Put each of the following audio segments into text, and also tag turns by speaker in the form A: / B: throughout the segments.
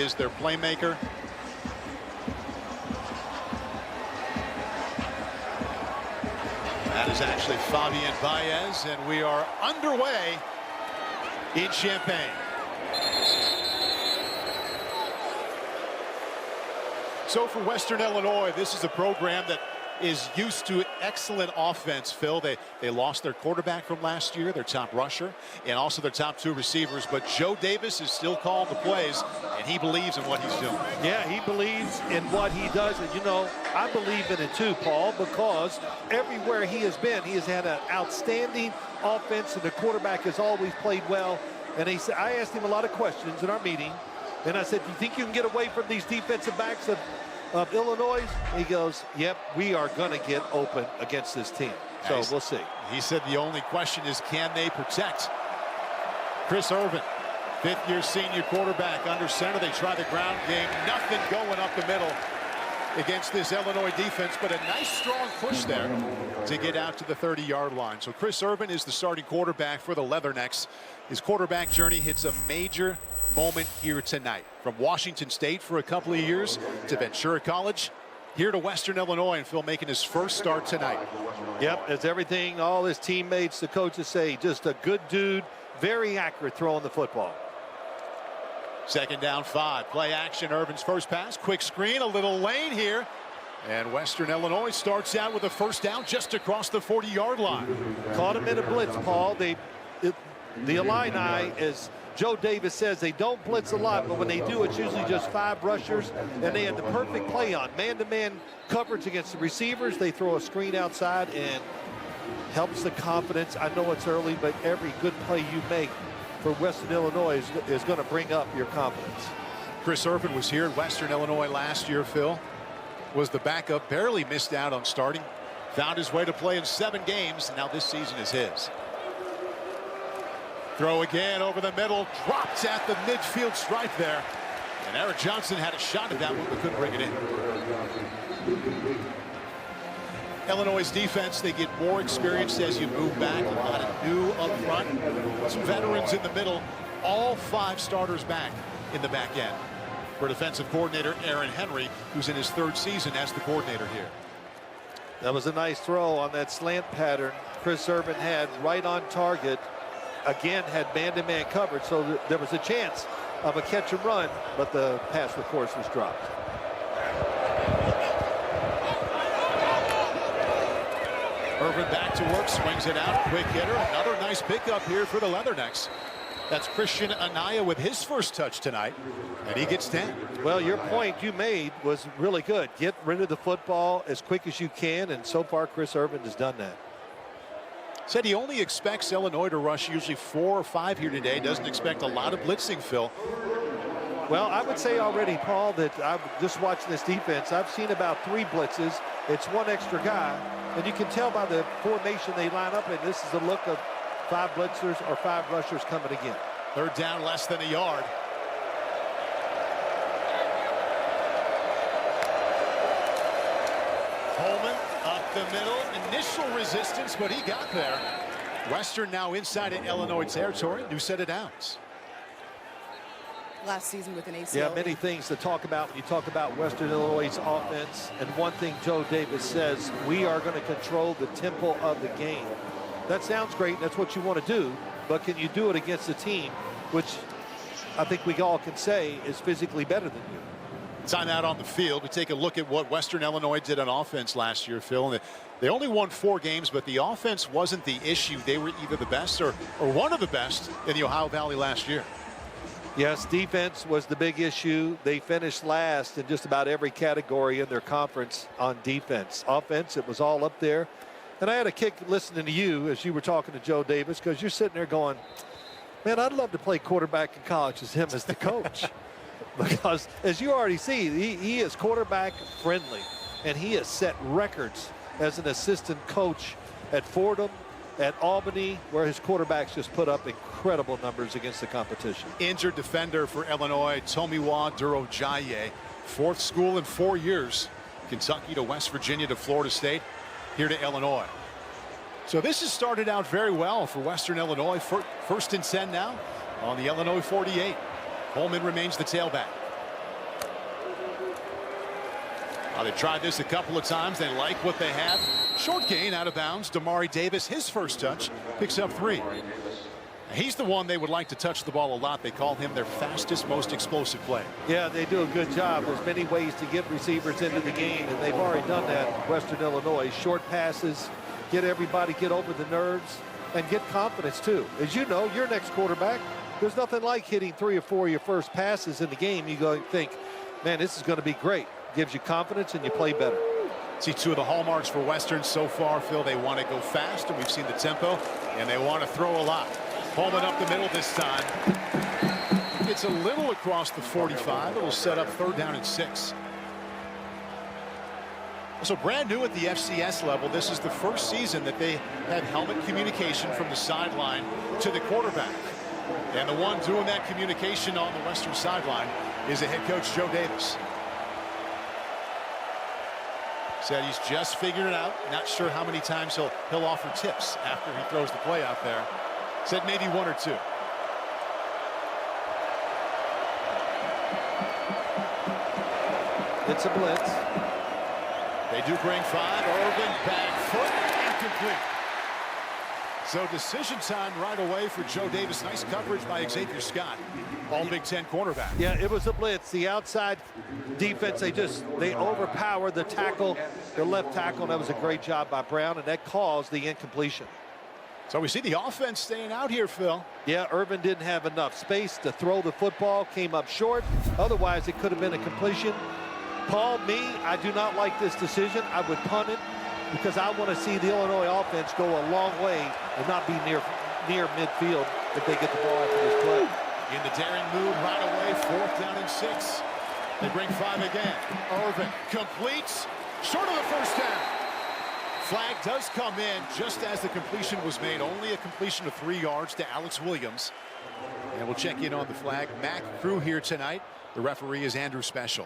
A: is their playmaker. That is actually Fabian Baez, and we are underway in Champaign. So for Western Illinois, this is a program that is used to excellent offense, Phil. They lost their quarterback from last year, their top rusher, and also their top 2 receivers. But Joe Davis is still calling the plays, and he believes in what he's doing.
B: Yeah, he believes in what he does. And, you know, I believe in it too, Paul, because everywhere he has been, he has had an outstanding offense, and the quarterback has always played well. And he said, I asked him a lot of questions in our meeting, and I said, do you think you can get away from these defensive backs of Illinois? He goes, yep, we are going to get open against this team. So we'll see.
A: He said the only question is, can they protect Chris Irvin, 5th-year senior quarterback under center? They try the ground game. Nothing going up the middle against this Illinois defense, but a nice strong push there to get out to the 30-yard line. So Chris Irvin is the starting quarterback for the Leathernecks. His quarterback journey hits a major moment here tonight. From Washington State for a couple of years to Ventura College, here to Western Illinois, and Phil making his first start tonight.
B: Yep, as everything, all his teammates, the coaches say, just a good dude, very accurate throwing the football.
A: 2nd down 5, play action, Irvin's first pass, quick screen, a little lane here, and Western Illinois starts out with a first down just across the 40-yard line.
B: Caught him in a blitz, Paul. The Illini, as Joe Davis says, they don't blitz a lot, but when they do, it's usually just 5 rushers, and they had the perfect play on man-to-man coverage against the receivers. They throw a screen outside and helps the confidence. I know it's early, but every good play you make for Western Illinois is going to bring up your confidence.
A: Chris Irvin was here at Western Illinois last year, Phil. Was the backup, barely missed out on starting. Found his way to play in 7 games, and now this season is his. Throw again over the middle, drops at the midfield stripe there. And Eric Johnson had a shot at that one, but couldn't bring it in. Illinois' defense, they get more experienced as you move back. A lot of new up front. Some veterans in the middle. All 5 starters back in the back end. For defensive coordinator Aaron Henry, who's in his 3rd season as the coordinator here.
B: That was a nice throw on that slant pattern Chris Irvin had right on target. Again, had man-to-man coverage, so there was a chance of a catch and run, but the pass, of course, was dropped.
A: Irvin back to work, swings it out, quick hitter. Another nice pickup here for the Leathernecks. That's Christian Anaya with his first touch tonight, and he gets 10.
B: Well, your point you made was really good. Get rid of the football as quick as you can, and so far Chris Irvin has done that.
A: Said he only expects Illinois to rush usually 4 or 5 here today. Doesn't expect a lot of blitzing, Phil.
B: Well, I would say already, Paul, that I'm just watching this defense. I've seen about 3 blitzes. It's 1 extra guy. And you can tell by the formation they line up in, this is the look of 5 blitzers or 5 rushers coming again.
A: 3rd down, less than a yard. Holman up the middle. Initial resistance, but he got there. Western now inside in Illinois territory. New set of downs.
C: Last season with an ACL.
B: Yeah, many things to talk about when you talk about Western Illinois' offense. And one thing Joe Davis says, we are going to control the tempo of the game. That sounds great. That's what you want to do. But can you do it against a team which I think we all can say is physically better than you?
A: Time out on the field. We take a look at what Western Illinois did on offense last year, Phil. And they only won 4 games, but the offense wasn't the issue. They were either the best or one of the best in the Ohio Valley last year.
B: Yes, defense was the big issue. They finished last in just about every category in their conference on defense. Offense, it was all up there. And I had a kick listening to you as you were talking to Joe Davis, because you're sitting there going, man, I'd love to play quarterback in college as him as the coach. Because as you already see, he is quarterback friendly, and he has set records as an assistant coach at Fordham, at Albany, where his quarterbacks just put up incredible numbers against the competition.
A: Injured defender for Illinois, Tomiwa Durojaye. 4th school in 4 years. Kentucky to West Virginia to Florida State, here to Illinois. So this has started out very well for Western Illinois. 1st and 10 now on the Illinois 48. Holman remains the tailback. They tried this a couple of times. They like what they have. Short gain out of bounds. Damari Davis, his first touch, picks up 3. He's the one they would like to touch the ball a lot. They call him their fastest, most explosive player.
B: Yeah, they do a good job. There's many ways to get receivers into the game, and they've already done that in Western Illinois. Short passes, get over the nerves, and get confidence, too. As you know, your next quarterback, there's nothing like hitting 3 or 4 of your first passes in the game. You go and think, man, this is going to be great. Gives you confidence, and you play better.
A: See 2 of the hallmarks for Western so far, Phil. They want to go fast, and we've seen the tempo, and they want to throw a lot. Pullman up the middle this time. It's a little across the 45. It'll set up 3rd down and 6. So brand new at the FCS level, this is the first season that they have helmet communication from the sideline to the quarterback. And the one doing that communication on the Western sideline is the head coach, Joe Davis. Said he's just figured it out. Not sure how many times he'll offer tips after he throws the play out there. Said maybe 1 or 2.
B: It's a blitz.
A: They do bring 5. Irvin, back foot, incomplete. So decision time right away for Joe Davis. Nice coverage by Xavier Scott, all Big Ten cornerback.
B: Yeah, it was a blitz. The outside defense, they overpowered the tackle, their left tackle, and that was a great job by Brown, and that caused the incompletion.
A: So we see the offense staying out here, Phil.
B: Yeah, Irvin didn't have enough space to throw the football, came up short. Otherwise, it could have been a completion. Paul, I do not like this decision. I would punt it because I want to see the Illinois offense go a long way and not be near midfield if they get the ball after this play.
A: In the daring move right away, 4th down and 6. They bring 5 again. Irvin completes, short of the first down. Flag does come in just as the completion was made. Only a completion of 3 yards to Alex Williams. And we'll check in on the flag. Mac Crew here tonight. The referee is Andrew Special.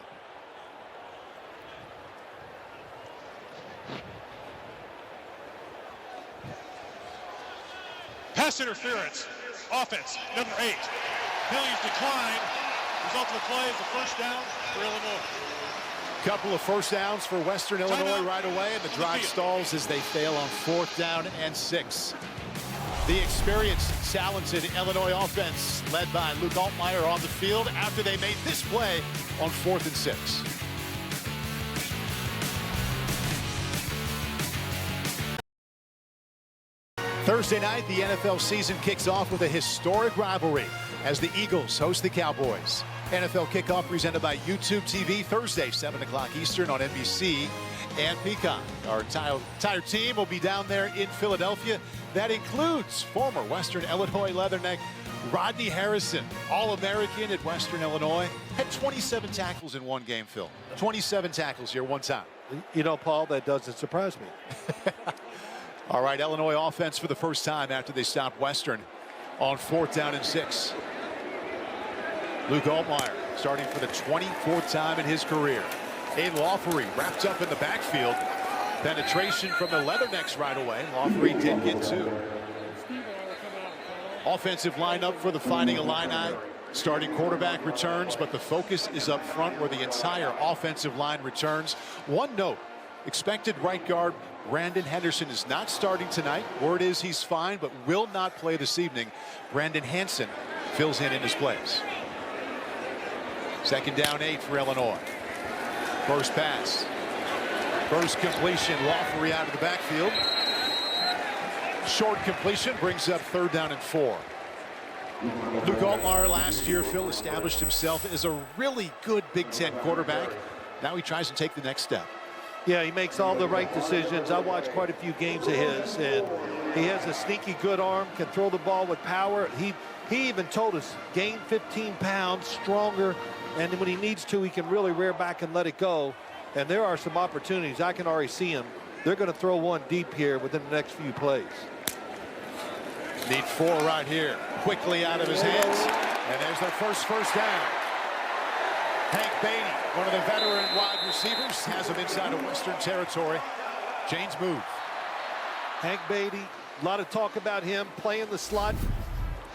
C: Pass interference. Offense, number 8. Penalties decline. Result of the play is a first down for Illinois.
A: Couple of first downs for Western Illinois right away, and the drive stalls as they fail on 4th down and 6. The experienced, talented Illinois offense led by Luke Altmyer on the field after they made this play on 4th and 6. Thursday night, the NFL season kicks off with a historic rivalry as the Eagles host the Cowboys. NFL kickoff presented by YouTube TV Thursday, 7 o'clock Eastern on NBC and Peacock. Our entire team will be down there in Philadelphia. That includes former Western Illinois Leatherneck Rodney Harrison, All-American at Western Illinois. Had 27 tackles in one game, Phil. 27 tackles here one time.
B: You know, Paul, that doesn't surprise me.
A: All right, Illinois offense for the first time after they stopped Western on 4th down and 6. Luke Altmyer starting for the 24th time in his career. Aiden Lawfery wrapped up in the backfield. Penetration from the Leathernecks right away. Lawfery did get 2. Offensive lineup for the Fighting Illini. Starting quarterback returns, but the focus is up front where the entire offensive line returns. One note, expected right guard Brandon Henderson is not starting tonight. Word is he's fine, but will not play this evening. Brandon Hansen fills in his place. 2nd down 8 for Illinois. First pass. First completion. Lawfery out of the backfield. Short completion brings up 3rd down and 4. Luke Altmyer last year, Phil, established himself as a really good Big Ten quarterback. Now he tries to take the next step.
B: Yeah, he makes all the right decisions. I watched quite a few games of his, and he has a sneaky good arm, can throw the ball with power. He even told us, gain 15 pounds, stronger, and when he needs to, he can really rear back and let it go. And there are some opportunities. I can already see him. They're going to throw one deep here within the next few plays.
A: Need 4 right here. Quickly out of his hands, and there's their first down. Hank Beatty, one of the veteran wide receivers, has him inside of Western territory. Chains move.
B: Hank Beatty, a lot of talk about him playing the slot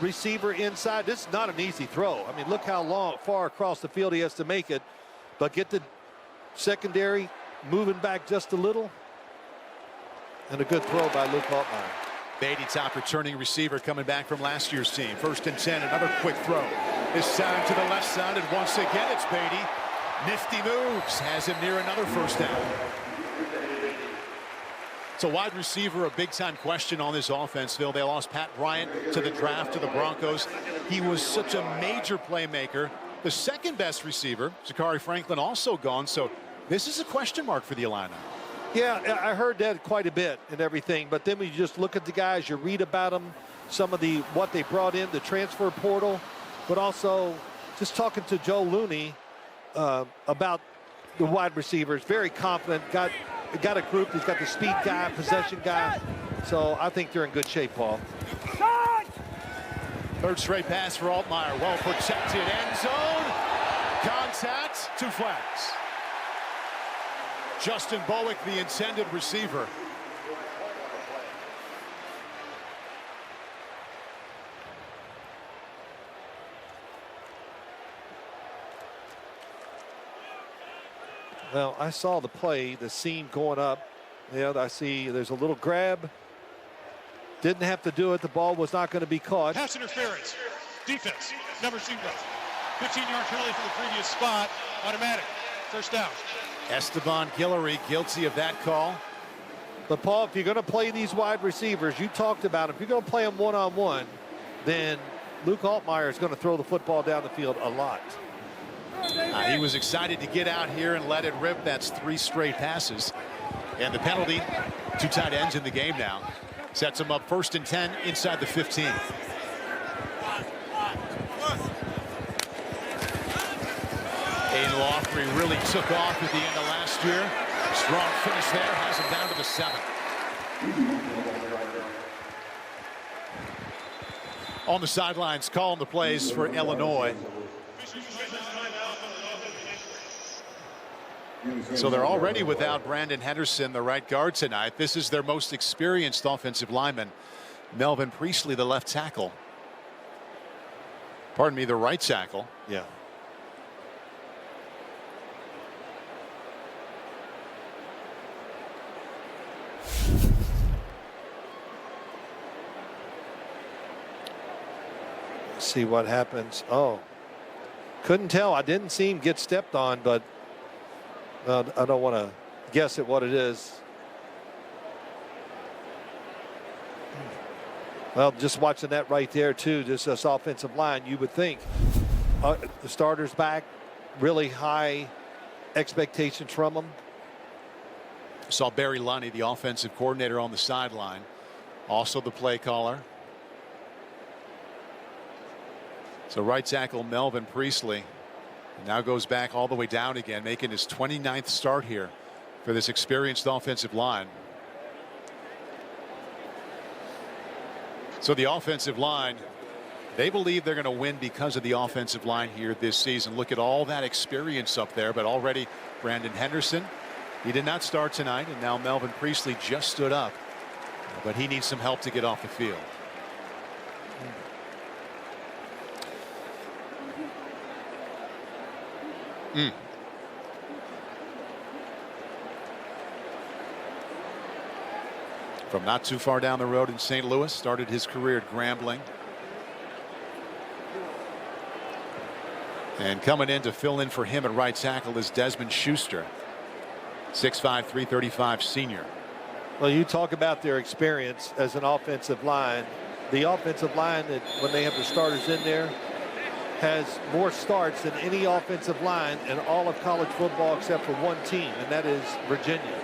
B: receiver inside. This is not an easy throw. I mean, look how far across the field he has to make it. But get the secondary moving back just a little. And a good throw by Luke Altmyer.
A: Beatty, top returning receiver, coming back from last year's team. 1st and 10, another quick throw. This time to the left side, and once again it's Beatty. Nifty moves, has him near another first down. It's a wide receiver, a big-time question on this offense, Phil. They lost Pat Bryant to the draft to the Broncos. He was such a major playmaker. The second best receiver, Zachary Franklin, also gone. So this is a question mark for the Illini.
B: Yeah, I heard that quite a bit and everything. But then when you just look at the guys, you read about them, some of what they brought in, the transfer portal, but also just talking to Joe Looney about the wide receivers. Very confident, got a group. He's got the speed guy, possession guy. So I think they're in good shape, Paul.
A: 3rd straight pass for Altmyer. Well protected, end zone. Contact, 2 flags. Justin Bowick, the intended receiver.
B: Well, I saw the play, the seam going up. Yeah, I see there's a little grab. Didn't have to do it. The ball was not going to be caught.
C: Pass interference. Defense. Number 2. 15-yard penalty from the previous spot. Automatic. First down.
A: Esteban Guillory guilty of that call.
B: But, Paul, if you're going to play these wide receivers, you talked about, if you're going to play them one-on-one, then Luke Altmyer is going to throw the football down the field a lot.
A: He was excited to get out here and let it rip. That's 3 straight passes. And the penalty, 2 tight ends in the game now. Sets him up 1st and 10 inside the 15. Aiden Lofrey really took off at the end of last year. Strong finish there, has him down to the 7. On the sidelines, calling the plays for Illinois. So they're already without Brandon Henderson, the right guard, tonight. This is their most experienced offensive lineman. Melvin Priestley, the left tackle. Pardon me, the right tackle.
B: Yeah. Let's see what happens. Oh, couldn't tell. I didn't see him get stepped on, but I don't want to guess at what it is. Well, just watching that right there, too, just this offensive line, you would think the starter's back, really high expectations from them.
A: Saw Barry Lunny, the offensive coordinator, on the sideline. Also the play caller. So right tackle Melvin Priestley now goes back all the way down again, making his 29th start here for this experienced offensive line. So the offensive line, they believe they're going to win because of the offensive line here this season. Look at all that experience up there, but already Brandon Henderson, he did not start tonight, and now Melvin Priestley just stood up, but he needs some help to get off the field. From not too far down the road in St. Louis, started his career at Grambling. And coming in to fill in for him at right tackle is Desmond Schuster, 6'5", 335 senior.
B: Well, you talk about their experience as an offensive line. The offensive line, that when they have the starters in there, has more starts than any offensive line in all of college football except for one team, and that is Virginia.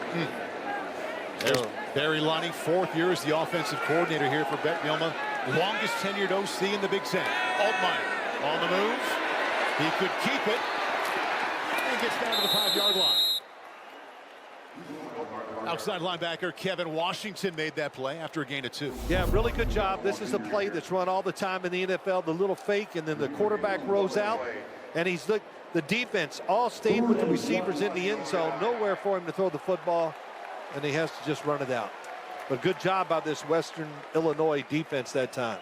A: There's Barry Lunny, 4th year as the offensive coordinator here for Bet Yilma. Longest tenured OC in the Big Ten. Altmyer on the move. He could keep it and gets down to the 5-yard line. Outside linebacker Kevin Washington made that play after a gain of 2.
B: Yeah, really good job. This is a play that's run all the time in the NFL, the little fake, and then the quarterback rolls out, and the defense all stayed with the receivers in the end zone. Nowhere for him to throw the football, and he has to just run it out. But good job by this Western Illinois defense that time.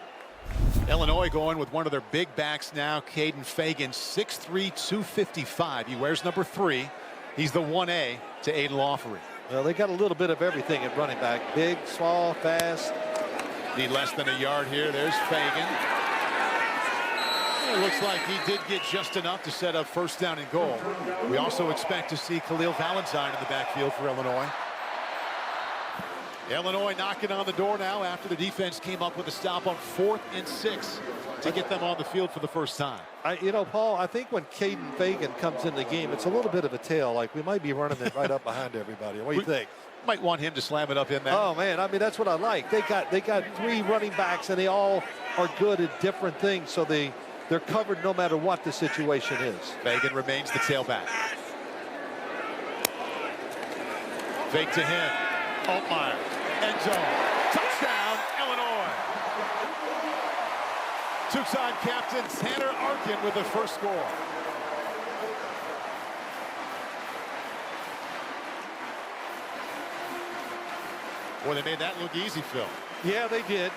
A: Illinois going with one of their big backs now, Caden Fagan, 6'3", 255. He wears number 3. He's the 1A to Aiden Lawfrey.
B: Well, they got a little bit of everything at running back. Big, small, fast.
A: Need less than a yard here. There's Fagan. It looks like he did get just enough to set up first down and goal. We also expect to see Khalil Valentine in the backfield for Illinois. Illinois knocking on the door now after the defense came up with a stop on 4th and 6 to get them on the field for the first time.
B: Paul, I think when Caden Fagan comes in the game, it's a little bit of a tail. Like, we might be running it right up behind everybody. What do you think?
A: Might want him to slam it up in there.
B: Oh, man, I mean, that's what I like. They got 3 running backs, and they all are good at different things, so they're covered no matter what the situation is.
A: Fagan remains the tailback. Fake to him. Altmyer. End zone. Touchdown, Illinois. Tucson captain Tanner Arkin with the first score. Boy, they made that look easy, Phil.
B: Yeah, they did.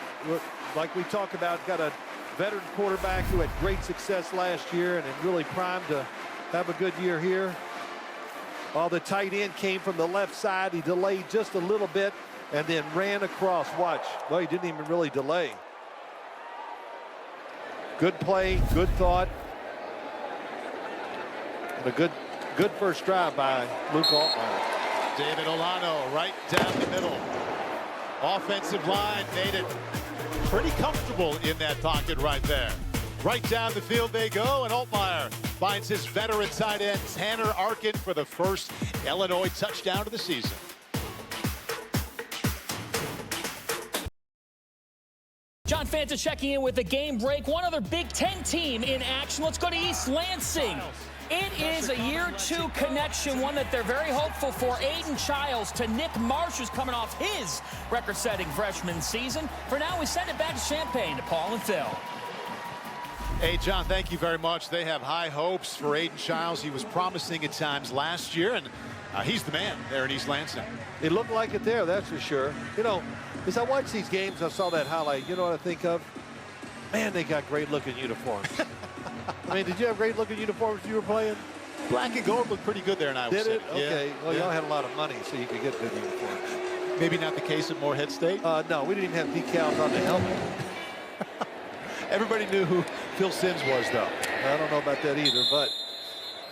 B: Like we talked about, got a veteran quarterback who had great success last year and really primed to have a good year here. While the tight end came from the left side, he delayed just a little bit and then ran across. Watch. Well, he didn't even really delay. Good play, good thought. And a good first drive by Luke Altmyer.
A: David Olano right down the middle. Offensive line made it pretty comfortable in that pocket right there. Right down the field they go, and Altmyer finds his veteran tight end Tanner Arkin for the first Illinois touchdown of the season.
D: John Fanta checking in with the game break. One other Big Ten team in action. Let's go to East Lansing. It is a year 2 connection, one that they're very hopeful for. Aiden Childs to Nick Marsh, who's coming off his record-setting freshman season. For now, we send it back to Champaign to Paul and Phil.
A: Hey, John, thank you very much. They have high hopes for Aiden Childs. He was promising at times last year, and he's the man there in East Lansing.
B: It looked like it there, that's for sure. You know, as I watch these games, I saw that highlight. You know what I think of? Man, they got great-looking uniforms. I mean, did you have great-looking uniforms when you were playing?
A: Black and gold looked pretty good there in Iowa
B: Did
A: City.
B: it? Okay.
A: Yeah.
B: Well, y'all had a lot of money, so you could get good uniforms.
A: Maybe not the case at Morehead State?
B: No, we didn't even have decals on the helmet.
A: Everybody knew who Phil Simms was, though.
B: I don't know about that either, but.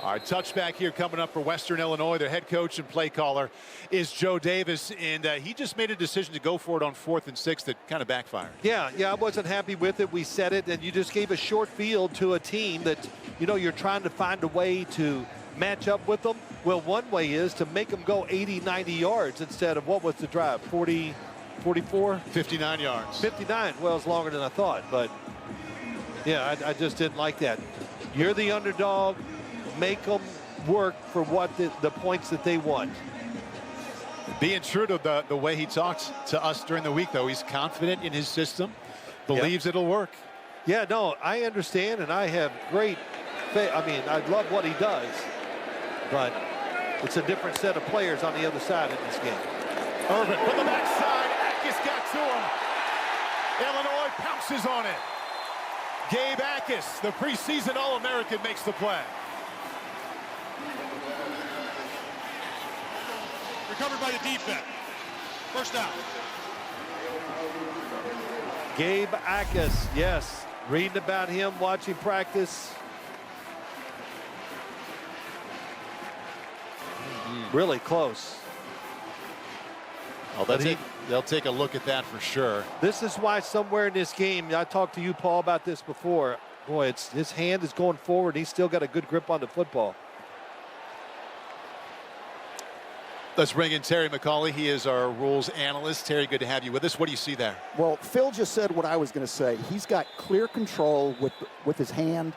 A: All right, touchback here coming up for Western Illinois. Their head coach and play caller is Joe Davis, and he just made a decision to go for it on 4th and 6 that kind of backfired.
B: Yeah, I wasn't happy with it. We said it, and you just gave a short field to a team that, you know, you're trying to find a way to match up with them. Well, one way is to make them go 80, 90 yards instead of, what was the drive, 40, 44?
A: 59 yards.
B: 59. Well, it's longer than I thought, but, yeah, I just didn't like that. You're the underdog. Make them work for what the points that they want.
A: Being true to the way he talks to us during the week, though, he's confident in his system, believes it'll work.
B: Yeah, no, I understand, and I have great faith. I mean, I love what he does, but it's a different set of players on the other side in this game.
A: Irvin from the backside. Akis got to him. Illinois pounces on it. Gabe Akis, the preseason All-American, makes the play.
C: Recovered by the defense. First down.
B: Gabe Akis, yes. Reading about him, watching practice. Really close.
A: Oh, they'll take a look at that for sure.
B: This is why somewhere in this game, I talked to you, Paul, about this before. Boy, his hand is going forward. He's still got a good grip on the football.
A: Let's bring in Terry McCauley. He is our rules analyst. Terry, good to have you with us. What do you see there?
E: Well, Phil just said what I was going to say. He's got clear control with his hand,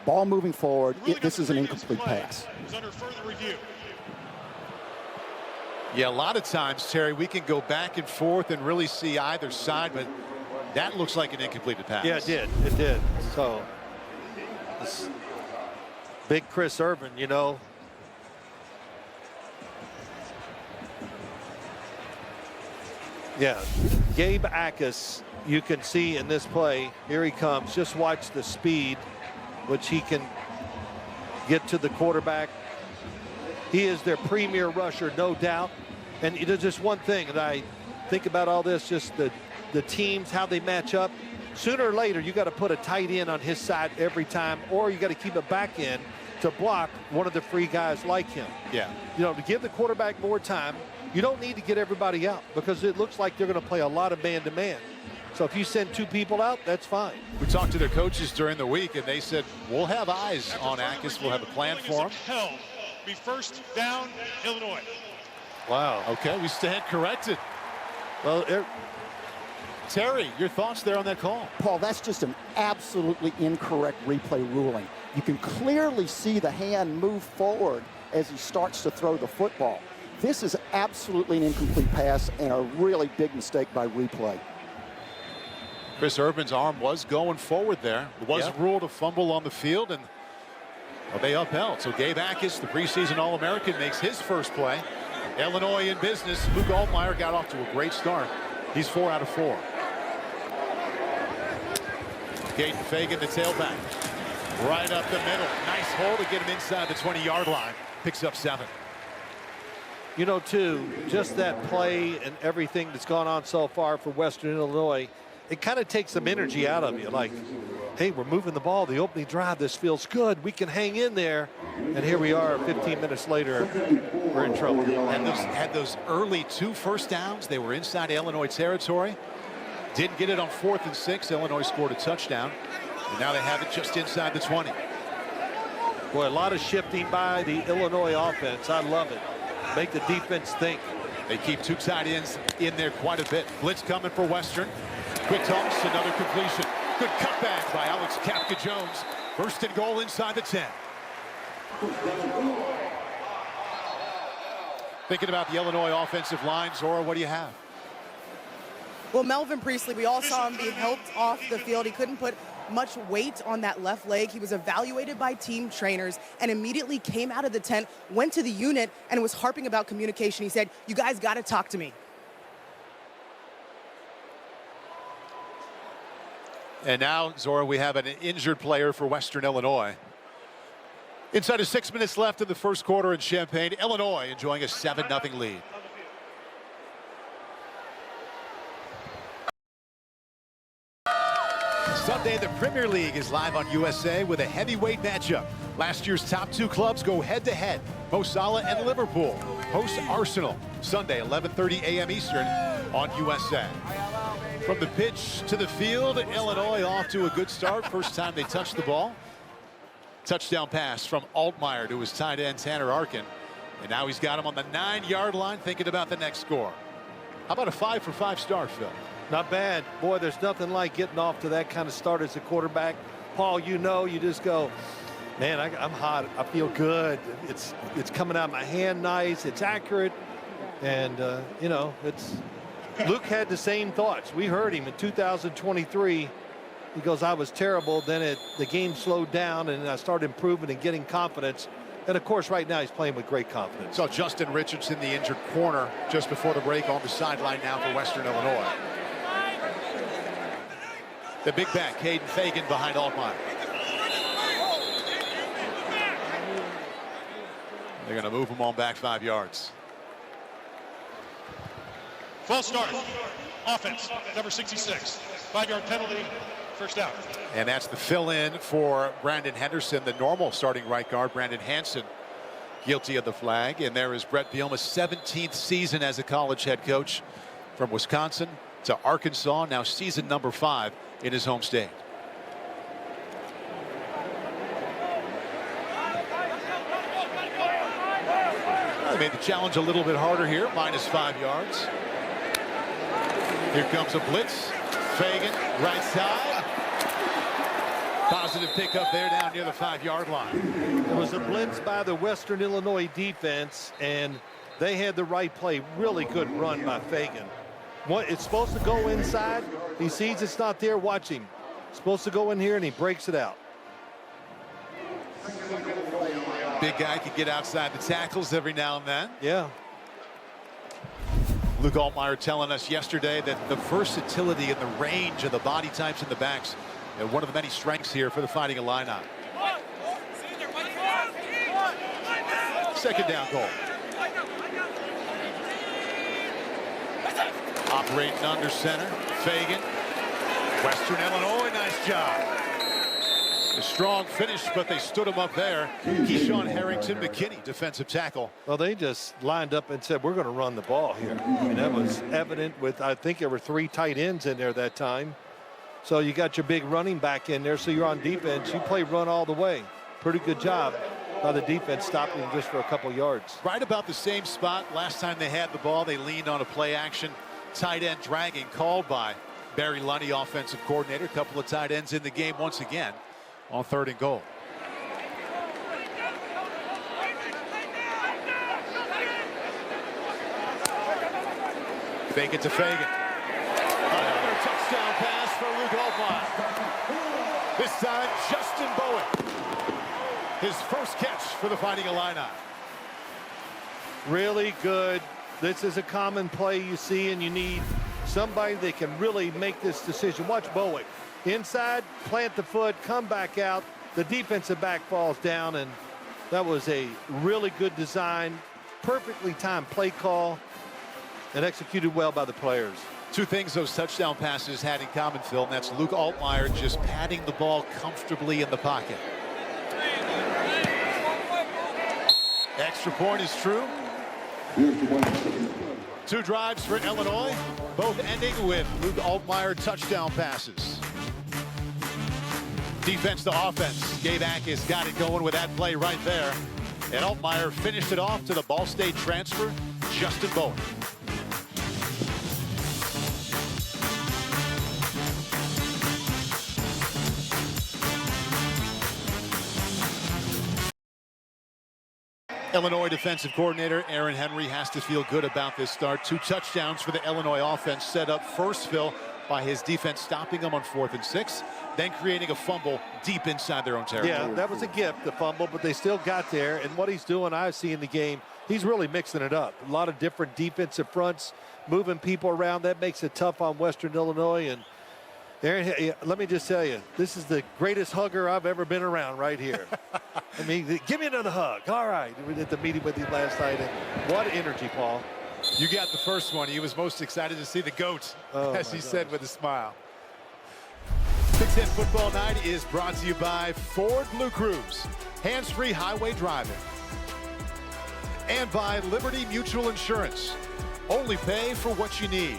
E: ball moving forward. This is an incomplete pass.
C: It's under further review.
A: Yeah, a lot of times, Terry, we can go back and forth and really see either side, but that looks like an incompleted pass.
B: Yeah, it did. It did. So, this big Chris Irvin, you know. Yeah, Gabe Akis, you can see in this play, here he comes. Just watch the speed which he can get to the quarterback. He is their premier rusher, no doubt. And there's just one thing that I think about all this, just the teams, how they match up. Sooner or later, you got to put a tight end on his side every time, or you got to keep a back end to block one of the free guys like him.
A: Yeah.
B: You know, to give the quarterback more time, you don't need to get everybody out because it looks like they're going to play a lot of man-to-man. So if you send 2 people out, that's fine.
A: We talked to their coaches during the week, and they said, we'll have eyes on Akis. We'll have a plan for him.
C: Held. Be first down, Illinois.
B: Wow.
A: Okay, we stand corrected.
B: Well,
A: Terry, your thoughts there on that call?
E: Paul, that's just an absolutely incorrect replay ruling. You can clearly see the hand move forward as he starts to throw the football. This is absolutely an incomplete pass and a really big mistake by replay.
A: Chris Urban's arm was going forward there. It was ruled a fumble on the field, and they upheld. So Gabe Akis, the preseason All-American, makes his first play. Illinois in business. Luke Altmyer got off to a great start. He's 4 out of 4. Caden Fagan, the tailback. Right up the middle. Nice hole to get him inside the 20-yard line. Picks up 7.
B: You know, too, just that play and everything that's gone on so far for Western Illinois, it kind of takes some energy out of you. Like, hey, we're moving the ball. The opening drive, this feels good. We can hang in there. And here we are 15 minutes later. We're in trouble.
A: And had those early 2 first downs. They were inside Illinois territory. Didn't get it on 4th and 6. Illinois scored a touchdown. And now they have it just inside the 20.
B: Boy, a lot of shifting by the Illinois offense. I love it. Make the defense think.
A: They keep 2 tight ends in there quite a bit. Blitz coming for Western. Quick toss, another completion. Good cutback by Alex Kapka-Jones. 1st and goal inside the 10. Thinking about the Illinois offensive line, Zora, what do you have?
F: Well, Melvin Priestley, we all saw him be helped off the field. He couldn't put much weight on that left leg. He was evaluated by team trainers and immediately came out of the tent, went to the unit, and was harping about communication. He said, you guys got to talk to me.
A: And now, Zora, we have an injured player for Western Illinois. Inside of 6 minutes left in the first quarter in Champaign. Illinois enjoying a 7-0 lead. Sunday, the Premier League is live on USA with a heavyweight matchup. Last year's top 2 clubs go head-to-head. Mo Salah and Liverpool host Arsenal. Sunday, 11:30 a.m. Eastern on USA. From the pitch to the field, Illinois off to a good start. First time they touched the ball. Touchdown pass from Altmyer to his tight end, Tanner Arkin. And now he's got him on the 9-yard line, thinking about the next score. How about a 5-for-5 start, Phil?
B: Not bad. Boy, there's nothing like getting off to that kind of start as a quarterback. Paul, you know, you just go, man, I'm hot. I feel good. It's coming out of my hand nice. It's accurate. And, you know, Luke had the same thoughts. We heard him in 2023. He goes, I was terrible. Then the game slowed down, and I started improving and getting confidence. And, of course, right now he's playing with great confidence.
A: Saw Justin Richardson, the injured corner, just before the break on the sideline now for Western Illinois. The big back, Caden Fagan, behind Altmyer. They're going to move him on back 5 yards.
C: False start. Offense, number 66. 5-yard penalty. First down.
A: And that's the fill-in for Brandon Henderson, the normal starting right guard. Brandon Hansen guilty of the flag. And there is Brett Bielema's 17th season as a college head coach, from Wisconsin to Arkansas, now season number 5 in his home state. They made the challenge a little bit harder here, -5 yards. Here comes a blitz. Fagan, right side. Positive pickup there down near the 5-yard line.
B: It was a blitz by the Western Illinois defense, and they had the right play. Really good run by Fagan. It's supposed to go inside. He sees it's not there. Watch him. It's supposed to go in here, and he breaks it out.
A: Big guy can get outside the tackles every now and then.
B: Yeah.
A: Luke Altmyer telling us yesterday that the versatility and the range of the body types in the backs are one of the many strengths here for the Fighting Illini. second down goal. Operating under center. Fagan. Western Illinois, nice job. A strong finish, but they stood him up there. Keyshawn Harrington McKinney, defensive tackle.
B: Well, they just lined up and said, we're going to run the ball here. I mean, that was evident with, I think there were 3 tight ends in there that time. So you got your big running back in there, so you're on defense. You play run all the way. Pretty good job by the defense stopping him just for a couple yards.
A: Right about the same spot. Last time they had the ball, they leaned on a play action. Tight end dragging called by Barry Lunny, offensive coordinator. A couple of tight ends in the game once again on 3rd and goal. Fake it to Fagan. Another touchdown pass for Luke Altmyer. This time, Justin Bowen. His first catch for the Fighting Illini.
B: Really good. This is a common play you see, and you need somebody that can really make this decision. Watch Bowen. Inside, plant the foot, come back out. The defensive back falls down, and that was a really good design. Perfectly timed play call and executed well by the players.
A: 2 things those touchdown passes had in common, Phil, and that's Luke Altmyer just patting the ball comfortably in the pocket. Extra point is true. 2 drives for Illinois, both ending with Luke Altmyer touchdown passes. Defense to offense. Gabe Akis got it going with that play right there. And Altmyer finished it off to the Ball State transfer, Justin Bowen. Illinois defensive coordinator Aaron Henry has to feel good about this start. 2 touchdowns for the Illinois offense set up first, Phil, by his defense stopping them on 4th and 6, then creating a fumble deep inside their own territory.
B: Yeah, that was a gift, the fumble, but they still got there. And what he's doing, I see in the game, he's really mixing it up. A lot of different defensive fronts, moving people around. That makes it tough on Western Illinois. And Aaron, let me just tell you, this is the greatest hugger I've ever been around right here. I mean, give me another hug. All right. We did the meeting with him last night, and what energy, Paul.
A: You got the first one. He was most excited to see the GOAT, as he said with a smile. Big Ten Football Night is brought to you by Ford Blue Cruise, hands-free highway driving, and by Liberty Mutual Insurance. Only pay for what you need.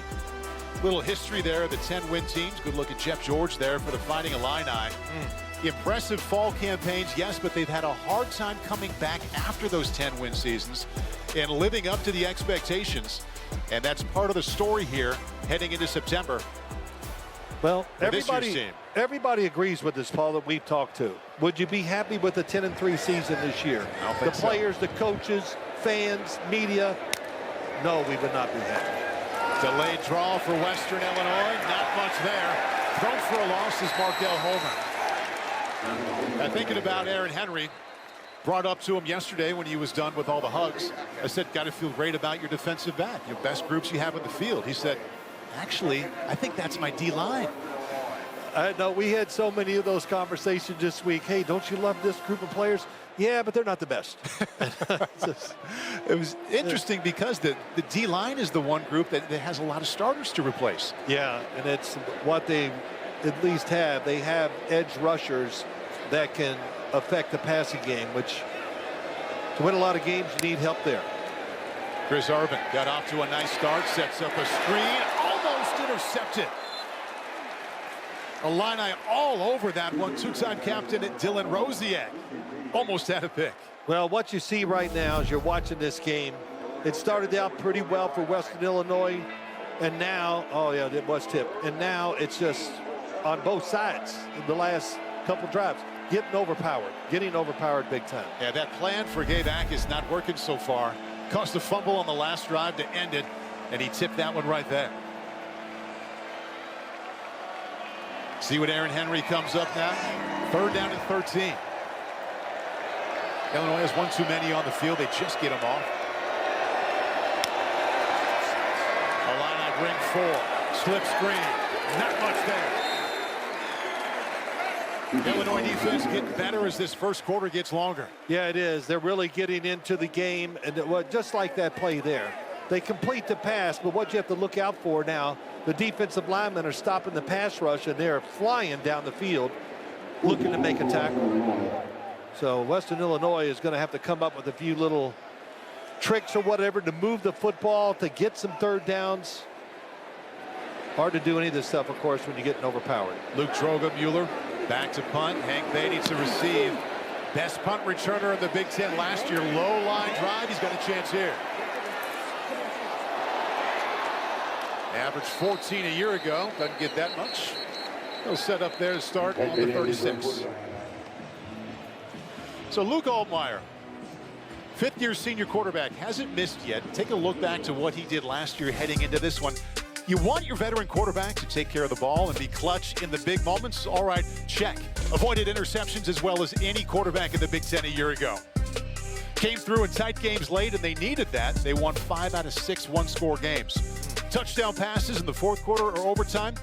A: Little history there of the 10-win teams. Good look at Jeff George there for the Fighting Illini. Impressive fall campaigns, yes, but they've had a hard time coming back after those 10-win seasons and living up to the expectations. And that's part of the story here heading into September.
B: Well, everybody agrees with this, Paul, that we've talked to. Would you be happy with the 10-3 season this year? The players, the coaches, fans, media? No, we would not be happy.
A: Delayed draw for Western Illinois. Not much there. Thrown for a loss is Markel Homer. And thinking about Aaron Henry, brought up to him yesterday when he was done with all the hugs. I said, got to feel great about your defensive back, your best groups you have in the field. He said, actually, I think that's my D-line.
B: I know we had so many of those conversations this week. Hey, don't you love this group of players? Yeah, but they're not the best.
A: It was interesting because the D-line is the one group that has a lot of starters to replace.
B: Yeah, and it's what they at least have. They have edge rushers that can affect the passing game, which to win a lot of games, you need help there.
A: Chris Irvin got off to a nice start, sets up a screen, almost intercepted. Illini all over that one. 2-time captain Dylan Rosiak almost had a pick.
B: Well, what you see right now as you're watching this game, it started out pretty well for Western Illinois, and now, oh yeah, it was tipped, and now it's just on both sides in the last couple drives, getting overpowered big time.
A: Yeah, that plan for Gabe Akis not working so far. Cost a fumble on the last drive to end it, and he tipped that one right there. See what Aaron Henry comes up now. 3rd down and 13. Illinois has one too many on the field. They just get him off. Illini bring 4. Slip screen. Not much there. Illinois defense getting better as this first quarter gets longer.
B: Yeah, it is. They're really getting into the game, and just like that play there. They complete the pass, but what you have to look out for now, the defensive linemen are stopping the pass rush, and they're flying down the field looking to make a tackle. So Western Illinois is going to have to come up with a few little tricks or whatever to move the football, to get some third downs. Hard to do any of this stuff, of course, when you're getting overpowered.
A: Luke Altmyer back to punt. Hank Beatty to receive. Best punt returner in the Big Ten last year. Low line drive. He's got a chance here. Average 14 a year ago. Doesn't get that much. He'll set up there to start on the 36. So Luke Altmyer, fifth-year senior quarterback, hasn't missed yet. Take a look back to what he did last year heading into this one. You want your veteran quarterback to take care of the ball and be clutch in the big moments. All right, check. Avoided interceptions as well as any quarterback in the Big Ten a year ago. Came through in tight games late, and they needed that. They won 5 out of 6 one-score games. Touchdown passes in the fourth quarter or overtime,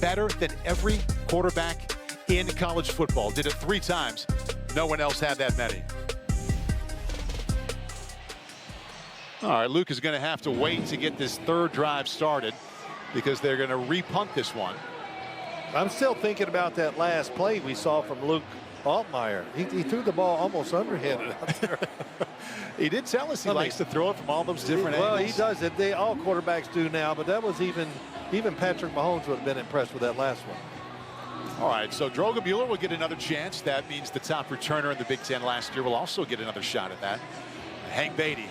A: better than every quarterback in college football. Did it 3 times. No one else had that many. All right, Luke is going to have to wait to get this third drive started because they're going to repunt this one.
B: I'm still thinking about that last play we saw from Luke Altmyer. He threw the ball almost underhanded out there.
A: He did tell us he likes to throw it from all those different angles.
B: Well, he does it. All quarterbacks do now, but that was even Patrick Mahomes would have been impressed with that last one.
A: All right, so Altmyer will get another chance. That means the top returner in the Big Ten last year will also get another shot at that. Hank Beatty.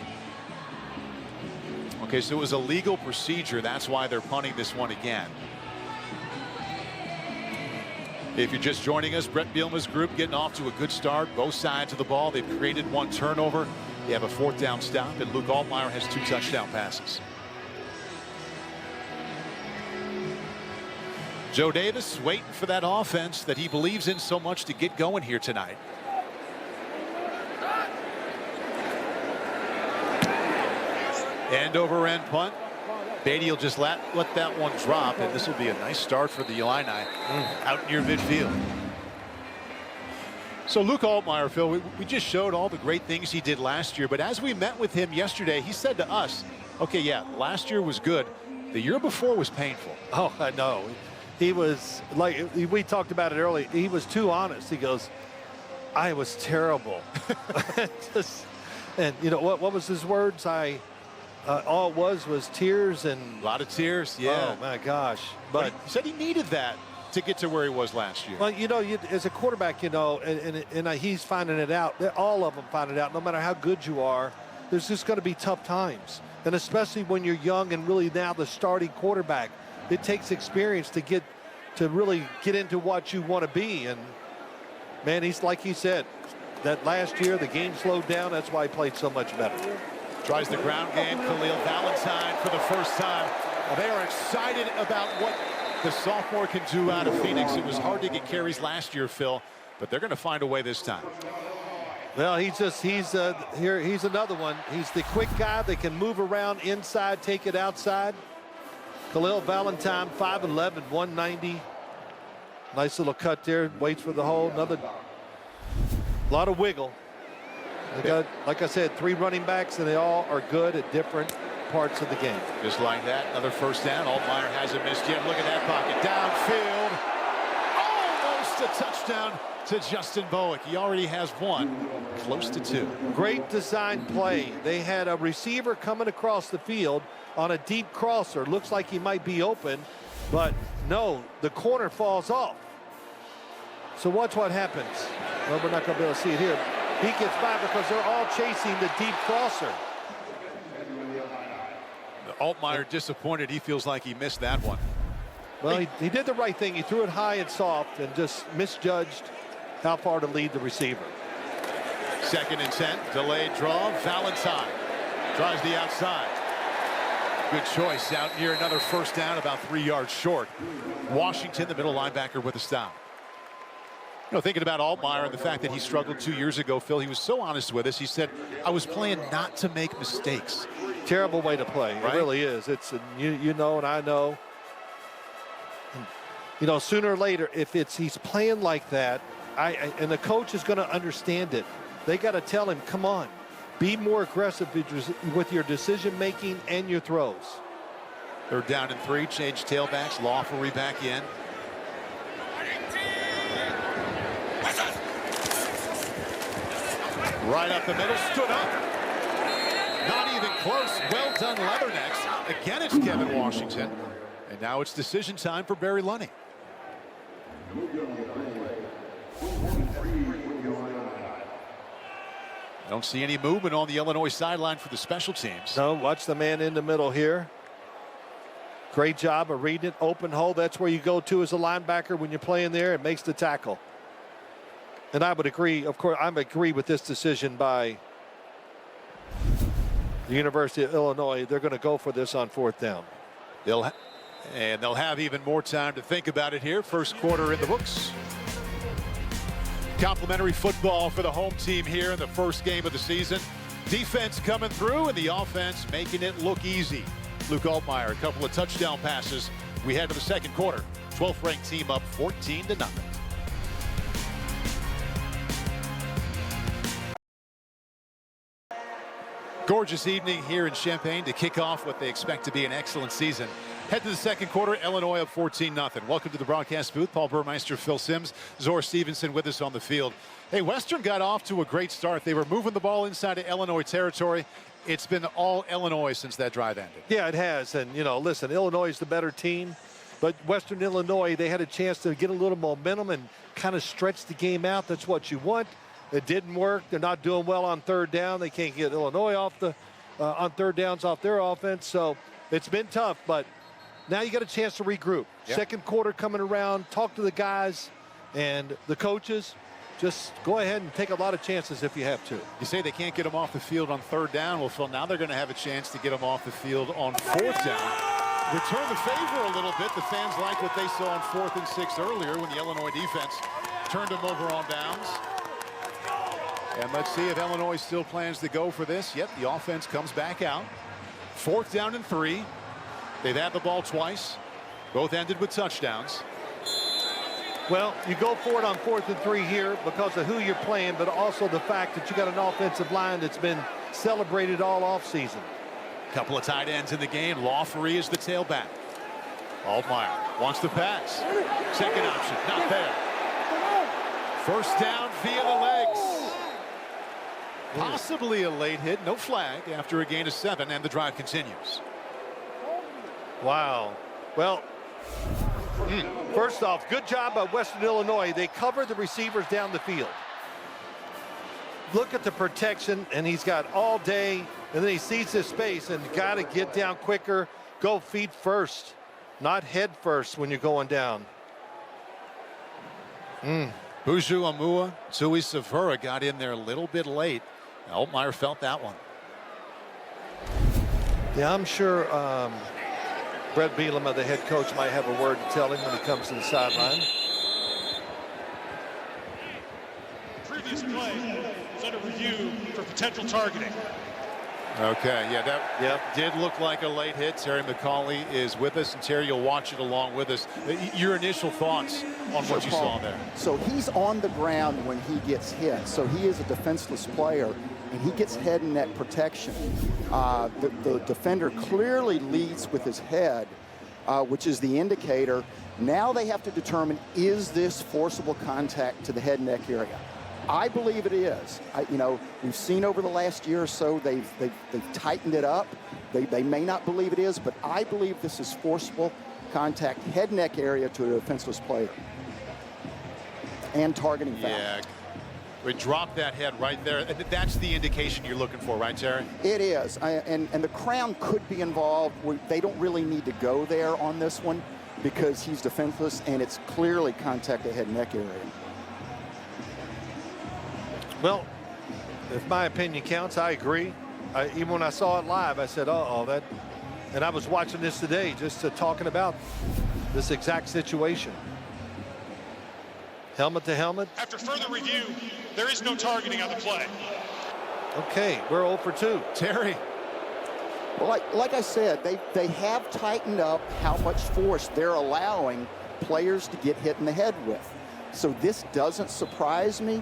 A: Okay, so it was a legal procedure. That's why they're punting this one again. If you're just joining us, Brett Bielema's group getting off to a good start. Both sides of the ball. They've created 1 turnover. They have a 4th down stop, and Luke Altmyer has 2 touchdown passes. Joe Davis waiting for that offense that he believes in so much to get going here tonight. End over end punt. Beatty will just let that one drop, and this will be a nice start for the Illini out near midfield. So Luke Altmyer, Phil, we just showed all the great things he did last year, but as we met with him yesterday, he said to us, okay, yeah, last year was good. The year before was painful.
B: Oh, I know. He was, like we talked about it earlier, he was too honest. He goes, I was terrible. And you know, what was his words? All it was tears and...
A: A lot of tears, yeah.
B: Oh, my gosh. But
A: he said he needed that to get to where he was last year.
B: Well, you know, as a quarterback, you know, and he's finding it out. All of them find it out. No matter how good you are, there's just going to be tough times. And especially when you're young and really now the starting quarterback. It takes experience to really get into what you want to be. And, man, he's like he said, that last year the game slowed down. That's why he played so much better.
A: Tries the ground game. Khalil Valentine for the first time. They are excited about what the sophomore can do out of Phoenix. It was hard to get carries last year, Phil, but they're going to find a way this time.
B: Well, he's another one. He's the quick guy that can move around inside, take it outside. Khalil Valentine, 5'11", 190. Nice little cut there. Waits for the hole. Another lot of wiggle. They got, like I said, 3 running backs, and they all are good at different parts of the game.
A: Just like that, another first down. Altmyer hasn't missed yet. Look at that pocket. Downfield. Almost a touchdown to Justin Bowick. He already has 1, close to 2.
B: Great design play. They had a receiver coming across the field on a deep crosser. Looks like he might be open, but no, the corner falls off. So watch what happens. Well, we're not going to be able to see it here. He gets by because they're all chasing the deep crosser.
A: Altmyer disappointed. He feels like he missed that one.
B: Well, he did the right thing. He threw it high and soft and just misjudged how far to lead the receiver.
A: 2nd and 10. Delayed draw. Valentine tries the outside. Good choice out near another first down, about 3 yards short. Washington, the middle linebacker, with a stop. You know, thinking about Altmyer and the fact that he struggled 2 years ago, Phil, he was so honest with us. He said, I was playing not to make mistakes.
B: Terrible way to play. Right? It really is. It's you know, and I know. you know, sooner or later, if he's playing like that, and the coach is going to understand it. They got to tell him, come on, be more aggressive with your decision making and your throws.
A: They're down in 3, change tailbacks. Lawfrey back in. Right up the middle, stood up. Not even close. Well done, Leathernecks. Again, it's Kevin Washington. And now it's decision time for Barry Lunney. I don't see any movement on the Illinois sideline for the special teams.
B: No, watch the man in the middle here. Great job of reading it. Open hole, that's where you go to as a linebacker when you're playing there. It makes the tackle. And I would agree, of course, I agree with this decision by the University of Illinois. They're going to go for this on 4th down.
A: They'll have even more time to think about it here. First quarter in the books. Complimentary football for the home team here in the first game of the season. Defense coming through and the offense making it look easy. Luke Altmyer, a couple of touchdown passes. We head to the second quarter. 12th ranked team up 14-0. Gorgeous evening here in Champaign to kick off what they expect to be an excellent season. Head to the second quarter, Illinois up 14-0. Welcome to the broadcast booth. Paul Burmeister, Phil Simms, Zora Stevenson with us on the field. Hey, Western got off to a great start. They were moving the ball inside of Illinois territory. It's been all Illinois since that drive ended.
B: Yeah, it has. And, you know, listen, Illinois is the better team. But Western Illinois, they had a chance to get a little momentum and kind of stretch the game out. That's what you want. It didn't work. They're not doing well on 3rd down. They can't get Illinois off on 3rd downs off their offense. So it's been tough, but now you got a chance to regroup. Yep. Second quarter coming around, talk to the guys and the coaches. Just go ahead and take a lot of chances if you have to.
A: You say they can't get them off the field on 3rd down. Well, Phil, now they're going to have a chance to get them off the field on 4th down. Return the favor a little bit. The fans like what they saw on 4th and 6 earlier when the Illinois defense turned them over on downs. And let's see if Illinois still plans to go for this. Yep, the offense comes back out. 4th down and 3. They've had the ball twice. Both ended with touchdowns.
B: Well, you go for it on 4th and 3 here because of who you're playing, but also the fact that you got an offensive line that's been celebrated all offseason.
A: Couple of tight ends in the game. Lawfrey is the tailback. Altmyer wants to pass. Second option, not there. First down via the legs. Possibly a late hit, no flag after a gain of 7, and the drive continues.
B: Wow. Well, first off, good job by Western Illinois. They cover the receivers down the field. Look at the protection, and he's got all day, and then he sees his space and got to get down quicker. Go feet first, not head first when you're going down.
A: Buju Amua, Tui Savura got in there a little bit late. Altmyer felt that one.
B: Yeah, I'm sure Brett Bielema, the head coach, might have a word to tell him when he comes to the sideline.
C: Previous play is under review for potential targeting.
A: Okay, yeah, that did look like a late hit. Terry McCauley is with us, and Terry, you'll watch it along with us. Your initial thoughts on what you saw there?
E: So he's on the ground when he gets hit. So he is a defenseless player, and he gets head and neck protection. The defender clearly leads with his head, which is the indicator. Now they have to determine, is this forcible contact to the head and neck area? I believe it is. You know, we've seen over the last year or so they've tightened it up. They may not believe it is, but I believe this is forcible contact, head and neck area to a defenseless player, and targeting foul.
A: Yeah, we dropped that head right there. That's the indication you're looking for, right, Terry?
E: It is, and the crown could be involved. They don't really need to go there on this one because he's defenseless, and it's clearly contact the head and neck area.
B: Well, if my opinion counts, I agree. Even when I saw it live, I said, uh-oh, that. And I was watching this today just talking about this exact situation. Helmet to helmet.
C: After further review, there is no targeting on the play.
B: Okay, we're 0 for 2.
A: Terry.
E: Well, like I said, they have tightened up how much force they're allowing players to get hit in the head with. So this doesn't surprise me,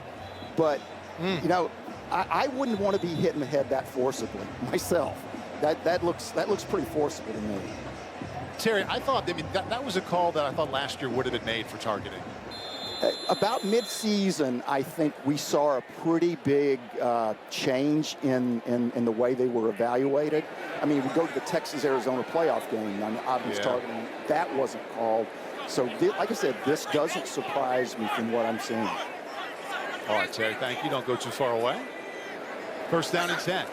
E: but, you know, I wouldn't want to be hit in the head that forcibly myself. That looks pretty forcible to me.
A: Terry, I mean, that was a call that I thought last year would have been made for targeting.
E: About mid-season, I think we saw a pretty big change in the way they were evaluated. I mean, we go to the Texas-Arizona playoff game, on obvious targeting, that wasn't called. So, like I said, this doesn't surprise me from what I'm seeing.
A: All right, Terry, thank you. Don't go too far away. First down and 10.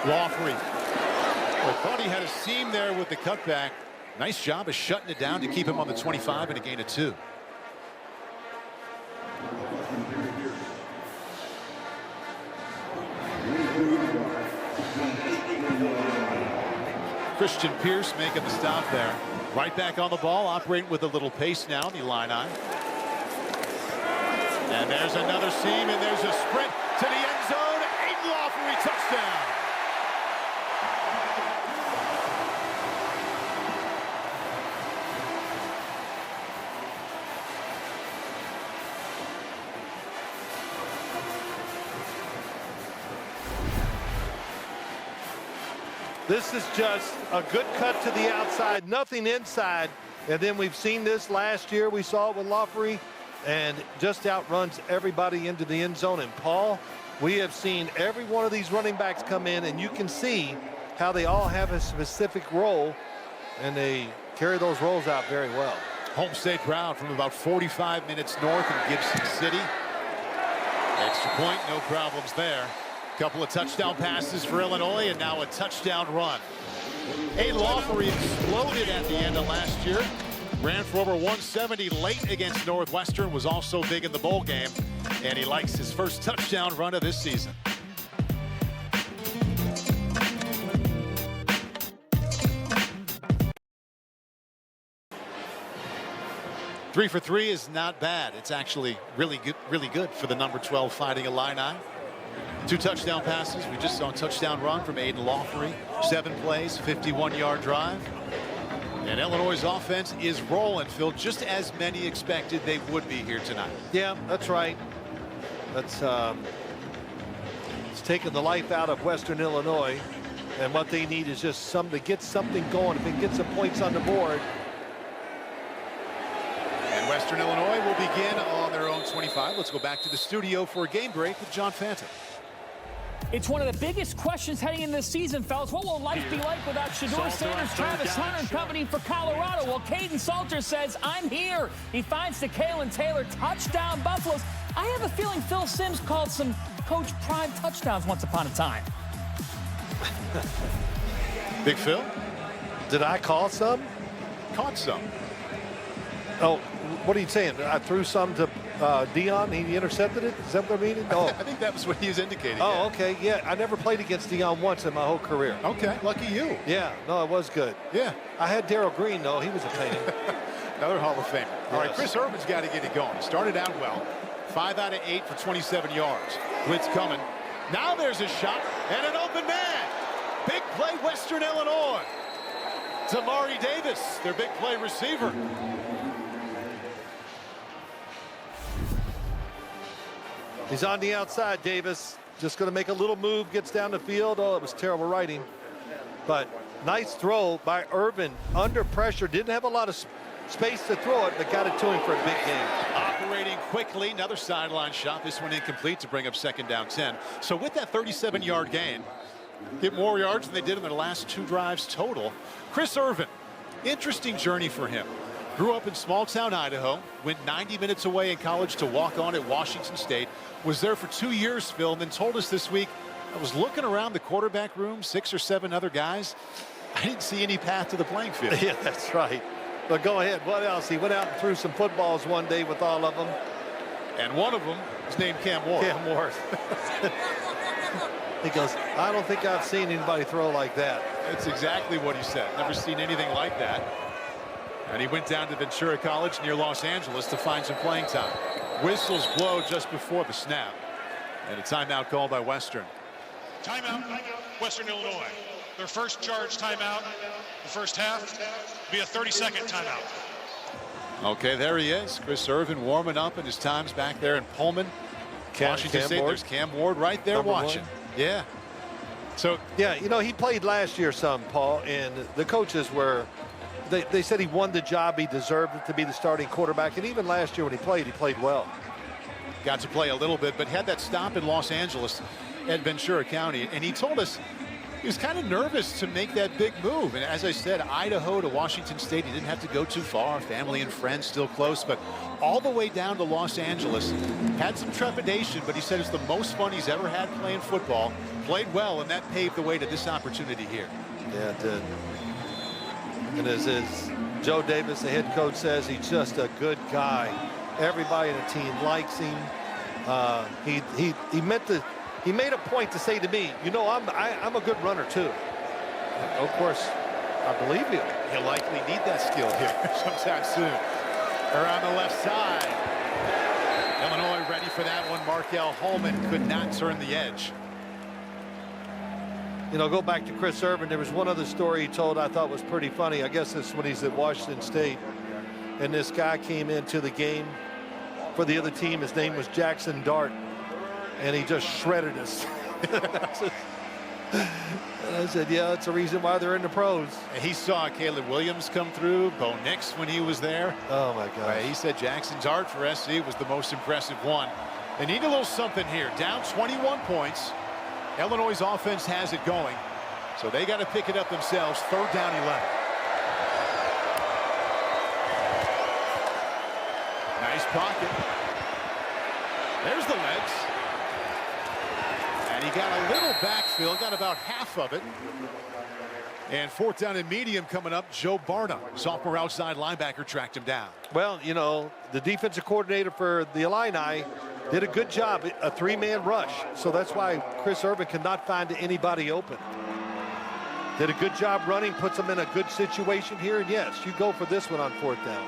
A: Lawfrey. I thought he had a seam there with the cutback. Nice job of shutting it down to keep him on the 25 and a gain of 2. Christian Pierce making the stop there. Right back on the ball, operating with a little pace now in the Illini. And there's another seam, and there's a sprint to the end zone. Aiden Lawfrey, touchdown.
B: This is just a good cut to the outside, nothing inside. And then we've seen this last year. We saw it with Lawfrey, and just outruns everybody into the end zone. And Paul, we have seen every one of these running backs come in, and you can see how they all have a specific role, and they carry those roles out very well.
A: Home state crowd from about 45 minutes north in Gibson City. Extra point, no problems there. Couple of touchdown passes for Illinois, and now a touchdown run. Aiden Lawfrey exploded at the end of last year. Ran for over 170 late against Northwestern, was also big in the bowl game, and he likes his first touchdown run of this season. Three for 3 is not bad. It's actually really good for the number 12 Fighting Illini. 2 touchdown passes. We just saw a touchdown run from Aiden Lawfrey. 7 plays, 51-yard drive. And Illinois' offense is rolling, Phil, just as many expected they would be here tonight.
B: Yeah, that's right. That's it's taken the life out of Western Illinois, and what they need is just to get something going. If they get some points on the board.
A: And Western Illinois will begin on their own 25. Let's go back to the studio for a game break with John Fanta.
D: It's one of the biggest questions heading into this season, fellas. What will life be like without Shedeur Sanders, Travis Hunter, and company for Colorado? Well, Caden Salter says, I'm here. He finds the Kalen Taylor touchdown Buffaloes. I have a feeling Phil Simms called some Coach Prime touchdowns once upon a time.
A: Big Phil?
B: Did I call some?
A: Caught some.
B: Oh, what are you saying? I threw some to Dion, he intercepted it? Is that what I mean? Oh.
A: I think that was what he was indicating.
B: Oh,
A: yeah.
B: okay. Yeah, I never played against Dion once in my whole career.
A: Okay, lucky you.
B: Yeah, no, it was good.
A: Yeah.
B: I had Darryl Green, though. He was a pain.
A: Another Hall of Famer.
B: Yes.
A: All right, Chris Urban's got to get it going. Started out well. 5 out of 8 for 27 yards. Blitz coming. Now there's a shot and an open man. Big play, Western Illinois. Tamari Davis, their big play receiver.
B: He's on the outside, Davis. Just going to make a little move, gets down the field. Oh, it was terrible writing. But nice throw by Urban. Under pressure. Didn't have a lot of space to throw it, but got it to him for a big game.
A: Operating quickly. Another sideline shot. This one incomplete to bring up 2nd down 10. So with that 37-yard gain, get more yards than they did in their last 2 drives total. Chris Irvin, interesting journey for him. Grew up in small-town Idaho, went 90 minutes away in college to walk on at Washington State, was there for 2 years, Phil, and then told us this week, I was looking around the quarterback room, 6 or 7 other guys. I didn't see any path to the playing field.
B: Yeah, that's right. But go ahead. What else? He went out and threw some footballs one day with all of them.
A: And one of them is named Cam Ward.
B: Cam Ward. He goes, I don't think I've seen anybody throw like that.
A: That's exactly what he said. Never seen anything like that. And he went down to Ventura College near Los Angeles to find some playing time. Whistles blow just before the snap. And a timeout called by Western.
C: Timeout, Western Illinois. Their first charge timeout, the first half, be a 30-second timeout.
A: Okay, there he is. Chris Irvin warming up in his times back there in Pullman. Washington State.
B: Ward.
A: There's Cam Ward right there watching. Yeah. So,
B: yeah, you know, he played last year some, Paul, and the coaches were, they said he won the job. He deserved it to be the starting quarterback. And even last year when he played well.
A: got to play a little bit, but had that stop in Los Angeles at Ventura County. And he told us he was kind of nervous to make that big move. And as I said, Idaho to Washington State, he didn't have to go too far. Family and friends still close, but all the way down to Los Angeles. Had some trepidation, but he said it's the most fun he's ever had playing football. Played well, and that paved the way to this opportunity here.
B: Yeah, it did. And as Joe Davis, the head coach, says, he's just a good guy. Everybody in the team likes him. He made a point to say to me, you know, I'm a good runner too. Of course, I believe you.
A: He'll likely need that skill here sometime soon. Around the left side. Illinois ready for that one. Markel Holman could not turn the edge.
B: You know, go back to Chris Irvin. There was one other story he told I thought was pretty funny. I guess this is when he's at Washington State. And this guy came into the game for the other team. His name was Jackson Dart. And he just shredded us. And I said, yeah, that's the reason why they're in the pros.
A: And he saw Caleb Williams come through, Bo Nix when he was there.
B: Oh, my God.
A: He said Jackson Dart for SC was the most impressive one. They need a little something here. Down 21 points. Illinois' offense has it going, so they got to pick it up themselves. Third down 11. Nice pocket. There's the legs. And he got a little backfield, got about half of it. And fourth down and medium coming up. Joe Barna, sophomore outside linebacker, tracked him down.
B: Well, you know, the defensive coordinator for the Illini did a good job, a three-man rush. So that's why Chris Irvin cannot find anybody open. Did a good job running, puts them in a good situation here. And yes, you go for this one on fourth down.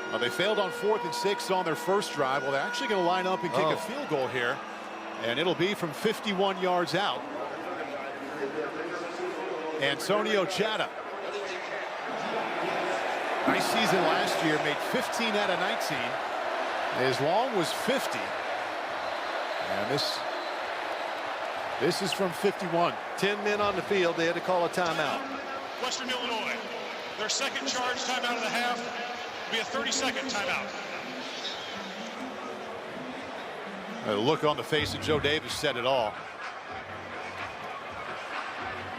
A: Well, they failed on 4th and 6 on their first drive. Well, they're actually going to line up and kick a field goal here. And it'll be from 51 yards out. Antonio Chata. Nice season last year, made 15 out of 19. His long was 50. And this is from 51.
B: 10 men on the field. They had to call a timeout.
C: Western Illinois, their second charge timeout of the half will be a 30-second timeout.
A: The look on the face of Joe Davis said it all.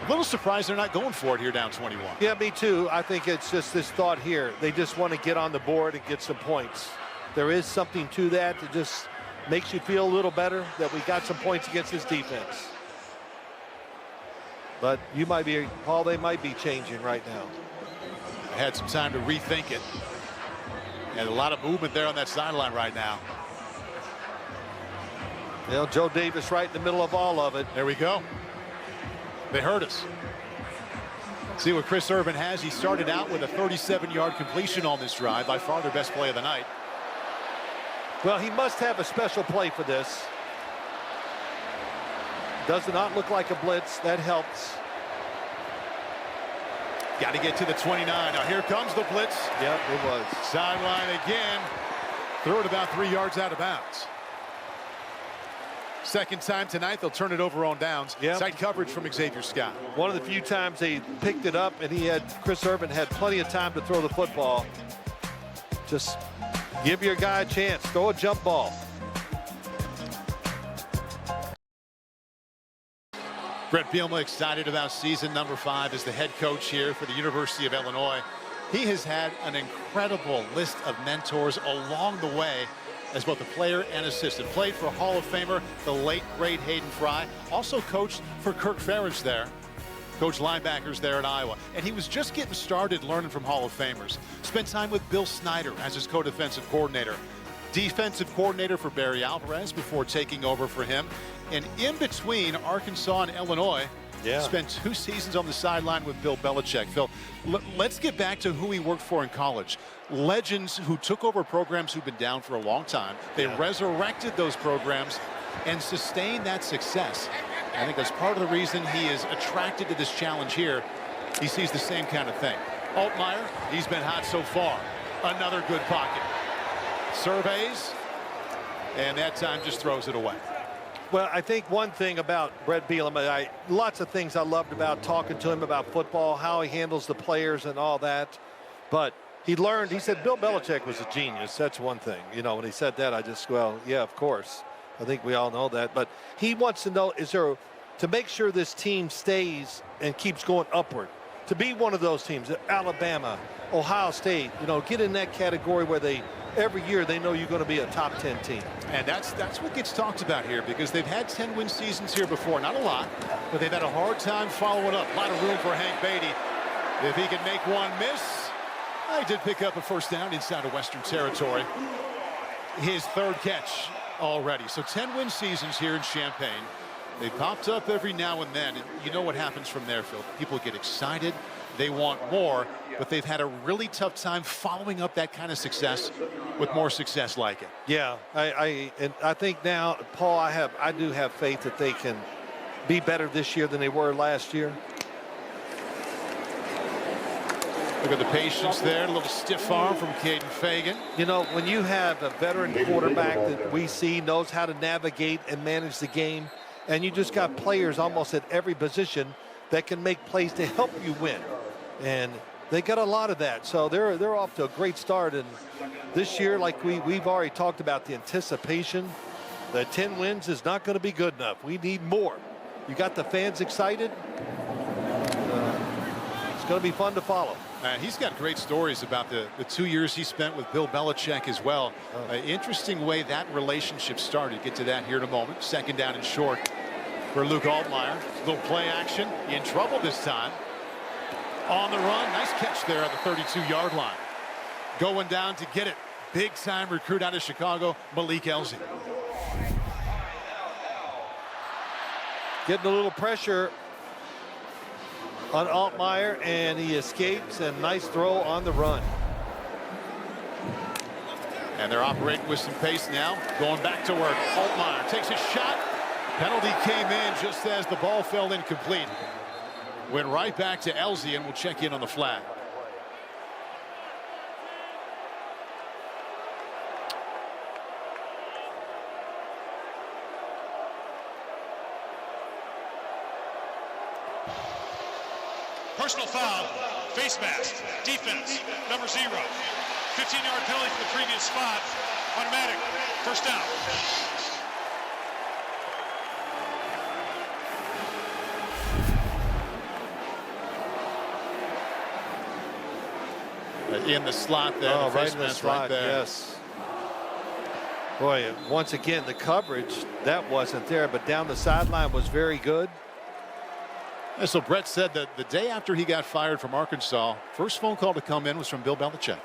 A: A little surprised they're not going for it here down 21.
B: Yeah, me too. I think it's just this thought here. They just want to get on the board and get some points. There is something to that. It just makes you feel a little better that we got some points against this defense. But you might be, Paul, they might be changing right now.
A: Had some time to rethink it. And a lot of movement there on that sideline right now.
B: You know, Joe Davis right in the middle of all of it.
A: There we go. They hurt us. See what Chris Irvin has. He started out with a 37-yard completion on this drive. By far their best play of the night.
B: Well, he must have a special play for this. Does not look like a blitz. That helps.
A: Got to get to the 29. Now here comes the blitz.
B: Yep, it was.
A: Sideline again. Threw it about 3 yards out of bounds. Second time tonight, they'll turn it over on downs.
B: Yep.
A: Tight coverage from Xavier Scott.
B: One of the few times they picked it up, and Chris Irvin had plenty of time to throw the football. Just give your guy a chance. Throw a jump ball.
A: Brett Bielema excited about season number 5 as the head coach here for the University of Illinois. He has had an incredible list of mentors along the way as both a player and assistant. Played for Hall of Famer, the late, great Hayden Fry. Also coached for Kirk Ferentz there. Coached linebackers there at Iowa. And he was just getting started learning from Hall of Famers. Spent time with Bill Snyder as his co-defensive coordinator. Defensive coordinator for Barry Alvarez before taking over for him. And in between Arkansas and Illinois, spent 2 seasons on the sideline with Bill Belichick. Phil, let's get back to who he worked for in college. Legends who took over programs who've been down for a long time. They resurrected those programs and sustained that success. I think that's part of the reason he is attracted to this challenge here. He sees the same kind of thing. Altmyer, he's been hot so far. Another good pocket. Surveys, and that time just throws it away.
B: Well, I think one thing about Brett Bielema, lots of things I loved about talking to him about football, how he handles the players and all that. But he said Bill Belichick was a genius. That's one thing. You know, when he said that, I just, well, yeah, of course. I think we all know that. But he wants to know, to make sure this team stays and keeps going upward, to be one of those teams, Alabama, Ohio State, you know, get in that category where every year they know you're going to be a top 10 team.
A: And that's what gets talked about here, because they've had 10-win seasons here before. Not a lot, but they've had a hard time following up. A lot of room for Hank Beatty. If he can make one miss, he did pick up a first down inside of Western Territory. His third catch already. So 10-win seasons here in Champaign. They popped up every now and then. And you know what happens from there, Phil. People get excited. They want more, but they've had a really tough time following up that kind of success with more success like it.
B: Yeah, I think now, Paul, I do have faith that they can be better this year than they were last year.
A: Look at the patience there. A little stiff arm from Caden Fagan.
B: You know, when you have a veteran quarterback that we see knows how to navigate and manage the game, and you just got players almost at every position that can make plays to help you win. And they got a lot of that. So they're off to a great start. And this year, like we've already talked about, the anticipation, the 10 wins is not going to be good enough. We need more. You got the fans excited. It's going to be fun to follow.
A: He's got great stories about the 2 years he spent with Bill Belichick as well. Interesting way that relationship started. Get to that here in a moment. Second down and short for Luke Altmyer. Little play action. In trouble this time. On the run. Nice catch there at the 32-yard line. Going down to get it. Big-time recruit out of Chicago, Malik Elzy.
B: Getting a little pressure on Altmyer, and he escapes, and nice throw on the run.
A: And they're operating with some pace now. Going back to work. Altmyer takes a shot. Penalty came in just as the ball fell incomplete. Went right back to Elzy, and we'll check in on the flag.
C: Personal foul, face mask, defense, number 0. 15-yard penalty from the previous spot. Automatic, first down.
A: In the slot there.
B: Oh,
A: the
B: right
A: face
B: in the
A: mask
B: slot,
A: right there.
B: yes. Boy, once again, the coverage, that wasn't there, but down the sideline was very good.
A: And so Brett said that the day after he got fired from Arkansas, first phone call to come in was from Bill Belichick.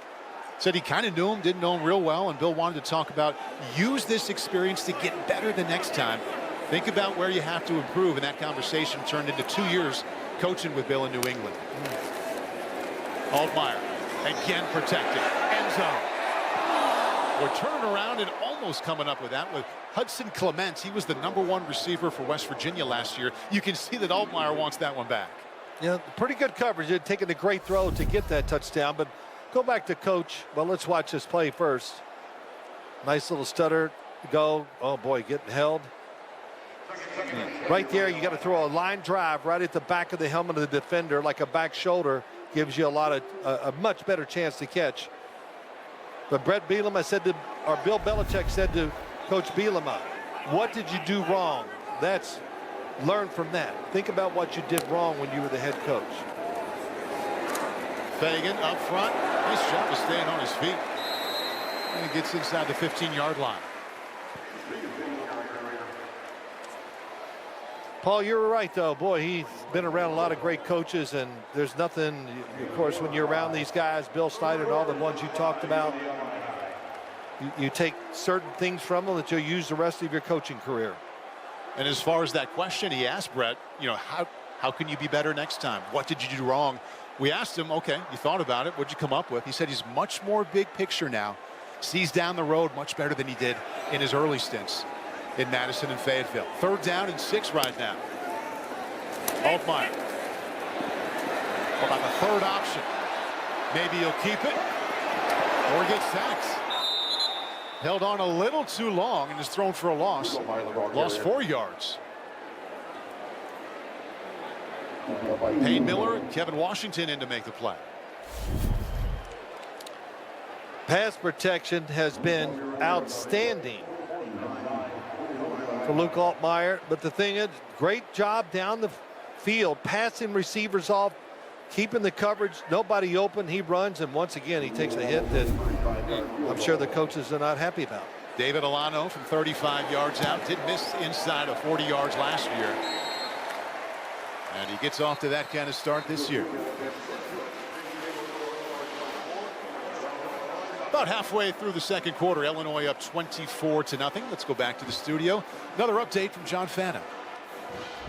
A: Said he kind of knew him, didn't know him real well, and Bill wanted to talk about use this experience to get better the next time. Think about where you have to improve, and that conversation turned into 2 years coaching with Bill in New England. Altmyer again protected. End zone. We're turning around and almost coming up with that with Hudson Clements. He was the #1 receiver for West Virginia last year. You can see that Altmyer wants that one back.
B: Yeah, pretty good coverage. They're taking a great throw to get that touchdown, but go back to coach. Well, let's watch this play first. Nice little stutter go. Oh boy, getting held. Right there, you got to throw a line drive right at the back of the helmet of the defender, like a back shoulder. Gives you a much better chance to catch. But Brett Bielema said to, or Bill Belichick said to Coach Bielema, what did you do wrong? Learn from that. Think about what you did wrong when you were the head coach.
A: Fagan up front. Nice job of staying on his feet. And he gets inside the 15-yard line.
B: Paul, you're right, though. Boy, he's been around a lot of great coaches, and there's nothing, of course, when you're around these guys, Bill Snyder and all the ones you talked about, you take certain things from them that you'll use the rest of your coaching career.
A: And as far as that question he asked Brett, you know, how can you be better next time? What did you do wrong? We asked him, okay, you thought about it. What'd you come up with? He said he's much more big picture now. Sees down the road much better than he did in his early stints in Madison and Fayetteville. 3rd down and 6 right now. Altmyer. What about the third option? Maybe he'll keep it. Or gets sacked. Held on a little too long and is thrown for a loss. Lost 4 yards. Payne Miller, Kevin Washington in to make the play.
B: Pass protection has been outstanding for Luke Altmyer, but the thing is, great job down the field, passing receivers off, keeping the coverage, nobody open, he runs, and once again he takes a hit that I'm sure the coaches are not happy about.
A: David Alano from 35 yards out, did miss inside of 40 yards last year. And he gets off to that kind of start this year. About halfway through the second quarter, Illinois up 24-0. Let's go back to the studio. Another update from John Fanta.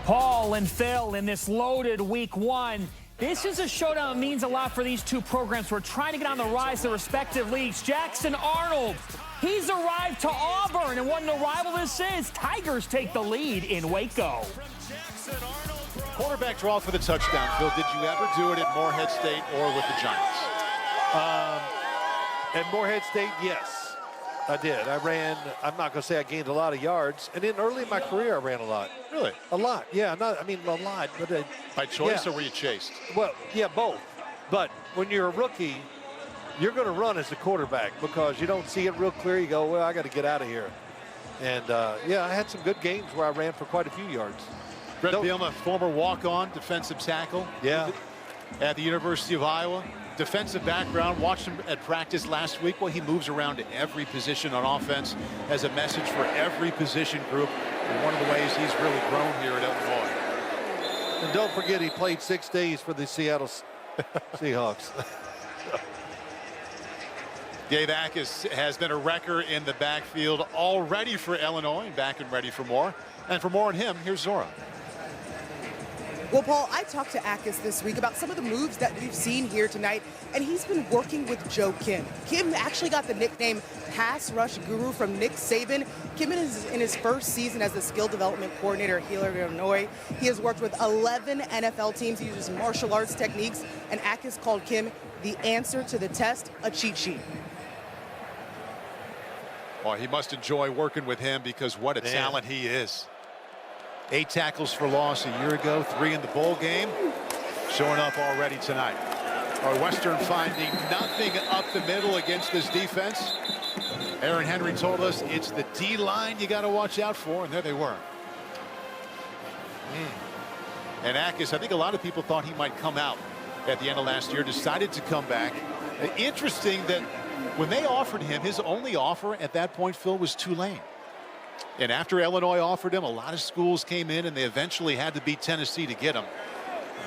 D: Paul and Phil in this loaded week 1. This is a showdown that means a lot for these two programs who are trying to get on the rise in their respective leagues. Jackson Arnold, he's arrived to Auburn, and what an arrival this is. Tigers take the lead in Waco.
A: Quarterback draw for the touchdown. Phil, did you ever do it at Morehead State or with the Giants?
B: At Morehead State, yes, I did. I ran, I'm not going to say I gained a lot of yards. And then early in my career, I ran a lot.
A: Really?
B: A lot, yeah. I mean, a lot. But
A: by choice,
B: yeah.
A: Or were you chased?
B: Well, yeah, both. But when you're a rookie, you're going to run as a quarterback because you don't see it real clear. You go, well, I got to get out of here. And, yeah, I had some good games where I ran for quite a few yards.
A: Brett Bielema, former walk-on defensive tackle.
B: Yeah.
A: At the University of Iowa. Defensive background. Watched him at practice last week. Well, he moves around to every position on offense. Has a message for every position group. And one of the ways he's really grown here at Illinois.
B: And don't forget, he played 6 days for the Seattle Seahawks.
A: Gabe Akis has been a wrecker in the backfield already for Illinois. Back and ready for more. And for more on him, here's Zora.
F: Well, Paul, I talked to Akis this week about some of the moves that we've seen here tonight, and he's been working with Joe Kim. Kim actually got the nickname Pass Rush Guru from Nick Saban. Kim is in his first season as the skill development coordinator here at Illinois. He has worked with 11 NFL teams. He uses martial arts techniques, and Akis called Kim the answer to the test, a cheat sheet.
A: Well, he must enjoy working with him because what a talent he is. 8 tackles for loss a year ago, 3 in the bowl game. Showing up already tonight. Our Western finding nothing up the middle against this defense. Aaron Henry told us it's the D-line you got to watch out for, and there they were. And Akis, I think a lot of people thought he might come out at the end of last year, decided to come back. Interesting that when they offered him, his only offer at that point, Phil, was Tulane. And after Illinois offered him, a lot of schools came in, and they eventually had to beat Tennessee to get him.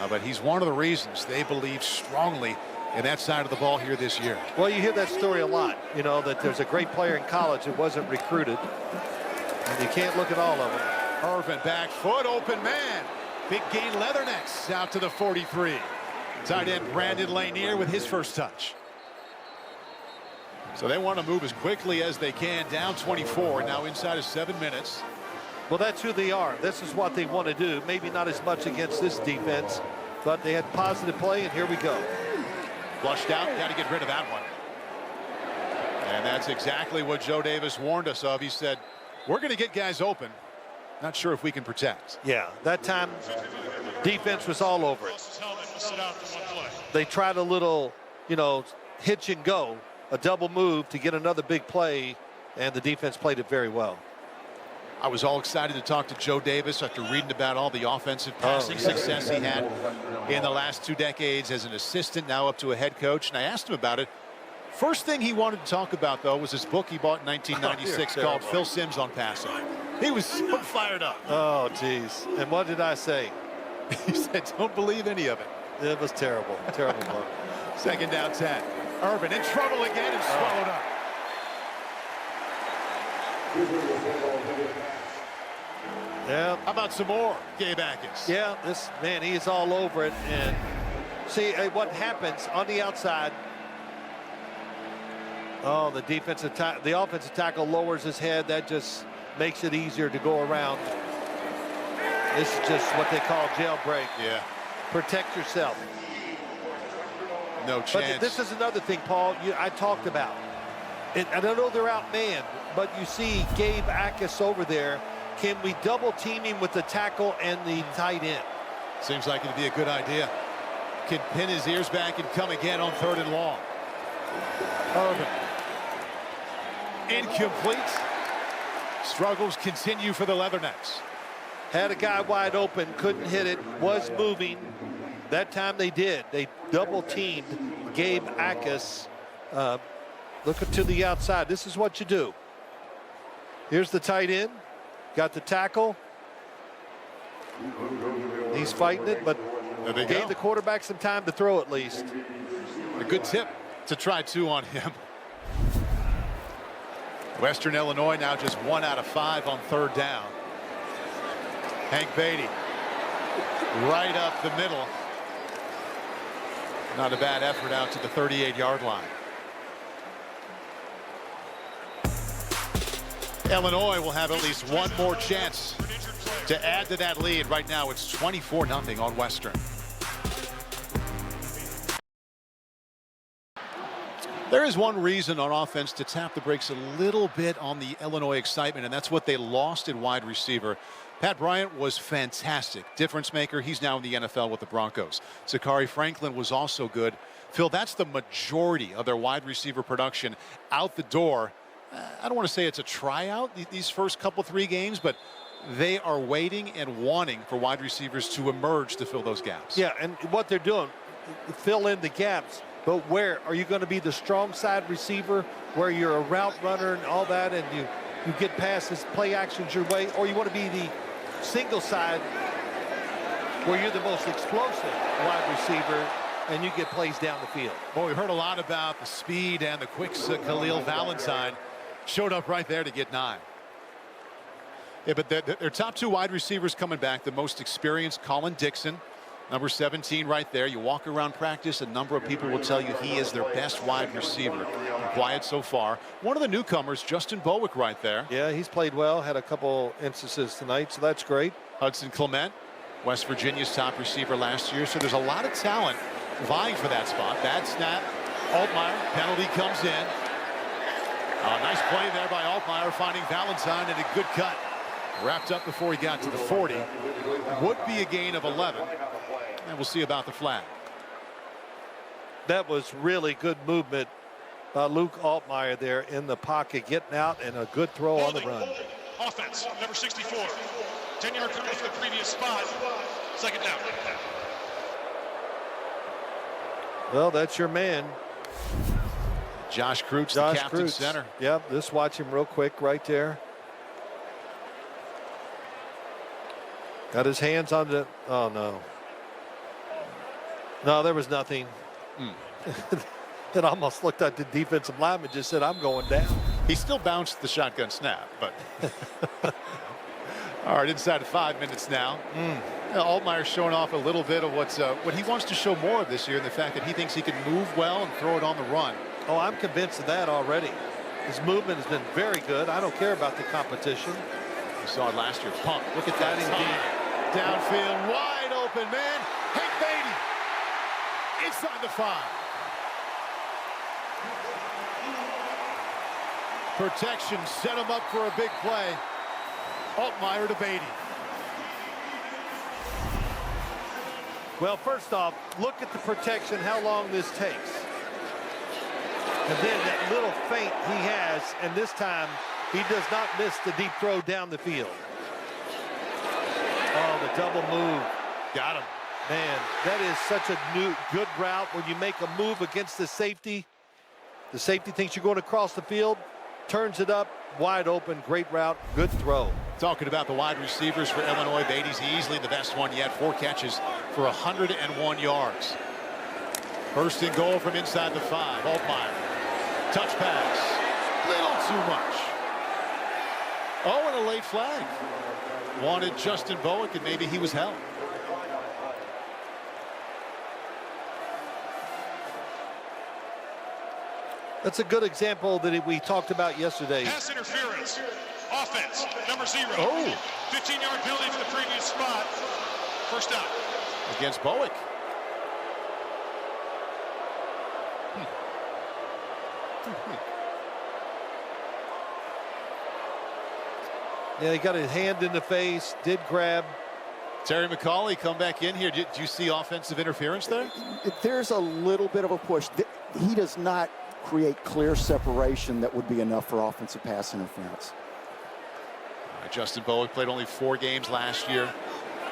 A: But he's one of the reasons they believe strongly in that side of the ball here this year.
B: Well, you hear that story a lot, you know, that there's a great player in college that wasn't recruited. And you can't look at all of them.
A: Irvin back foot, open man. Big gain Leathernecks out to the 43. Tight end Brandon Lanier with his first touch. So they want to move as quickly as they can, down 24, now inside of 7 minutes.
B: Well, that's who they are. This is what they want to do. Maybe not as much against this defense, but they had positive play, and here we go.
A: Flushed out, got to get rid of that one. And that's exactly what Joe Davis warned us of. He said, we're going to get guys open. Not sure if we can protect.
B: Yeah, that time defense was all over it. They tried a little, you know, hitch and go. A double move to get another big play, and the defense played it very well.
A: I was all excited to talk to Joe Davis after reading about all the offensive passing success he had in the last 2 decades as an assistant, now up to a head coach. And I asked him about it. First thing he wanted to talk about, though, was his book he bought in 1996 called Phil Simms on Passing. He was so fired up.
B: Oh, geez. And what did I say?
A: He said, don't believe any of it.
B: It was terrible. Terrible book.
A: Second down 10. Urban in trouble again and swallowed up.
B: Yeah.
A: How about some more, Gabe Akis?
B: Yeah, this man, he is all over it. And see what happens on the outside. Oh, the offensive tackle lowers his head. That just makes it easier to go around. This is just what they call jailbreak.
A: Yeah.
B: Protect yourself.
A: No chance.
B: But this is another thing, Paul, I talked about. I don't know they're outmanned, but you see Gabe Akis over there. Can we double team him with the tackle and the tight end?
A: Seems like it'd be a good idea. Can pin his ears back and come again on 3rd and long. Irvin. Incomplete. Struggles continue for the Leathernecks.
B: Had a guy wide open, couldn't hit it, was moving. That time they did. They double teamed Gabe Akis. Looking to the outside. This is what you do. Here's the tight end. Got the tackle. He's fighting it, but gave the quarterback some time to throw at least.
A: A good tip to try 2 on him. Western Illinois now just 1 out of 5 on 3rd down. Hank Beatty right up the middle. Not a bad effort out to the 38-yard line. Illinois will have at least one more chance to add to that lead. Right now it's 24-0 on Western. There is one reason on offense to tap the brakes a little bit on the Illinois excitement, and that's what they lost in wide receiver. Pat Bryant was fantastic. Difference maker. He's now in the NFL with the Broncos. Zachary Franklin was also good. Phil, that's the majority of their wide receiver production out the door. I don't want to say it's a tryout, these first couple 3 games, but they are waiting and wanting for wide receivers to emerge to fill those gaps.
B: Yeah, and what they're doing, fill in the gaps. But where are you going to be the strong side receiver where you're a route runner and all that, and you get passes, play actions your way, or you want to be the single side where you're the most explosive wide receiver and you get plays down the field.
A: Well, we heard a lot about the speed and the quicks. Khalil Valentine showed up right there to get 9. Yeah, but their top 2 wide receivers coming back, the most experienced, Colin Dixon, number 17 right there. You walk around practice, a number of people will tell you he is their best wide receiver. Quiet so far. One of the newcomers, Justin Bowick, right there.
B: Yeah, he's played well, had a couple instances tonight, so that's great.
A: Hudson Clement, West Virginia's top receiver last year. So there's a lot of talent vying for that spot. Bad snap. Altmyer, penalty comes in. Nice play there by Altmyer, finding Valentine, and a good cut. Wrapped up before he got to the 40. Would be a gain of 11. And we'll see about the flag.
B: That was really good movement by Luke Altmyer there in the pocket, getting out, and a good throw on the run.
C: Offense, number 64. 10-yard penalty for the previous spot. 2nd down.
B: Well, that's your man.
A: Josh Kreutz, the captain center.
B: Yep, just watch him real quick right there. Got his hands on the, oh no. No, there was nothing. It almost looked like the defensive lineman just said, I'm going down.
A: He still bounced the shotgun snap, but. All right, inside of 5 minutes now. Altmyer showing off a little bit of what he wants to show more of this year, and the fact that he thinks he can move well and throw it on the run.
B: Oh, I'm convinced of that already. His movement has been very good. I don't care about the competition.
A: We saw it last year. Pump. Look at that indeed. Downfield, wide open, man. Hank Beatty inside the 5. Protection set him up for a big play. Altmyer to Beatty.
B: Well, first off, look at the protection, how long this takes. And then that little feint he has, and this time he does not miss the deep throw down the field. Oh, the double move.
A: Got him.
B: Man, that is such a good route when you make a move against the safety. The safety thinks you're going across the field, turns it up, wide open, great route, good throw.
A: Talking about the wide receivers for Illinois, Beatty's easily the best one yet. 4 catches for 101 yards. 1st and goal from inside the 5. Altmyer. Touch pass. Little too much. Oh, and a late flag. Wanted Justin Bowick, and maybe he was held.
B: That's a good example that we talked about yesterday.
C: Pass interference. Offense, number 0.
A: Oh.
C: 15-yard penalty for the previous spot. 1st down.
A: Against Bowick.
B: Yeah, he got his hand in the face, did grab.
A: Terry McCauley come back in here. Do you see offensive interference there?
E: There's a little bit of a push. He does not create clear separation that would be enough for offensive pass interference.
A: Justin Bowick played only 4 games last year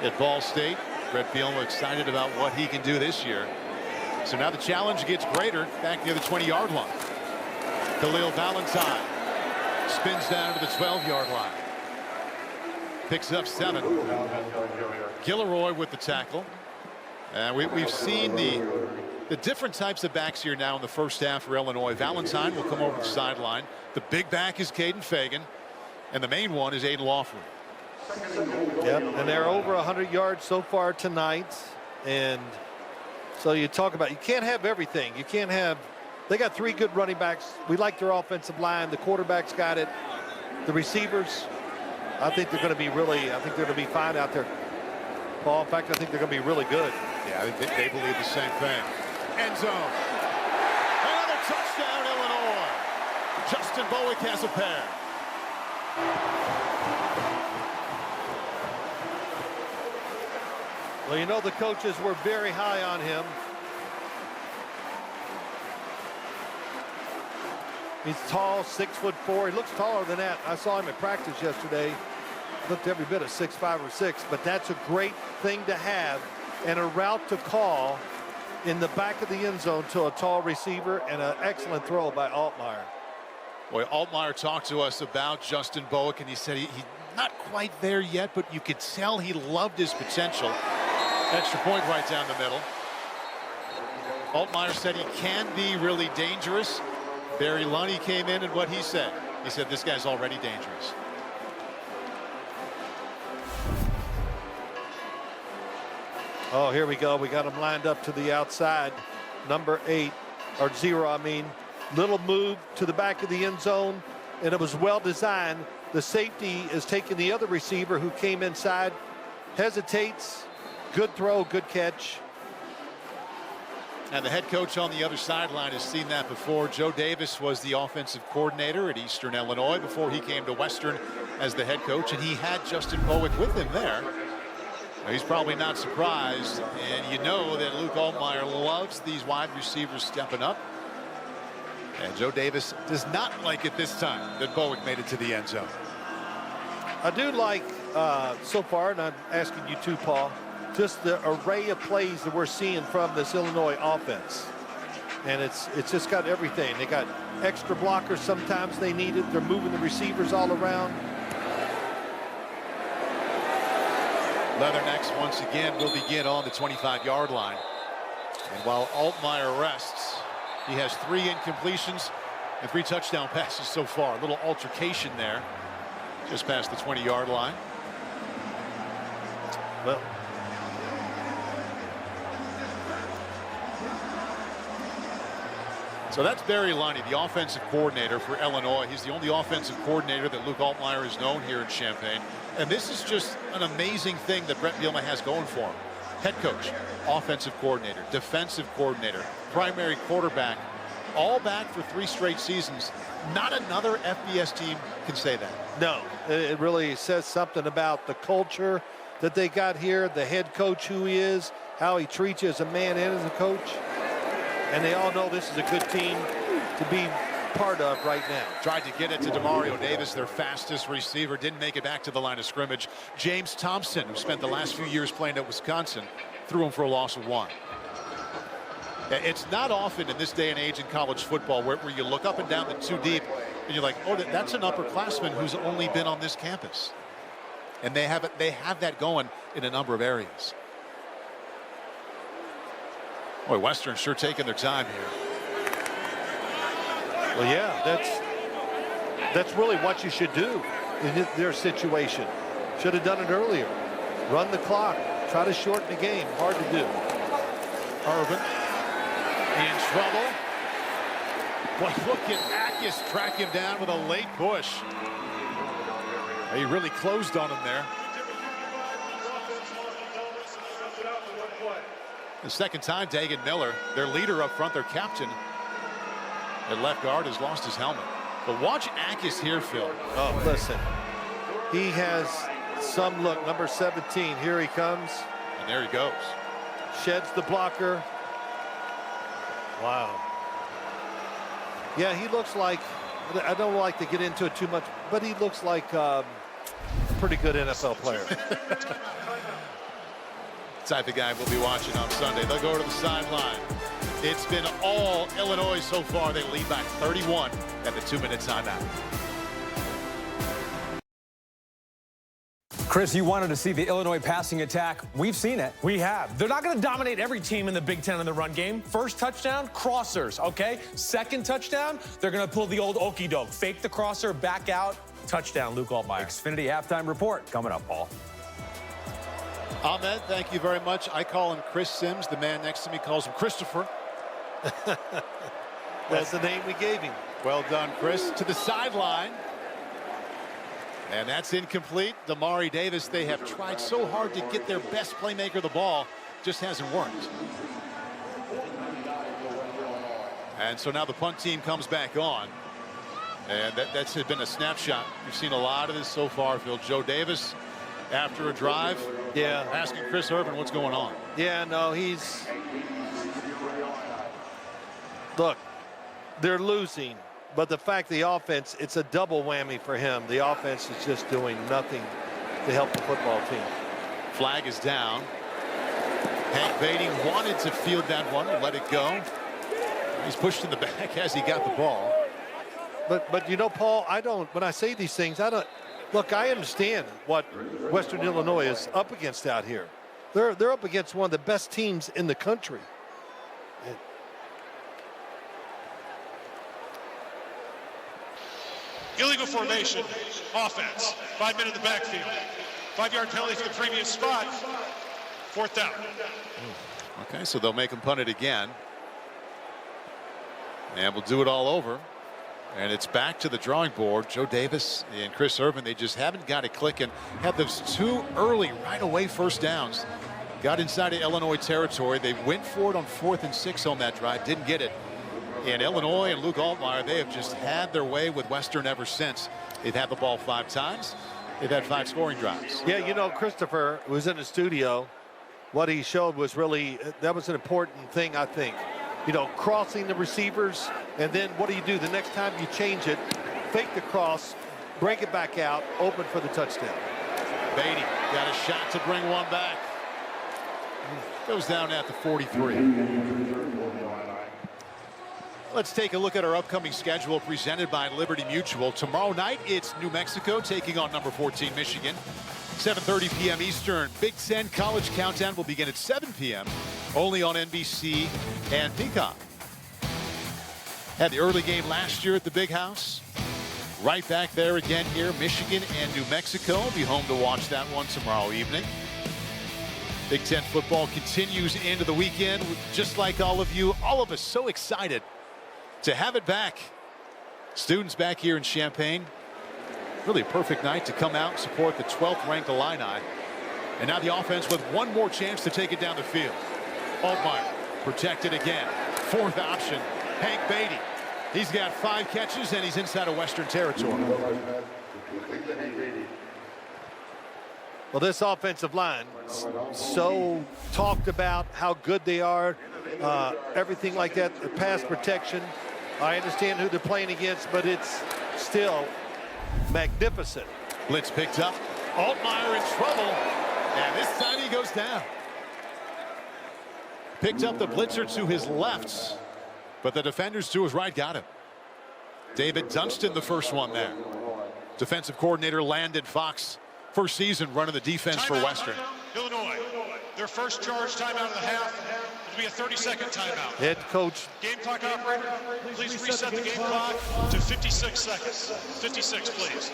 A: at Ball State. Brett Bielema excited about what he can do this year. So now the challenge gets greater back near the 20-yard line. Khalil Valentine spins down to the 12-yard line. Picks up 7. Gilroy with the tackle. And we've seen the different types of backs here now in the first half for Illinois. Valentine will come over the sideline. The big back is Caden Fagan. And the main one is Aiden Laughlin.
B: Yep, and they're over 100 yards so far tonight. And so you talk about, you can't have everything. You can't have, they got 3 good running backs. We like their offensive line. The quarterback's got it. The receivers, I think they're going to be really, I think they're going to be fine out there. Paul, in fact, I think they're going to be really good.
A: Yeah, I think they believe the same thing. End zone. Another touchdown, Illinois. Justin Bowick has a pair.
B: Well, you know the coaches were very high on him. He's tall, 6'4". He looks taller than that. I saw him at practice yesterday. Looked every bit of 6'5" or 6", but that's a great thing to have, and a route to call in the back of the end zone to a tall receiver, and an excellent throw by Altmyer.
A: Boy, Altmyer talked to us about Justin Bowick, and he said he's not quite there yet, but you could tell he loved his potential. Extra point right down the middle. Altmyer said he can be really dangerous. Barry Lunny came in, and what he said this guy's already dangerous.
B: Oh, here we go. We got him lined up to the outside. Number 8, or 0, I mean. Little move to the back of the end zone, and it was well designed. The safety is taking the other receiver who came inside, hesitates. Good throw, good catch.
A: And the head coach on the other sideline has seen that before. Joe Davis was the offensive coordinator at Eastern Illinois before he came to Western as the head coach, and he had Justin Bowick with him there. Now, he's probably not surprised, and you know that Luke Altmyer loves these wide receivers stepping up. And Joe Davis does not like it this time that Bowick made it to the end zone.
B: I do like so far, and I'm asking you too, Paul, just the array of plays that we're seeing from this Illinois offense. And it's just got everything. They got extra blockers sometimes they need it. They're moving the receivers all around.
A: Leathernecks once again will begin on the 25-yard line. And while Altmyer rests, he has 3 incompletions and 3 touchdown passes so far. A little altercation there just past the 20-yard line.
B: Well,
A: so that's Barry Lunny, the offensive coordinator for Illinois. He's the only offensive coordinator that Luke Altmyer has known here in Champaign. And this is just an amazing thing that Brett Bielema has going for him. Head coach, offensive coordinator, defensive coordinator, primary quarterback, all back for 3 straight seasons. Not another FBS team can say that.
B: no, it really says something about the culture that they got here, the head coach who he is, how he treats you as a man and as a coach. And they all know this is a good team to be part of right now.
A: Tried to get it to Demario Davis, their fastest receiver. Didn't make it back to the line of scrimmage. James Thompson, who spent the last few years playing at Wisconsin, threw him for a loss of 1. It's not often in this day and age in college football where you look up and down the 2 deep and you're like, oh, that's an upperclassman who's only been on this campus. And they have that going in a number of areas. Boy, Western sure taking their time here.
B: Well, yeah, that's really what you should do in their situation. Should have done it earlier. Run the clock. Try to shorten the game. Hard to do.
A: Irvin in trouble. Boy, look at Akis track him down with a late push. He really closed on him there. The second time, Dagan Miller, their leader up front, their captain, at left guard, has lost his helmet. But watch Akis here, Phil.
B: Oh, listen. He has some look. Number 17, here he comes.
A: And there he goes.
B: Sheds the blocker. Wow. Yeah, he looks like, I don't like to get into it too much, but he looks like a pretty good NFL player.
A: Type of guy we'll be watching on Sunday. They'll go to the sideline. It's been all Illinois so far. They lead by 31 at the 2-minute timeout.
G: Chris, you wanted to see the Illinois passing attack. We've seen it.
H: We have. They're not going to dominate every team in the Big Ten in the run game. First touchdown, crossers, okay? Second touchdown, they're going to pull the old okey doke. Fake the crosser, back out, touchdown, Luke Altmyer.
G: Xfinity halftime report coming up, Paul.
A: Ahmed, thank you very much. I call him Chris Sims. The man next to me calls him Christopher.
B: That's the name we gave him.
A: Well done, Chris. To the sideline. And that's incomplete. Damari Davis, they have tried so hard to get their best playmaker the ball. Just hasn't worked. And so now the punt team comes back on. And that's been a snapshot. We've seen a lot of this so far, Phil. Joe Davis, after a drive, asking Chris Irvin what's going on.
B: Yeah, no, he's... Look, they're losing. But the fact the offense, it's a double whammy for him. The offense is just doing nothing to help the football team.
A: Flag is down. Hank Beatty wanted to field that one, let it go. He's pushed in the back as he got the ball.
B: But you know, Paul, when I say these things, look, I understand what Western Illinois is up against out here. They're up against one of the best teams in the country.
C: Illegal formation, offense, 5 men in the backfield. 5-yard penalty for the previous spot. 4th down.
A: Okay, so they'll make him punt it again. And we'll do it all over. And it's back to the drawing board. Joe Davis and Chris Irvin, they just haven't got it clicking. Had those 2 early right away first downs. Got inside of Illinois territory. They went for it on 4th and 6 on that drive. Didn't get it. And Illinois and Luke Altmyer, they have just had their way with Western ever since. They've had the ball 5 times. They've had 5 scoring drives.
B: Yeah, you know, Christopher was in the studio. What he showed was really, that was an important thing, I think. You know, crossing the receivers, and then what do? The next time you change it, fake the cross, break it back out, open for the touchdown.
A: Beatty got a shot to bring one back. Goes down at the 43. Let's take a look at our upcoming schedule presented by Liberty Mutual. Tomorrow night, it's New Mexico taking on number 14 Michigan. 7:30 p.m. Eastern. Big Ten College Countdown will begin at 7 p.m. only on NBC and Peacock. Had the early game last year at the Big House. Right back there again here. Michigan and New Mexico will be home to watch that one tomorrow evening. Big Ten football continues into the weekend. Just like all of you, all of us so excited to have it back. Students back here in Champaign. Really a perfect night to come out and support the 12th ranked Illini. And now the offense with one more chance to take it down the field. Altmyer protected again. 4th option, Hank Beatty. He's got 5 catches and he's inside of Western territory.
B: Well, this offensive line, so talked about how good they are, everything like that, the pass protection. I understand who they're playing against, but it's still magnificent.
A: Blitz picked up. Altmyer in trouble. And this time he goes down. Picked up the blitzer to his left, but the defenders to his right got him. David Dunston, the first one there. Defensive coordinator Landon Fox, first season running the defense for Western.
C: Illinois, their first charge timeout of the half. It'll be a 30-second timeout.
B: Head coach.
C: Game clock operator, please reset the game clock to 56 seconds. 56, please.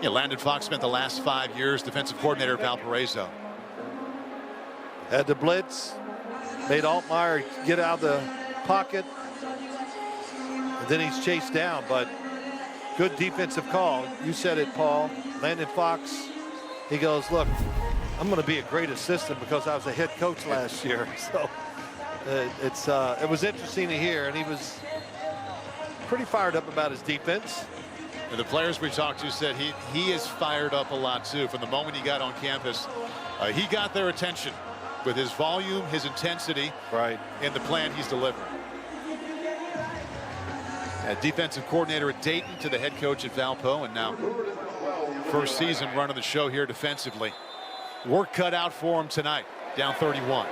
A: Yeah, Landon Fox spent the last 5 years defensive coordinator at Valparaiso.
B: Had the blitz, made Altmyer get out of the pocket, and then he's chased down, but good defensive call. You said it, Paul. Landon Fox, he goes, look, I'm going to be a great assistant because I was a head coach last year. So it was interesting to hear, and he was pretty fired up about his defense.
A: And the players we talked to said he is fired up a lot too. From the moment he got on campus, he got their attention with his volume, his intensity,
B: right,
A: and the plan he's delivering. Defensive coordinator at Dayton to the head coach at Valpo, and now first season running the show here defensively. Work cut out for him tonight, down 31.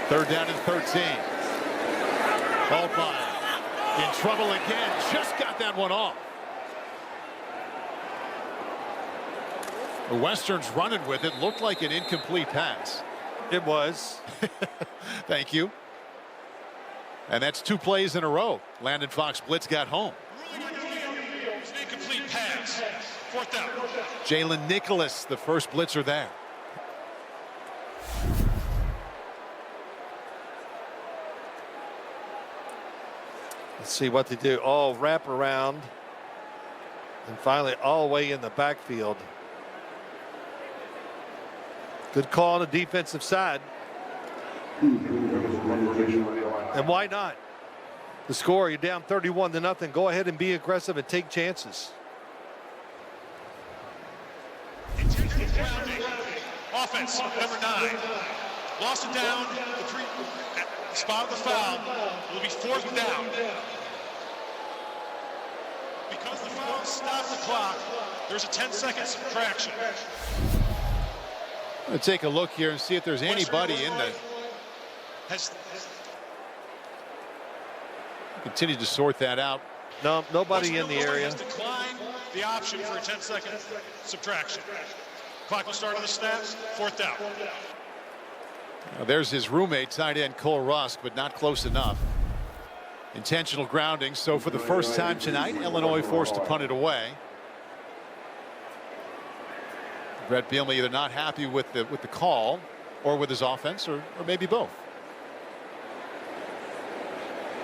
A: Third down and 13. Altmyer in trouble again. Just got that one off. The Western's running with it. Looked like an incomplete pass.
B: It was.
A: Thank you. And that's 2 plays in a row. Landon Fox blitz got home.
C: Incomplete pass. 4th down.
A: Jalen Nicholas, the first blitzer there.
B: Let's see what they do. All wrap around. And finally all the way in the backfield. Good call on the defensive side. And why not? The score, you're down 31-0. Go ahead and be aggressive and take chances.
C: Offense, number 9. Lost it down. The spot of the foul will be 4th down. Because the foul stopped the clock, there's a 10-second subtraction.
A: I'm going to take a look here and see if there's anybody in the. Continue to sort that out.
B: No, nobody in the area.
C: Has declined the option for a 10-second subtraction. Clock will start on the snap. 4th down.
A: There's his roommate, tight end Cole Rusk, but not close enough. Intentional grounding. So for the first time tonight, Illinois forced to punt it away. Brett Bielema either not happy with the call or with his offense, or maybe both.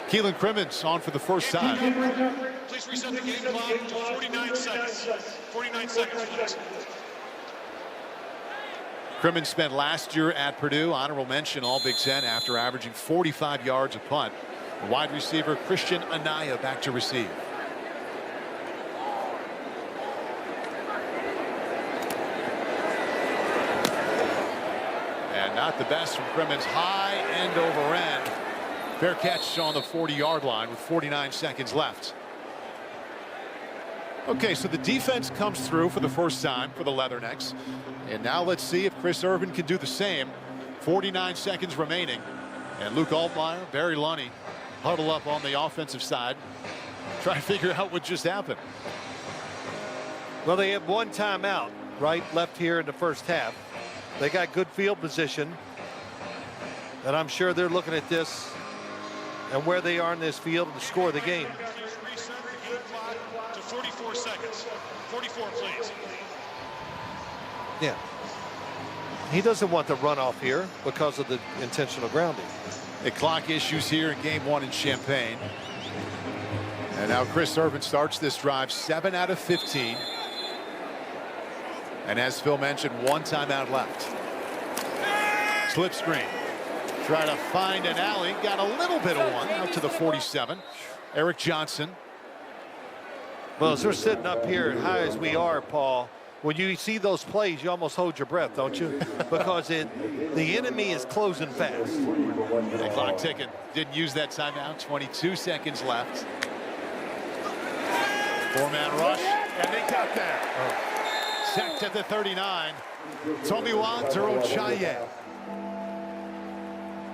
A: Keelan Crimmins on for the first time.
C: Please reset the game clock to 49 seconds. 49 seconds, please.
A: Crimmins spent last year at Purdue, honorable mention All Big Ten after averaging 45 yards a punt. Wide receiver Christian Anaya back to receive. And not the best from Crimmins. High end over end. Fair catch on the 40-yard line with 49 seconds left. Okay, so the defense comes through for the first time for the Leathernecks. And now let's see if Chris Irvin can do the same. 49 seconds remaining. And Luke Altmyer, Barry Lunny huddle up on the offensive side. Try to figure out what just happened.
B: Well, they have one timeout, right, left here in the first half. They got good field position. And I'm sure they're looking at this and where they are in this field to score the game.
C: Reset the game clock to 44 seconds. 44, please.
B: Yeah. He doesn't want the runoff here because of the intentional grounding.
A: The clock issues here in game 1 in Champaign. And now Chris Irvin starts this drive 7 out of 15. And as Phil mentioned, one timeout left. Slip screen. Try to find an alley. Got a little bit of one out to the 47. Eric Johnson.
B: Well, as we're sitting up here as high as we are, Paul, when you see those plays, you almost hold your breath, don't you? Because the enemy is closing fast.
A: The clock ticking. Didn't use that timeout. 22 seconds left. 4-man rush, and they got there. Sacked at the 39. Tomiwa Durochaye.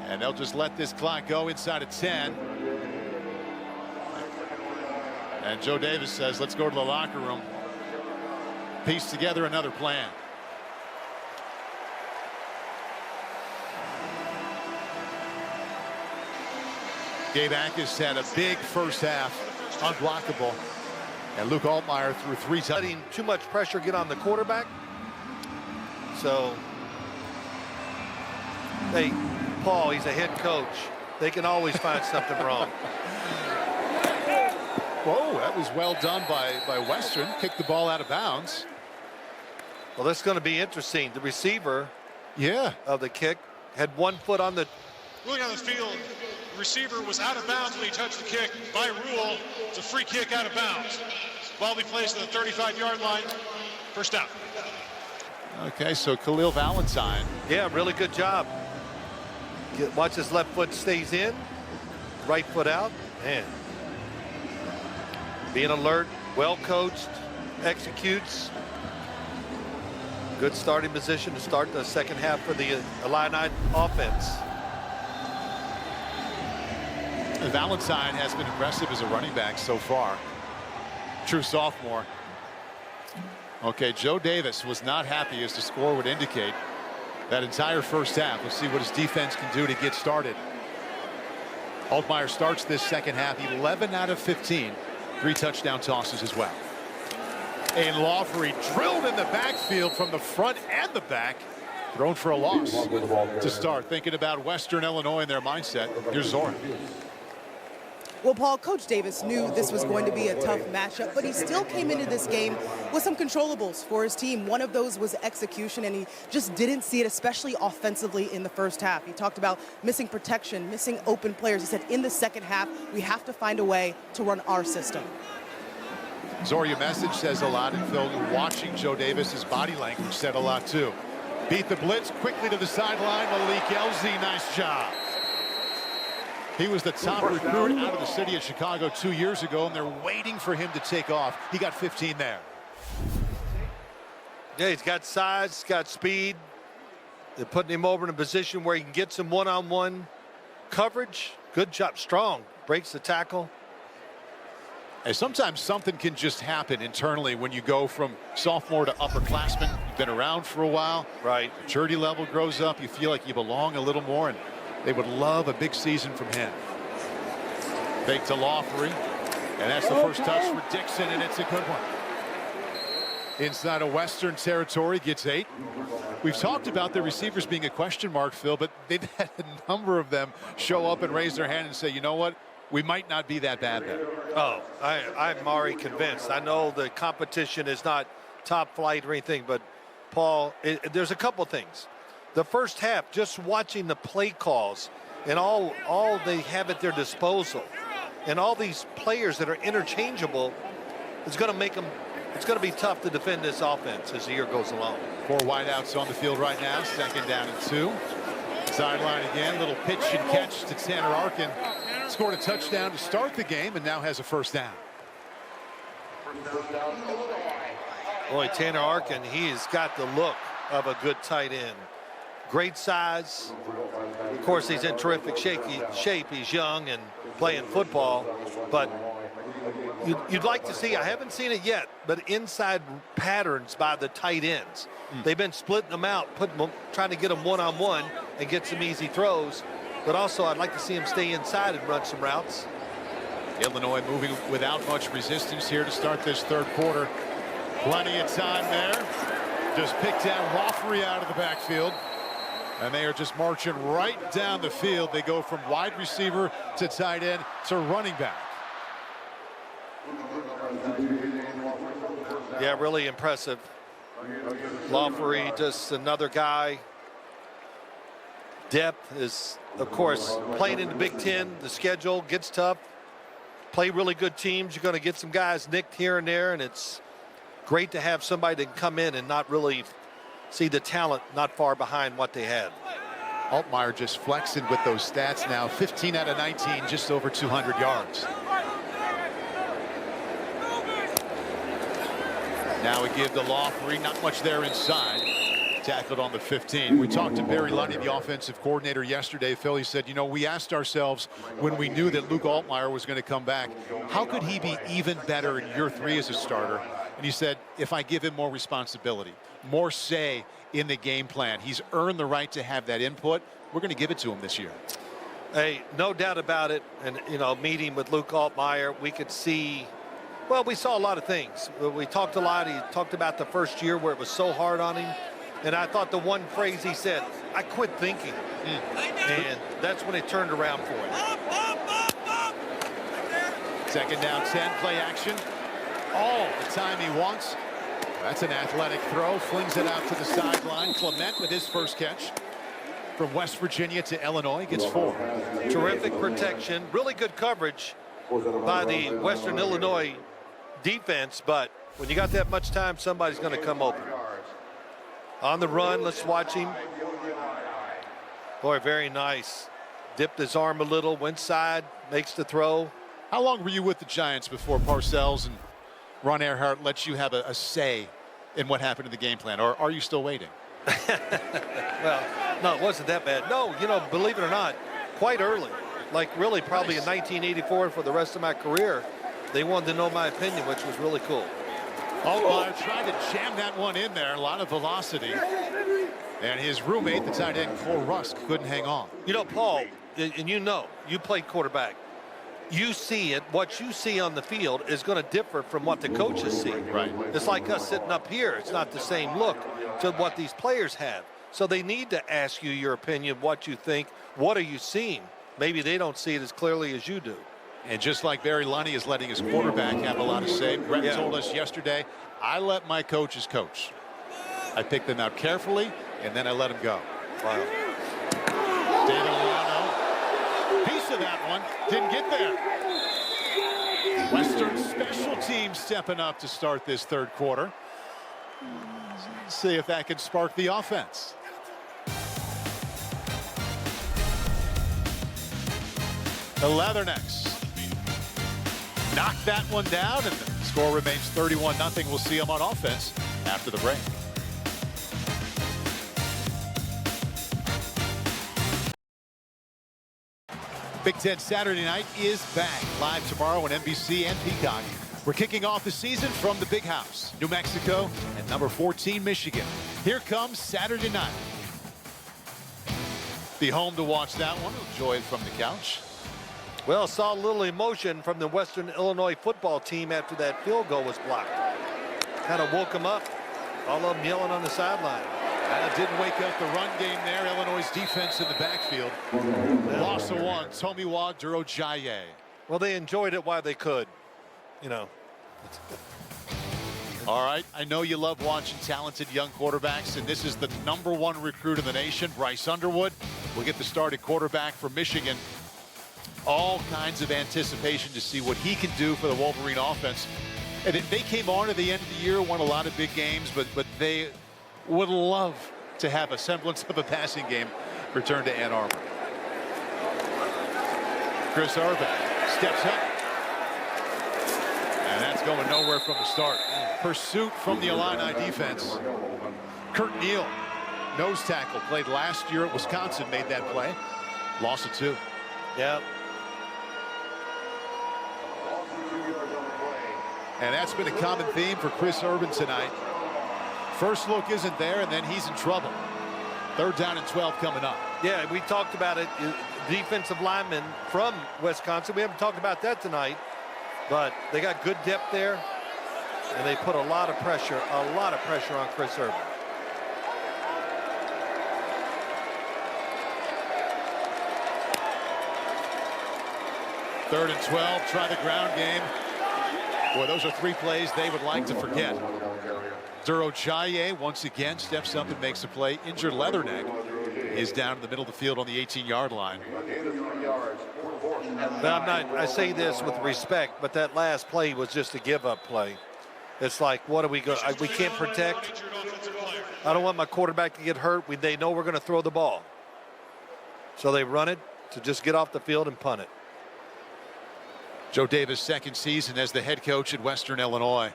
A: And they'll just let this clock go inside of 10. And Joe Davis says, let's go to the locker room. Piece together another plan. Gabe Ankes had a big first half, unblockable. And Luke Altmyer threw 3 times.
B: Letting too much pressure get on the quarterback. So, hey, Paul, he's a head coach. They can always find something wrong.
A: Whoa, that was well done by Western. Kicked the ball out of bounds.
B: Well, that's going to be interesting. The receiver of the kick had 1 foot on the.
C: Moving on the field, receiver was out of bounds when he touched the kick. By rule, it's a free kick out of bounds. Ball be placed on the 35-yard line. First down.
A: Okay, so Khalil Valentine.
B: Yeah, really good job. Watch his left foot stays in, right foot out. Man, being alert, well coached, executes. Good starting position to start the second half for the Illini offense.
A: Valentine has been impressive as a running back so far. True sophomore. Okay, Joe Davis was not happy, as the score would indicate, that entire first half. We'll see what his defense can do to get started. Altmyer starts this second half 11 out of 15. 3 touchdown tosses as well. And Lawfrey drilled in the backfield from the front and the back. Thrown for a loss to start. Thinking about Western Illinois and their mindset. Here's Zora.
F: Well, Paul, Coach Davis knew this was going to be a tough matchup, but he still came into this game with some controllables for his team. One of those was execution, and he just didn't see it, especially offensively in the first half. He talked about missing protection, missing open players. He said in the second half, we have to find a way to run our system.
A: Zora, your message says a lot, and Phil, watching Joe Davis's body language said a lot too. Beat the blitz quickly to the sideline. Malik Elzy, nice job. He was the top recruit out of the city of Chicago 2 years ago, and they're waiting for him to take off. He got 15 there.
B: Yeah, he's got size, he's got speed. They're putting him over in a position where he can get some one-on-one coverage. Good job, strong, breaks the tackle.
A: And sometimes something can just happen internally when you go from sophomore to upperclassman. You've been around for a while.
B: Right.
A: Maturity level grows up. You feel like you belong a little more, and they would love a big season from him. Fake to Lawfrey, and that's the first touch for Dixon, and it's a good one. Inside of Western territory, gets 8. We've talked about the receivers being a question mark, Phil, but they've had a number of them show up and raise their hand and say, you know what, we might not be that bad then.
B: Oh, I'm already convinced. I know the competition is not top flight or anything, but Paul, there's a couple things. The first half, just watching the play calls and all they have at their disposal, and all these players that are interchangeable, it's going to make them. It's going to be tough to defend this offense as the year goes along.
A: 4 wideouts on the field right now. Second down and 2. Sideline again. Little pitch and catch to Tanner Arkin. Scored a touchdown to start the game, and now has a first down.
B: Boy, Tanner Arkin, he's got the look of a good tight end. Great size. Of course, he's in terrific shape. He's young and playing football, but you'd like to see, I haven't seen it yet, but inside patterns by the tight ends. They've been splitting them out, trying to get them one-on-one and get some easy throws. But also, I'd like to see him stay inside and run some routes.
A: Illinois moving without much resistance here to start this third quarter. Plenty of time there. Just picked out Lawfrey out of the backfield. And they are just marching right down the field. They go from wide receiver to tight end to running back.
B: Yeah, really impressive. Lawfrey, just another guy. Depth is, of course, playing in the Big Ten. The schedule gets tough. Play really good teams. You're going to get some guys nicked here and there, and it's great to have somebody that can come in and not really see the talent not far behind what they had.
A: Altmyer just flexing with those stats now. 15 out of 19, just over 200 yards. Now we give to Lawfrey, not much there inside. Tackled on the 15. We talked to Barry Lundy, the offensive coordinator, yesterday. Phil, he said, you know, we asked ourselves when we knew that Luke Altmyer was going to come back, how could he be even better in year 3 as a starter? And he said, if I give him more responsibility, more say in the game plan, he's earned the right to have that input. We're going to give it to him this year.
B: Hey, no doubt about it. And, you know, meeting with Luke Altmyer, we could see, well, we saw a lot of things. We talked a lot. He talked about the first year where it was so hard on him. And I thought the one phrase he said, I quit thinking. And that's when it turned around for him.
A: Second down 10, play action. All the time he wants. That's an athletic throw. Flings it out to the sideline. Clement with his first catch. from West Virginia to Illinois, gets 4.
B: Terrific protection, really good coverage by the Western Illinois defense, but when you got that much time, somebody's going to come open. On the run, let's watch him. Boy, very nice. Dipped his arm a little, went side, makes the throw.
A: How long were you with the Giants before Parcells and Ron Earhart let you have a say in what happened in the game plan, or are you still waiting?
B: Well, no, it wasn't that bad. No, you know, believe it or not, quite early. Like really probably in 1984 for the rest of my career. They wanted to know my opinion, which was really cool.
A: Altmyer tried to jam that one in there. A lot of velocity. And his roommate, the tight end, Cole Rusk, couldn't hang on.
B: You know, Paul, and you know, you played quarterback. You see it. What you see on the field is going to differ from what the coaches see.
A: Right.
B: It's like us sitting up here. It's not the same look to what these players have. So they need to ask you your opinion, what you think. What are you seeing? Maybe they don't see it as clearly as you do.
A: And just like Barry Lunny is letting his quarterback have a lot of say, Brett told us yesterday, I let my coaches coach. I picked them out carefully, and then I let them go.
B: Wow.
A: David Milano, piece of that one, didn't get there. Western special teams stepping up to start this third quarter. Let's see if that can spark the offense. The Leathernecks knock that one down, and the score remains 31-0. We'll see them on offense after the break. Big Ten Saturday Night is back live tomorrow on NBC and Peacock. We're kicking off the season from the Big House, New Mexico, and number 14, Michigan. Here comes Saturday night. Be home to watch that one. Enjoy it from the couch.
B: Well, saw a little emotion from the Western Illinois football team after that field goal was blocked. Kind of woke them up. All of them yelling on the sideline.
A: Didn't wake up the run game there. Illinois' defense in the backfield. Loss of 1. Tomiwa Durojaye.
B: Well, they enjoyed it while they could. You know.
A: All right, I know you love watching talented young quarterbacks, and this is the #1 recruit in the nation, Bryce Underwood. Will get the start at quarterback for Michigan. All kinds of anticipation to see what he can do for the Wolverine offense. And they came on at the end of the year, won a lot of big games, but they would love to have a semblance of a passing game return to Ann Arbor. Chris Irvin steps up. And that's going nowhere from the start. Pursuit from the Illini defense. Kurt Neal, nose tackle, played last year at Wisconsin, made that play. Loss of 2.
B: Yeah.
A: And that's been a common theme for Chris Irvin tonight. First look isn't there, and then he's in trouble. 3rd down and 12 coming up.
B: Yeah, we talked about it. Defensive lineman from Wisconsin. We haven't talked about that tonight, but they got good depth there, and they put a lot of pressure on Chris Irvin.
A: Third and 12, try the ground game. Boy, those are 3 plays they would like to forget. Durojaye once again steps up and makes a play. Injured Leatherneck is down in the middle of the field on the 18-yard line.
B: But I say this with respect, but that last play was just a give-up play. It's like, what are we going? We can't protect. I don't want my quarterback to get hurt. They know we're going to throw the ball, so they run it to just get off the field and punt it.
A: Joe Davis' second season as the head coach at Western Illinois.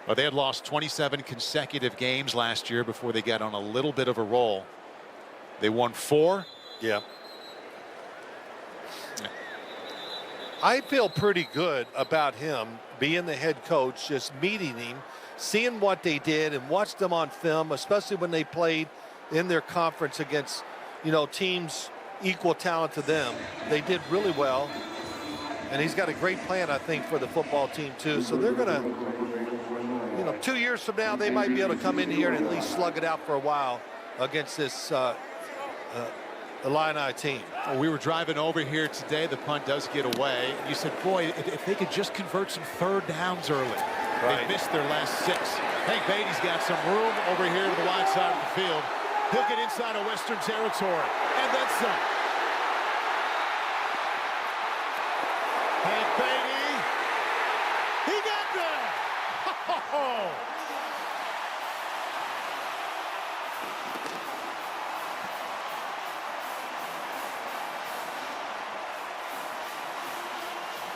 A: Well, they had lost 27 consecutive games last year before they got on a little bit of a roll. They won 4.
B: Yeah. I feel pretty good about him being the head coach, just meeting him, seeing what they did and watched them on film, especially when they played in their conference against, you know, teams equal talent to them. They did really well. And he's got a great plan, I think, for the football team, too. So they're going to, you know, 2 years from now, they might be able to come in here and at least slug it out for a while against this Illini team.
A: Well, we were driving over here today. The punt does get away. And you said, boy, if they could just convert some 3rd downs early. Right. They missed their last 6. Hank Beatty's got some room over here to the wide side of the field. He'll get inside of Western territory, and then some. Hank Beatty. He got there. Oh.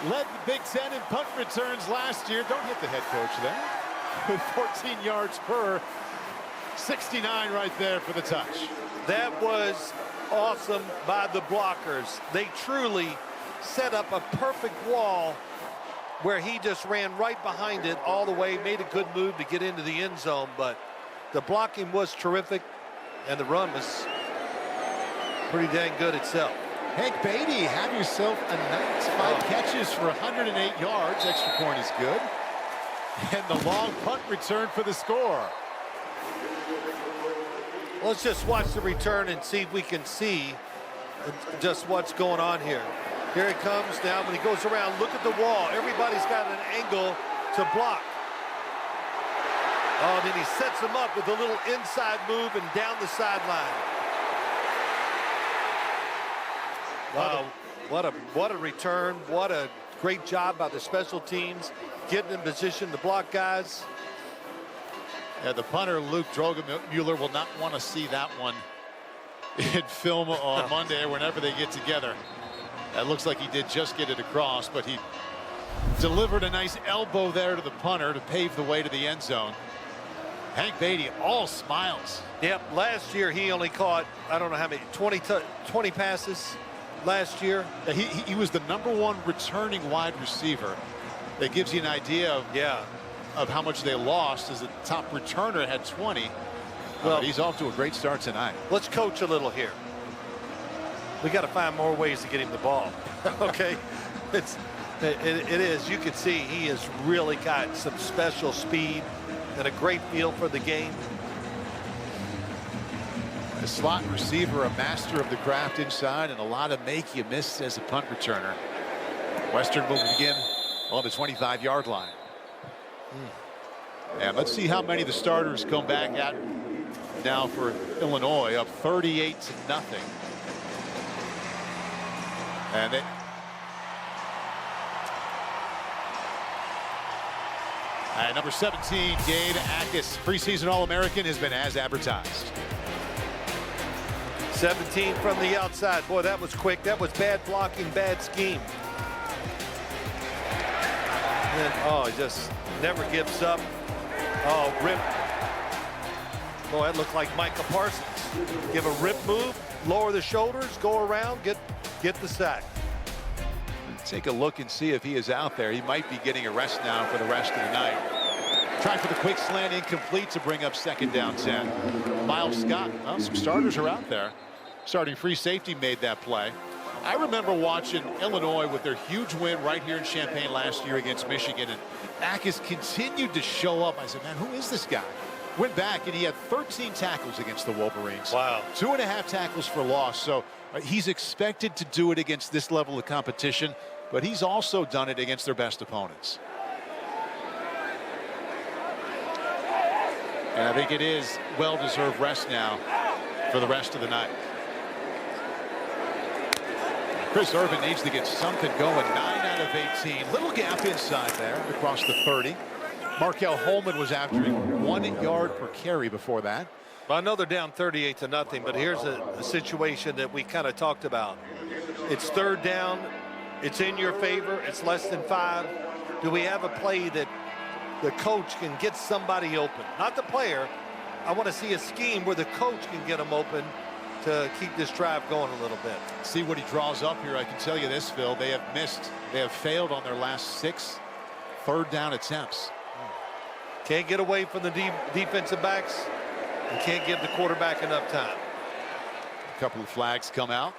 A: Led the Big Ten in punt returns last year. Don't hit the head coach there. With 14 yards per. 69 right there for the touch.
B: That was awesome by the blockers. They truly set up a perfect wall where he just ran right behind it all the way, made a good move to get into the end zone, but the blocking was terrific, and the run was pretty dang good itself.
A: Hank Beatty, have yourself a night. 5 catches for 108 yards. Extra point is good. And the long punt return for the score.
B: Let's just watch the return and see if we can see just what's going on here. Here it comes now. When he goes around, look at the wall. Everybody's got an angle to block. Oh, then he sets him up with a little inside move and down the sideline. Wow, what a return. What a great job by the special teams getting in position to block guys.
A: Yeah, the punter, Luke Altmyer, will not want to see that one in film on Monday or whenever they get together. That looks like he did just get it across, but he delivered a nice elbow there to the punter to pave the way to the end zone. Hank Beatty, all smiles.
B: Yep, last year he only caught, I don't know how many, 20 passes last year.
A: He was the #1 returning wide receiver. That gives you an idea of of how much they lost, as the top returner had 20. Well, he's off to a great start tonight.
B: Let's coach a little here. We got to find more ways to get him the ball. Okay, it is. You can see he has really got some special speed and a great feel for the game.
A: A slot receiver, a master of the craft inside, and a lot of make you miss as a punt returner. Western will begin on the 25-yard line. And let's see how many of the starters come back at now for Illinois, up 38-0. And number 17, Gabe Akis, preseason All-American, has been as advertised.
B: 17 from the outside. Boy, that was quick. That was bad blocking, bad scheme. And, oh, he just never gives up. Oh, rip. Boy, that looked like Micah Parsons. Give a rip move, lower the shoulders, go around, get the sack.
A: Take a look and see if he is out there. He might be getting a rest now for the rest of the night. Try for the quick slant, incomplete to bring up 2nd down 10. Miles Scott, well, some starters are out there. Starting free safety made that play. I remember watching Illinois with their huge win right here in Champaign last year against Michigan, and Akis continued to show up. I said, man, who is this guy? Went back and he had 13 tackles against the Wolverines.
B: Wow.
A: 2.5 tackles for loss. So he's expected to do it against this level of competition, but he's also done it against their best opponents. And I think it is well-deserved rest now for the rest of the night. Chris Irvin needs to get something going. 9 out of 18. Little gap inside there across the 30. Markel Holman was averaging 1 yard per carry before that.
B: Well, I know they're down 38-0, but here's a situation that we kind of talked about. It's 3rd down. It's in your favor. It's less than 5. Do we have a play that the coach can get somebody open? Not the player. I want to see a scheme where the coach can get them open to keep this drive going a little bit.
A: See what he draws up here. I can tell you this, Phil. They have failed on their last 6 3rd down attempts.
B: Can't get away from the defensive backs. You can't give the quarterback enough time.
A: A couple of flags come out.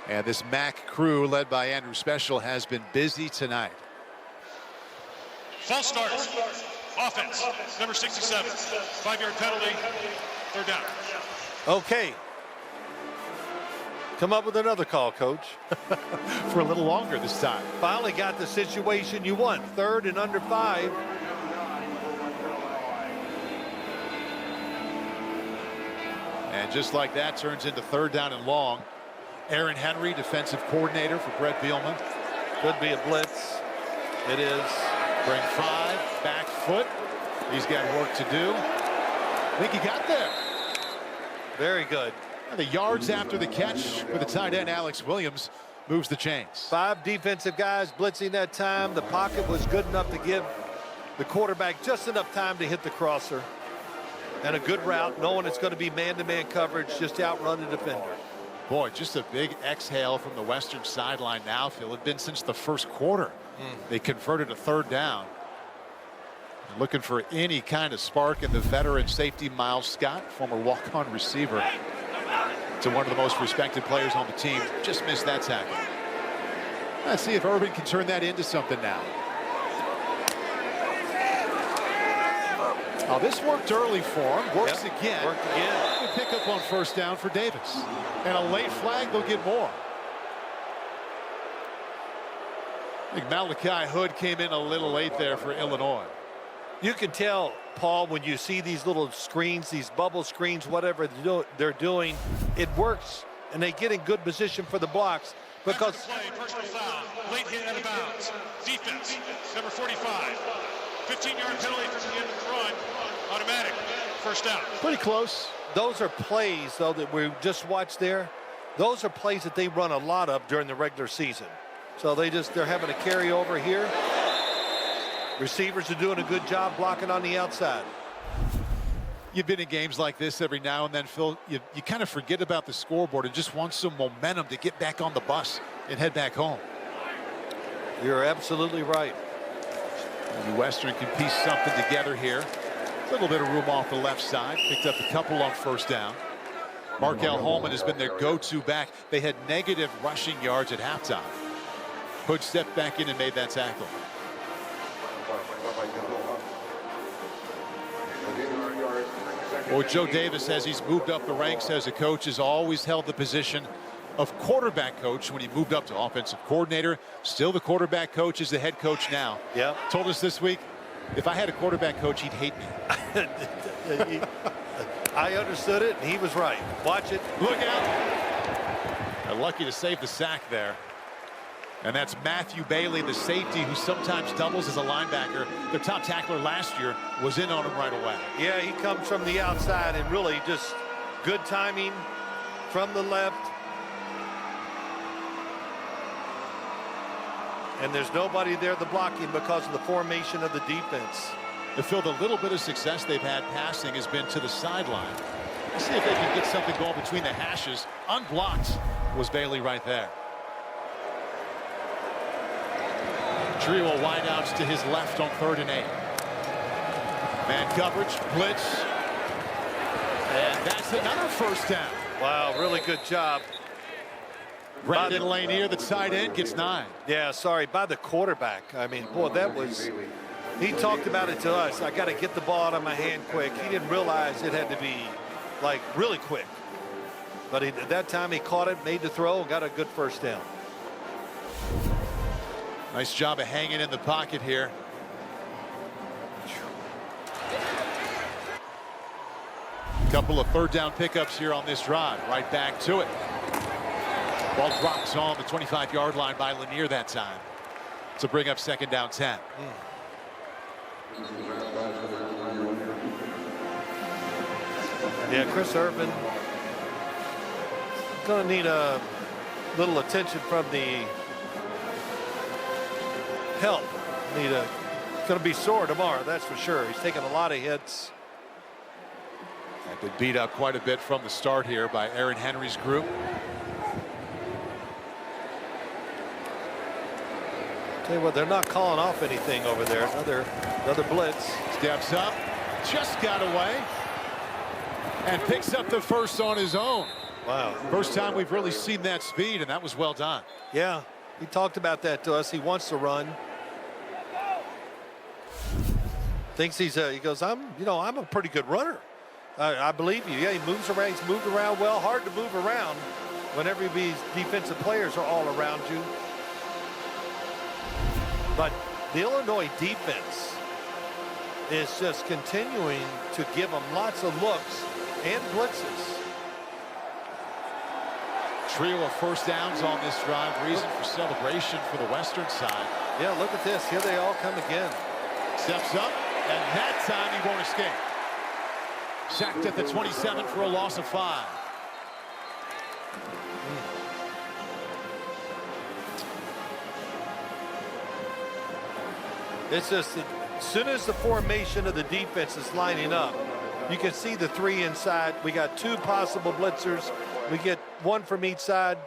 A: And this MAC crew, led by Andrew Special, has been busy tonight.
C: False start. Offense, number 67. 5-yard penalty. 3rd down.
B: Okay. Come up with another call, Coach.
A: For a little longer this time.
B: Finally got the situation you want. 3rd and under 5.
A: And just like that, turns into 3rd down and long. Aaron Henry, defensive coordinator for Brett Bielema.
B: Could be a blitz. It is.
A: Bring 5, back foot. He's got work to do. I think he got there.
B: Very good.
A: And the yards after the catch for the tight end, Alex Williams, moves the chains.
B: 5 defensive guys blitzing that time. The pocket was good enough to give the quarterback just enough time to hit the crosser. And a good route, knowing it's going to be man-to-man coverage, just to outrun the defender.
A: Boy, just a big exhale from the western sideline now, Phil. It's been since the first quarter. They converted a 3rd down. Looking for any kind of spark in the veteran safety Miles Scott, former walk-on receiver, to one of the most respected players on the team. Just missed that tackle. Let's see if Urban can turn that into something now. Oh, this worked early for him. Works again.
B: Worked again.
A: Good pick up on 1st down for Davis. And a late flag, they'll get more. I think Malachi Hood came in a little late there for Illinois.
B: You can tell, Paul, when you see these little screens, these bubble screens, whatever they're doing, it works, and they get in good position for the blocks. Because
C: play, personal foul, late hit out of bounds. Defense, number 45. 15-yard penalty from the end of the run. Automatic. 1st down.
A: Pretty close.
B: those are plays, though, that we just watched there. Those are plays that they run a lot of during the regular season. So they're having a carryover here. Receivers are doing a good job blocking on the outside.
A: You've been in games like this every now and then, Phil. You kind of forget about the scoreboard and just want some momentum to get back on the bus and head back home.
B: You're absolutely right.
A: Maybe Western can piece something together here. A little bit of room off the left side. Picked up a couple on first down. Markel Holman has been their go-to back. They had negative rushing yards at halftime. Hood stepped back in and made that tackle. Well, Joe Davis, as he's moved up the ranks as a coach, has always held the position of quarterback coach when he moved up to offensive coordinator. Still the quarterback coach, is the head coach now.
B: Yep.
A: Told us this week, if I had a quarterback coach, he'd hate me.
B: I understood it, and he was right. Watch it.
A: Look out. They're lucky to save the sack there. And that's Matthew Bailey, the safety, who sometimes doubles as a linebacker. The top tackler last year was in on him right away.
B: Yeah, he comes from the outside and really just good timing from the left. And there's nobody there to block him because of the formation of the defense.
A: To Phil, the little bit of success they've had passing has been to the sideline. Let's see if they can get something going between the hashes. Unblocked was Bailey right there. Trio of wideouts to his left on 3rd and 8. Man coverage, blitz. And that's another first down.
B: Wow, really good job.
A: Brandon Lanier, the tight end, gets 9.
B: Yeah, sorry, by the quarterback. I mean, boy, that was, he talked about it to us. I got to get the ball out of my hand quick. He didn't realize it had to be, like, really quick. But at that time, he caught it, made the throw, and got a good first down.
A: Nice job of hanging in the pocket here. Couple of 3rd down pickups here on this drive. Right back to it. Ball drops on the 25-yard line by Lanier that time to bring up 2nd down 10.
B: Yeah, Chris Urban going to need a little attention from the help. Going to be sore tomorrow, that's for sure. He's taking a lot of hits.
A: They've been beat up quite a bit from the start here by Aaron Henry's group.
B: Tell you what, they're not calling off anything over there. Another blitz.
A: Steps up, just got away, and picks up the first on his own.
B: Wow.
A: First time we've really seen that speed, and that was well done.
B: Yeah, he talked about that to us. He wants to run. Thinks he goes, I'm a pretty good runner. I believe you. Yeah, he moves around. He's moved around well. Hard to move around whenever these defensive players are all around you. But the Illinois defense is just continuing to give them lots of looks and blitzes.
A: trio of first downs on this drive. Reason for celebration for the Western side.
B: Yeah, look at this. Here they all come again.
A: Steps up, and that time he won't escape. Sacked at the 27 for a loss of 5.
B: It's just that as soon as the formation of the defense is lining up, you can see the 3 inside. We got 2 possible blitzers. We get 1 from each side,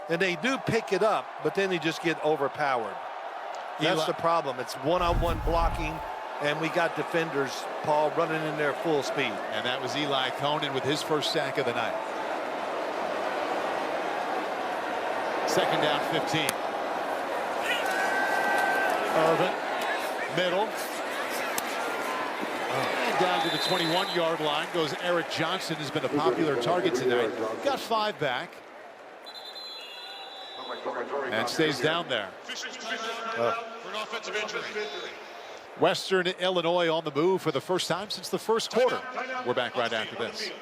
B: and they do pick it up, but then they just get overpowered. That's the problem. It's one-on-one blocking, and we got defenders, Paul, running in there full speed.
A: And that was Eli Conan with his first sack of the night. Second down, 15. Irvin, middle. And down to the 21-yard line goes Eric Johnson, has been a popular target tonight. Got 5 back. And stays down there.
C: For an offensive injury.
A: Western Illinois on the move for the first time since the first quarter. We're back right after this.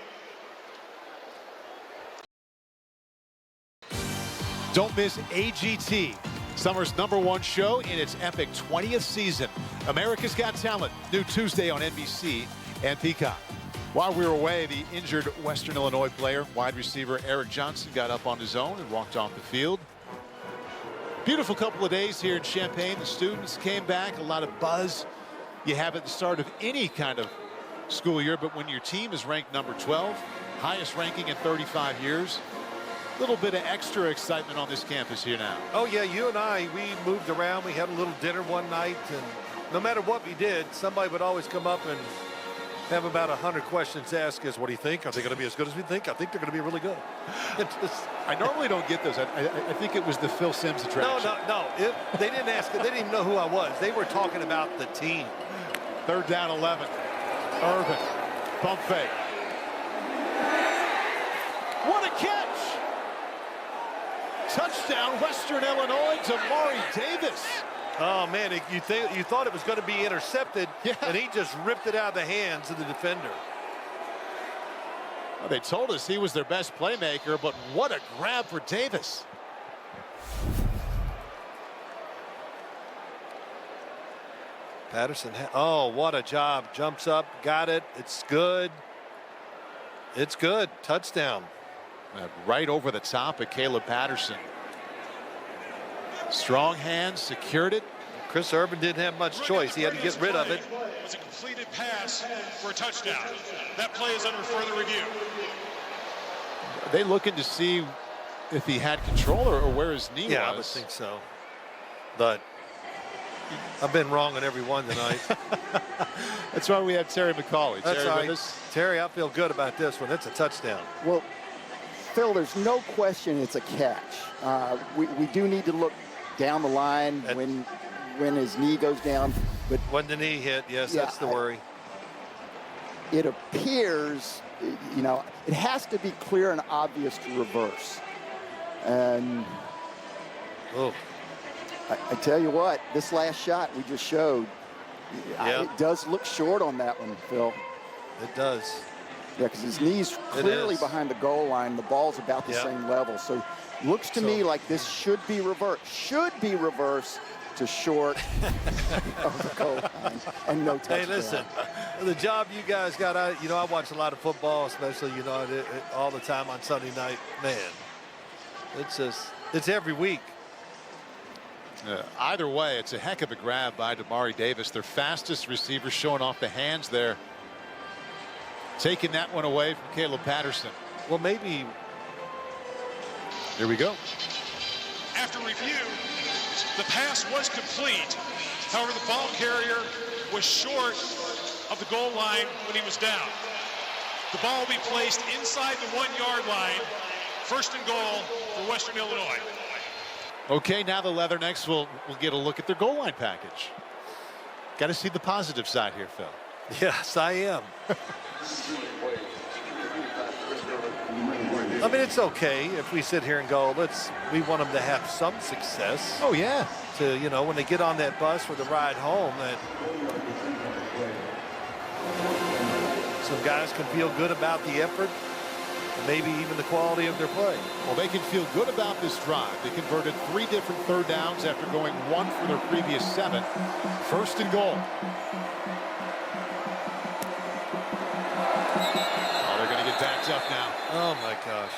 A: Don't miss AGT, summer's #1 show in its epic 20th season. America's Got Talent, new Tuesday on NBC and Peacock. While we were away, the injured Western Illinois player, wide receiver Eric Johnson, got up on his own and walked off the field. Beautiful couple of days here in Champaign. The students came back, a lot of buzz you have at the start of any kind of school year, but when your team is ranked number 12, highest ranking in 35 years, a little bit of extra excitement on this campus here now.
B: Oh, yeah, you and I, we moved around. We had a little dinner one night, and no matter what we did, somebody would always come up and have about 100 questions to ask us. What do you think? Are they going to be as good as we think? I think they're going to be really good.
A: I normally don't get those. I think it was the Phil Simms attraction.
B: No. They didn't ask. They didn't even know who I was. They were talking about the team.
A: Third down, 11. Irvin, pump fake. What a catch! Touchdown, Western Illinois to Mari Davis.
B: Oh, man, you thought it was going to be intercepted, and he just ripped it out of the hands of the defender.
A: Well, they told us he was their best playmaker, but what a grab for Davis.
B: Patterson, oh, what a job. Jumps up, got it. It's good. It's good. Touchdown.
A: Right over the top of Caleb Patterson. Strong hands, secured it.
B: Chris Urban didn't have much choice. He had to get rid of it.
C: It was a completed pass for a touchdown. That play is under further review.
A: Are they looking to see if he had control or where his knee was?
B: Yeah, I would think so. But I've been wrong on every one tonight.
A: That's why we have Terry McCauley.
B: That's
A: Terry,
B: right.
A: with us?
B: Terry, I feel good about this one. It's a touchdown.
E: Well, Phil, there's no question it's a catch. We do need to look down the line when his knee goes down. But
B: when the knee hit, yes, yeah, that's the worry.
E: It appears, you know, it has to be clear and obvious to reverse. And I tell you what, this last shot we just showed, it does look short on that one, Phil.
B: It does.
E: Yeah, because his knee's clearly behind the goal line. The ball's about the same level. So looks to me like this should be reversed. Should be reversed to short of the goal line and no touchdown.
B: Hey, listen, the job you guys got, I watch a lot of football, especially, all the time on Sunday night. Man, it's every week.
A: Either way, it's a heck of a grab by Damari Davis, their fastest receiver, showing off the hands there. Taking that one away from Caleb Patterson.
B: Well, maybe.
A: Here we go.
C: After review, the pass was complete. However, the ball carrier was short of the goal line when he was down. The ball will be placed inside the 1-yard line. First and goal for Western Illinois.
A: Okay, now the Leathernecks will get a look at their goal line package. Got to see the positive side here, Phil.
B: Yes, I am. I mean, it's okay if we sit here and go, we want them to have some success.
A: Oh, yeah.
B: To, when they get on that bus for the ride home, that some guys can feel good about the effort. maybe even the quality of their play.
A: Well, they can feel good about this drive. They converted 3 different third downs after going 1 for their previous 7. First and goal. Oh, they're going to get backed up now.
B: Oh, my gosh.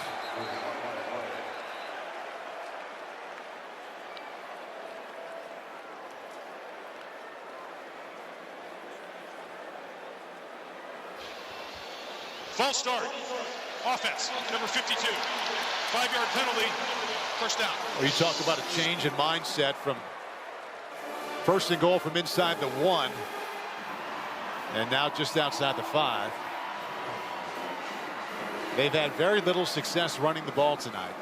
C: False start. Offense, number 52. 5-yard penalty. First down.
A: Well, you talk about a change in mindset from first and goal from inside the 1. And now just outside the 5. They've had very little success running the ball tonight.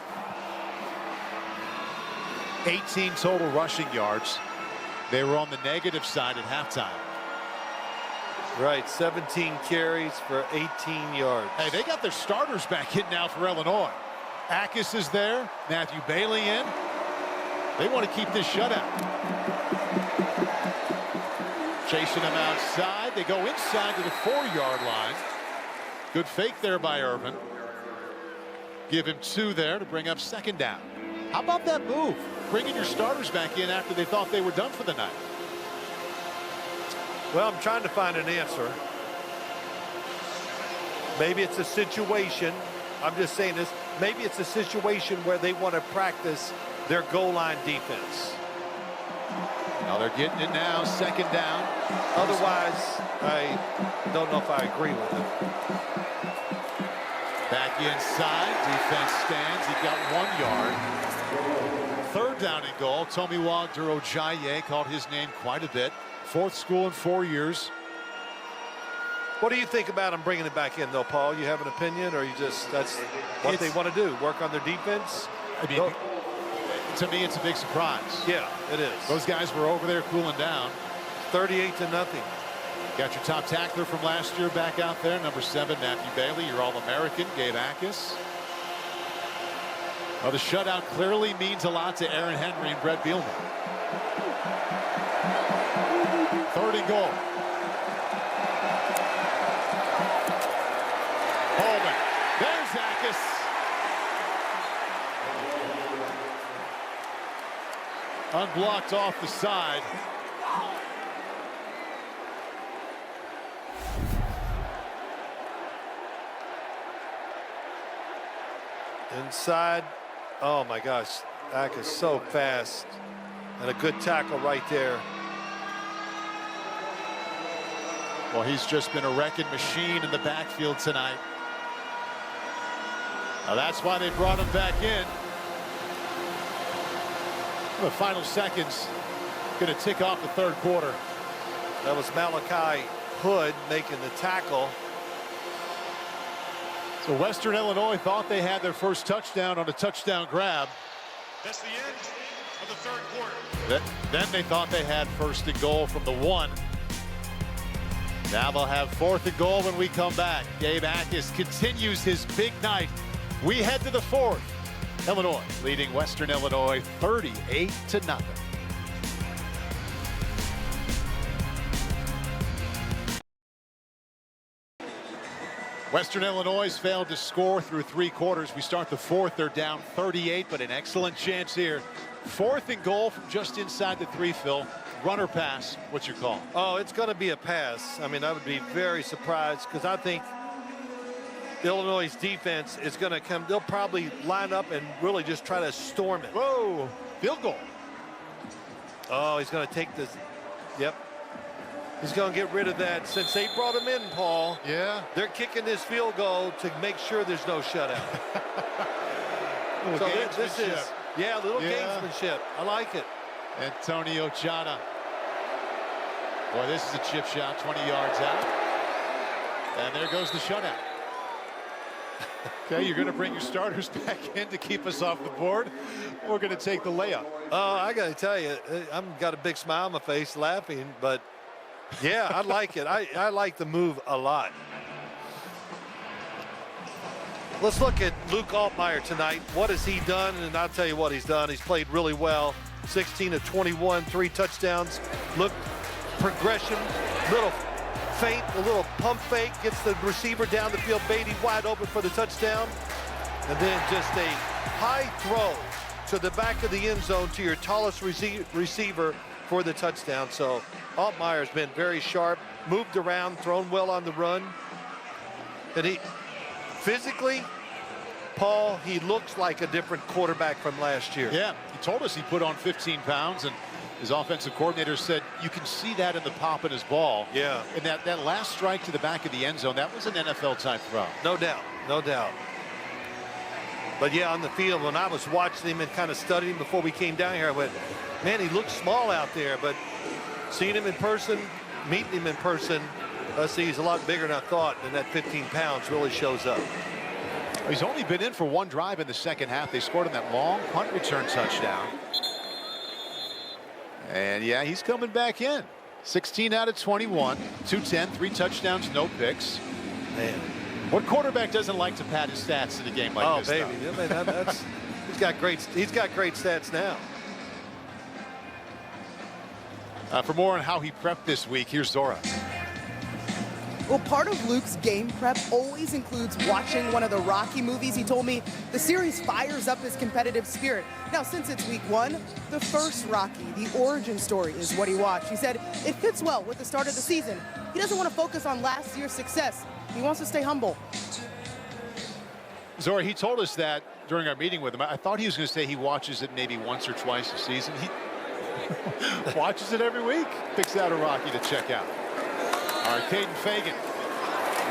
A: 18 total rushing yards. They were on the negative side at halftime.
B: Right, 17 carries for 18 yards.
A: Hey, they got their starters back in now for Illinois. Akis is there. Matthew Bailey in. They want to keep this shutout. Chasing them outside. They go inside to the 4-yard line. Good fake there by Irvin. Give him 2 there to bring up second down. How about that move? Bringing your starters back in after they thought they were done for the night.
B: Well, I'm trying to find an answer. Maybe it's a situation. I'm just saying this. Maybe it's a situation where they want to practice their goal line defense.
A: Now they're getting it now. Second down.
B: Otherwise, I don't know if I agree with it.
A: Back inside. Defense stands. He got 1 yard. Third down and goal. Tomiwa Durojaye called his name quite a bit. 4th school in 4 years.
B: What do you think about them bringing it back in, though, Paul? You have an opinion, or you just that's what they want to do? Work on their defense?
A: I mean, to me, it's a big surprise.
B: Yeah, it is.
A: Those guys were over there cooling down.
B: 38-0.
A: Got your top tackler from last year back out there, number 7, Matthew Bailey. Your All-American, Gabe Akis. Well, the shutout clearly means a lot to Aaron Henry and Brett Bielema. 3rd and goal. Holman. There's Akis. Unblocked off the side.
B: Inside. Oh my gosh. Akis so fast. And a good tackle right there.
A: Well, he's just been a wrecking machine in the backfield tonight. Now that's why they brought him back in. The final seconds going to tick off the 3rd quarter.
B: That was Malachi Hood making the tackle.
A: So Western Illinois thought they had their first touchdown on a touchdown grab.
C: That's the end of the 3rd quarter.
A: Then they thought they had first and goal from the 1. Now they'll have 4th and goal when we come back. Gabe Akis continues his big night. We head to the 4th. Illinois leading Western Illinois 38-0. Western Illinois failed to score through 3 quarters. We start the 4th. They're down 38, but an excellent chance here. 4th and goal from just inside the 3, Phil. Runner pass. What's your call?
B: Oh, it's going to be a pass. I mean, I would be very surprised because I think Illinois' defense is going to come. They'll probably line up and really just try to storm it.
A: Whoa. Field goal.
B: Oh, he's going to take this. Yep. He's going to get rid of that. Since they brought him in, Paul,
A: yeah,
B: they're kicking this field goal to make sure there's no shutout. So this is, yeah, a little gamesmanship. I like it.
A: Antonio Chana. Boy, this is a chip shot, 20 yards out. And there goes the shutout. Okay, you're going to bring your starters back in to keep us off the board. We're going to take the layup.
B: I got to tell you, I've got a big smile on my face laughing, but yeah, I like it. I like the move a lot. Let's look at Luke Altmyer tonight. What has he done? And I'll tell you what he's done. He's played really well. 16 of 21, 3 touchdowns. Look, progression, little feint, a little pump fake, gets the receiver down the field, Beatty wide open for the touchdown. And then just a high throw to the back of the end zone to your tallest receiver for the touchdown. So Altmyer's been very sharp, moved around, thrown well on the run. And he physically, Paul, he looks like a different quarterback from last year.
A: Yeah, he told us he put on 15 pounds, and his offensive coordinator said you can see that in the pop in his ball.
B: Yeah.
A: And that last strike to the back of the end zone, that was an NFL-type throw.
B: No doubt, no doubt. But yeah, on the field, when I was watching him and kind of studying him before we came down here, I went, man, he looks small out there. But seeing him in person, meeting him in person, I see he's a lot bigger than I thought, and that 15 pounds really shows up.
A: He's only been in for one drive in the second half. They scored on that long punt return touchdown. And yeah, he's coming back in. 16 out of 21, 210, 3 touchdowns, no picks.
B: Man,
A: what quarterback doesn't like to pad his stats in a game like this?
B: Oh, baby, yeah, man, he's got great stats now.
A: For more on how he prepped this week, here's Zora.
F: Well, part of Luke's game prep always includes watching one of the Rocky movies. He told me the series fires up his competitive spirit. Now, since it's week 1, the first Rocky, the origin story, is what he watched. He said it fits well with the start of the season. He doesn't want to focus on last year's success. He wants to stay humble.
A: Zora, he told us that during our meeting with him. I thought he was going to say he watches it maybe once or twice a season. He watches it every week. Picks out a Rocky to check out. All right, Caden Fagan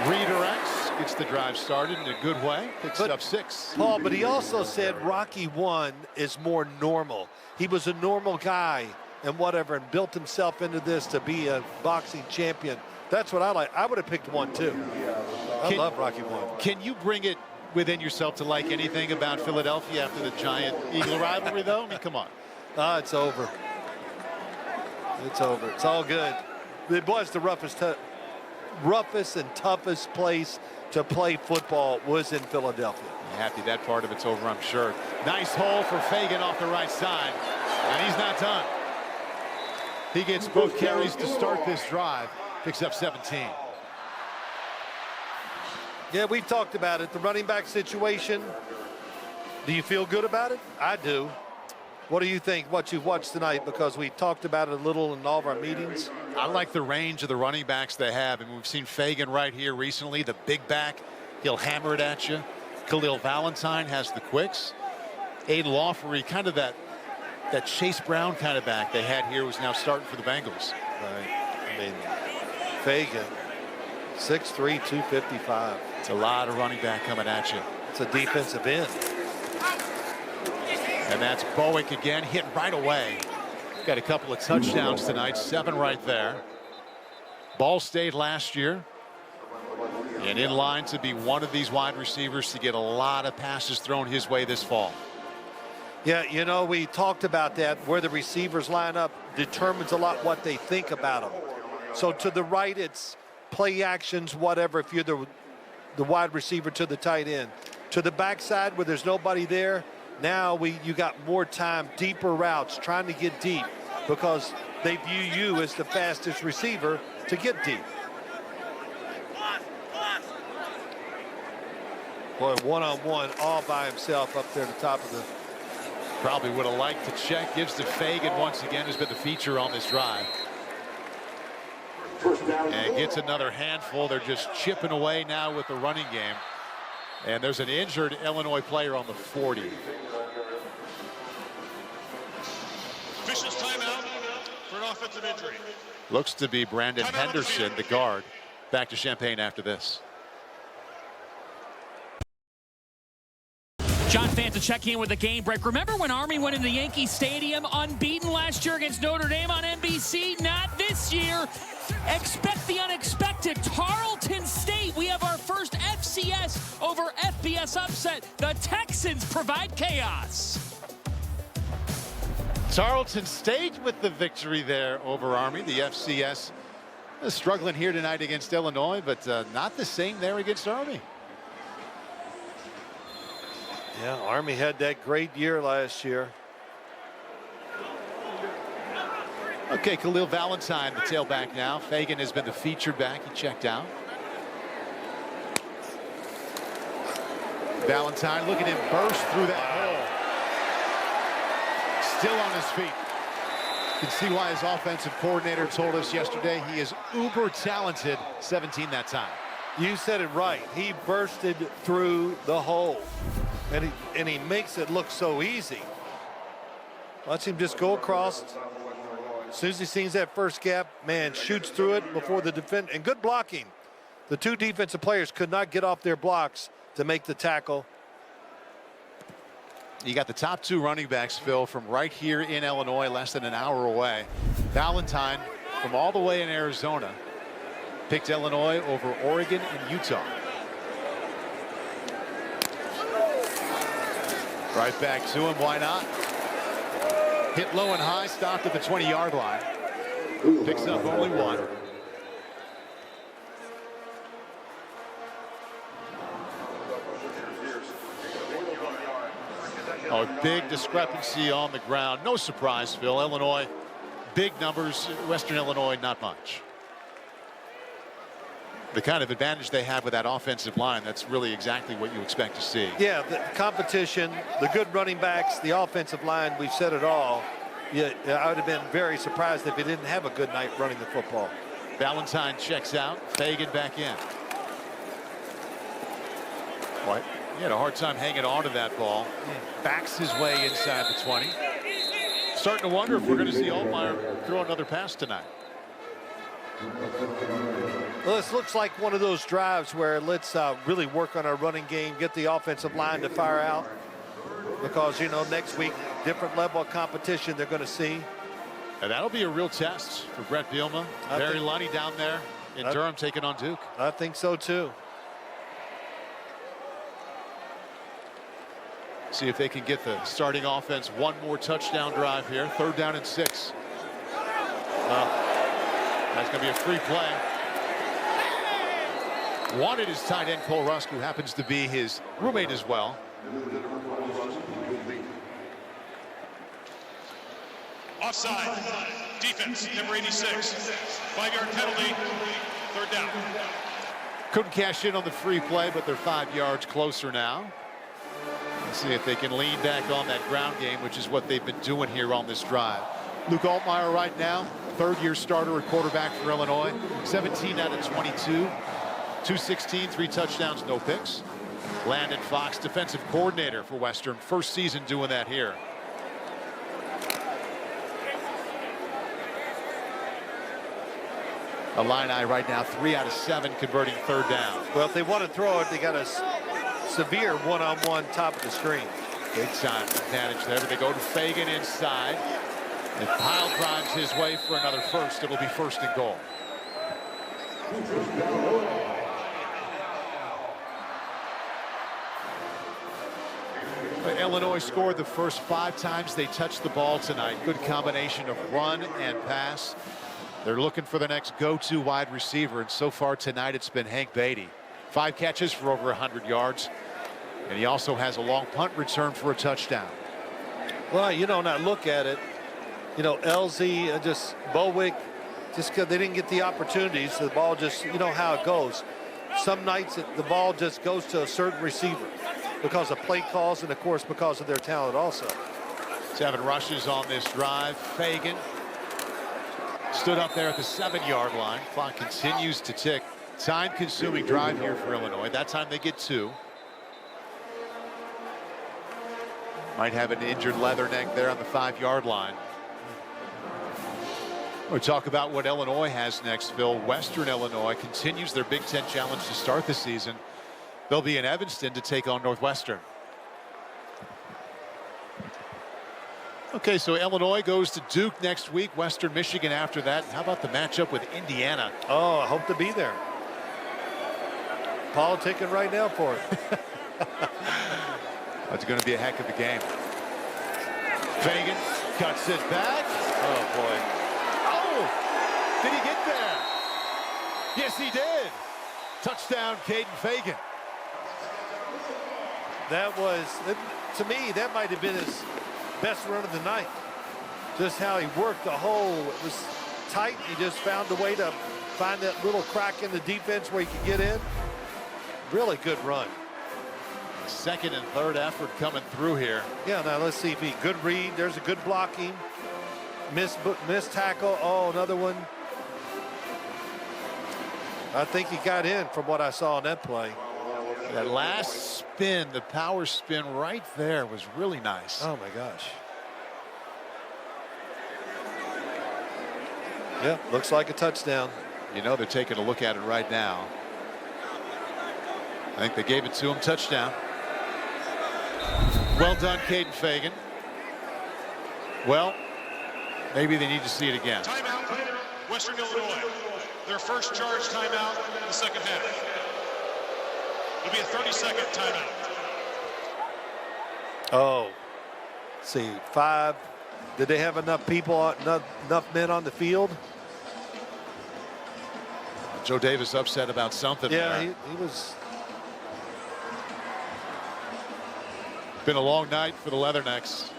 A: redirects, gets the drive started in a good way, picks up 6.
B: Paul, but he also said Rocky 1 is more normal. He was a normal guy and whatever, and built himself into this to be a boxing champion. That's what I like. I would have picked 1 too. I love Rocky 1.
A: Can you bring it within yourself to like anything about Philadelphia after the Giant-Eagle rivalry, though? I mean, come on.
B: It's over. It's over. It's all good. It was the roughest and toughest place to play football was in Philadelphia.
A: Happy that part of it's over, I'm sure. Nice hole for Fagan off the right side, and he's not done. He gets both carries to start this drive, picks up 17.
B: Yeah, we've talked about it, the running back situation. Do you feel good about it? I do. What do you think, what you've watched tonight? Because we talked about it a little in all of our meetings.
A: I like the range of the running backs they have. And we've seen Fagan right here recently, the big back. He'll hammer it at you. Khalil Valentine has the quicks. Aiden Lawfrey, kind of that Chase Brown kind of back they had here, was now starting for the Bengals.
B: Right. I mean, Fagan, 6'3", 255.
A: It's a lot of running back coming at you.
B: It's a defensive end.
A: And that's Bowick again, hit right away. Got a couple of touchdowns tonight, 7 right there. Ball State last year. And in line to be one of these wide receivers to get a lot of passes thrown his way this fall.
B: Yeah, you know, we talked about that. Where the receivers line up determines a lot what they think about them. So to the right, it's play actions, whatever, if you're the wide receiver to the tight end. To the backside where there's nobody there, now you got more time, deeper routes, trying to get deep because they view you as the fastest receiver to get deep. Boy, one-on-one all by himself up there at the top of the.
A: Probably would have liked to check. Gives to Fagan once again, who's been the feature on this drive. And gets another handful. They're just chipping away now with the running game. And there's an injured Illinois player on the 40.
C: Officials timeout for an offensive injury.
A: Looks to be Brandon Henderson, the guard. Back to Champaign after this.
D: John Fanta checking in with the game break. Remember when Army went into Yankee Stadium unbeaten last year against Notre Dame on NBC? Not this year. Expect the unexpected. Tarleton State. We have our first FCS over FBS upset. The Texans provide chaos.
A: Tarleton State with the victory there over Army. The FCS is struggling here tonight against Illinois, but not the same there against Army.
B: Yeah, Army had that great year last year.
A: Okay, Khalil Valentine, the tailback now. Fagan has been the featured back. He checked out. Valentine, look at him burst through that hole. Still on his feet. You can see why his offensive coordinator told us yesterday he is uber talented. 17 that time.
B: You said it right. He bursted through the hole, and he makes it look so easy. Watch him just go across. As soon as he sees that first gap, man, shoots through it before the defense. And good blocking. The two defensive players could not get off their blocks to make the tackle.
A: You got the top two running backs, Phil, from right here in Illinois, less than an hour away. Valentine from all the way in Arizona picked Illinois over Oregon and Utah. Right back to him. Why not? Hit low and high, stopped at the 20-yard line. Picks up only one. Oh, a big discrepancy on the ground. No surprise, Phil. Illinois, big numbers. Western Illinois, not much. The kind of advantage they have with that offensive line, that's really exactly what you expect to see.
B: Yeah, the competition, the good running backs, the offensive line, we've said it all. Yeah, I would have been very surprised if he didn't have a good night running the football.
A: Valentine checks out. Fagan back in. What? He had a hard time hanging on to that ball. Backs his way inside the 20. Starting to wonder if we're going to see Altmyer throw another pass tonight.
B: Well, this looks like one of those drives where let's really work on our running game, get the offensive line to fire out. Because, you know, next week, different level of competition they're going to see.
A: And that'll be a real test for Brett Bielema. Barry Lunny down there in Durham taking on Duke.
B: I think so, too.
A: See if they can get the starting offense one more touchdown drive here. 3rd down and 6. That's going to be a free play. Wanted his tight end, Cole Rusk, who happens to be his roommate as well.
C: Offside. Defense, number 86. 5-yard penalty. 3rd down.
A: Couldn't cash in on the free play, but they're 5 yards closer now. Let's see if they can lean back on that ground game, which is what they've been doing here on this drive. Luke Altmyer right now, 3rd-year starter at quarterback for Illinois. 17 out of 22. 216, 3 touchdowns, no picks. Landon Fox, defensive coordinator for Western. First season doing that here. Illini right now 3 out of 7 converting 3rd down.
B: Well, if they want to throw it, they got a severe one-on-one top of the screen.
A: Big time advantage there. They go to Fagan inside. And Pyle drives his way for another first. It'll be 1st and goal. But Illinois scored the first 5 times they touched the ball tonight. Good combination of run and pass. They're looking for the next go-to wide receiver, and so far tonight it's been Hank Beatty. 5 catches for over 100 yards, and he also has a long punt return for a touchdown.
B: Well, you know, now look at it. You know, LZ, just Bowick, just because they didn't get the opportunities, the ball just, you know how it goes. Some nights the ball just goes to a certain receiver because of play calls and, of course, because of their talent also.
A: 7 rushes on this drive. Fagan stood up there at the 7-yard line. Clock continues to tick. Time-consuming drive here for Illinois. That time they get 2. Might have an injured Leatherneck there on the 5-yard line. We'll talk about what Illinois has next, Phil. Western Illinois continues their Big Ten challenge to start the season. They'll be in Evanston to take on Northwestern. Okay, so Illinois goes to Duke next week. Western Michigan after that. How about the matchup with Indiana?
B: Oh, I hope to be there. Politicking right now for it.
A: That's going to be a heck of a game. Fagan cuts it back.
B: Oh, boy.
A: Oh, did he get there? Yes, he did. Touchdown, Caden Fagan.
B: That was, to me, that might have been his best run of the night. Just how he worked the hole. It was tight. He just found a way to find that little crack in the defense where he could get in. Really good run.
A: Second and third effort coming through here.
B: Yeah, now let's see if he good read. There's a good blocking. Missed tackle. Oh, another one. I think he got in from what I saw on that play.
A: That last spin, the power spin right there was really nice.
B: Oh my gosh. Yeah, looks like a touchdown.
A: You know they're taking a look at it right now. I think they gave it to him. Touchdown. Well done, Caden Fagan. Well, maybe they need to see it again.
C: Timeout, Western Illinois. Their first charge timeout in the second half. It'll be a 30-second timeout.
B: Oh, let's see, 5. Did they have enough people, enough men on the field?
A: Joe Davis upset about something.
B: Yeah,
A: there.
B: he was.
A: Been a long night for the Leathernecks.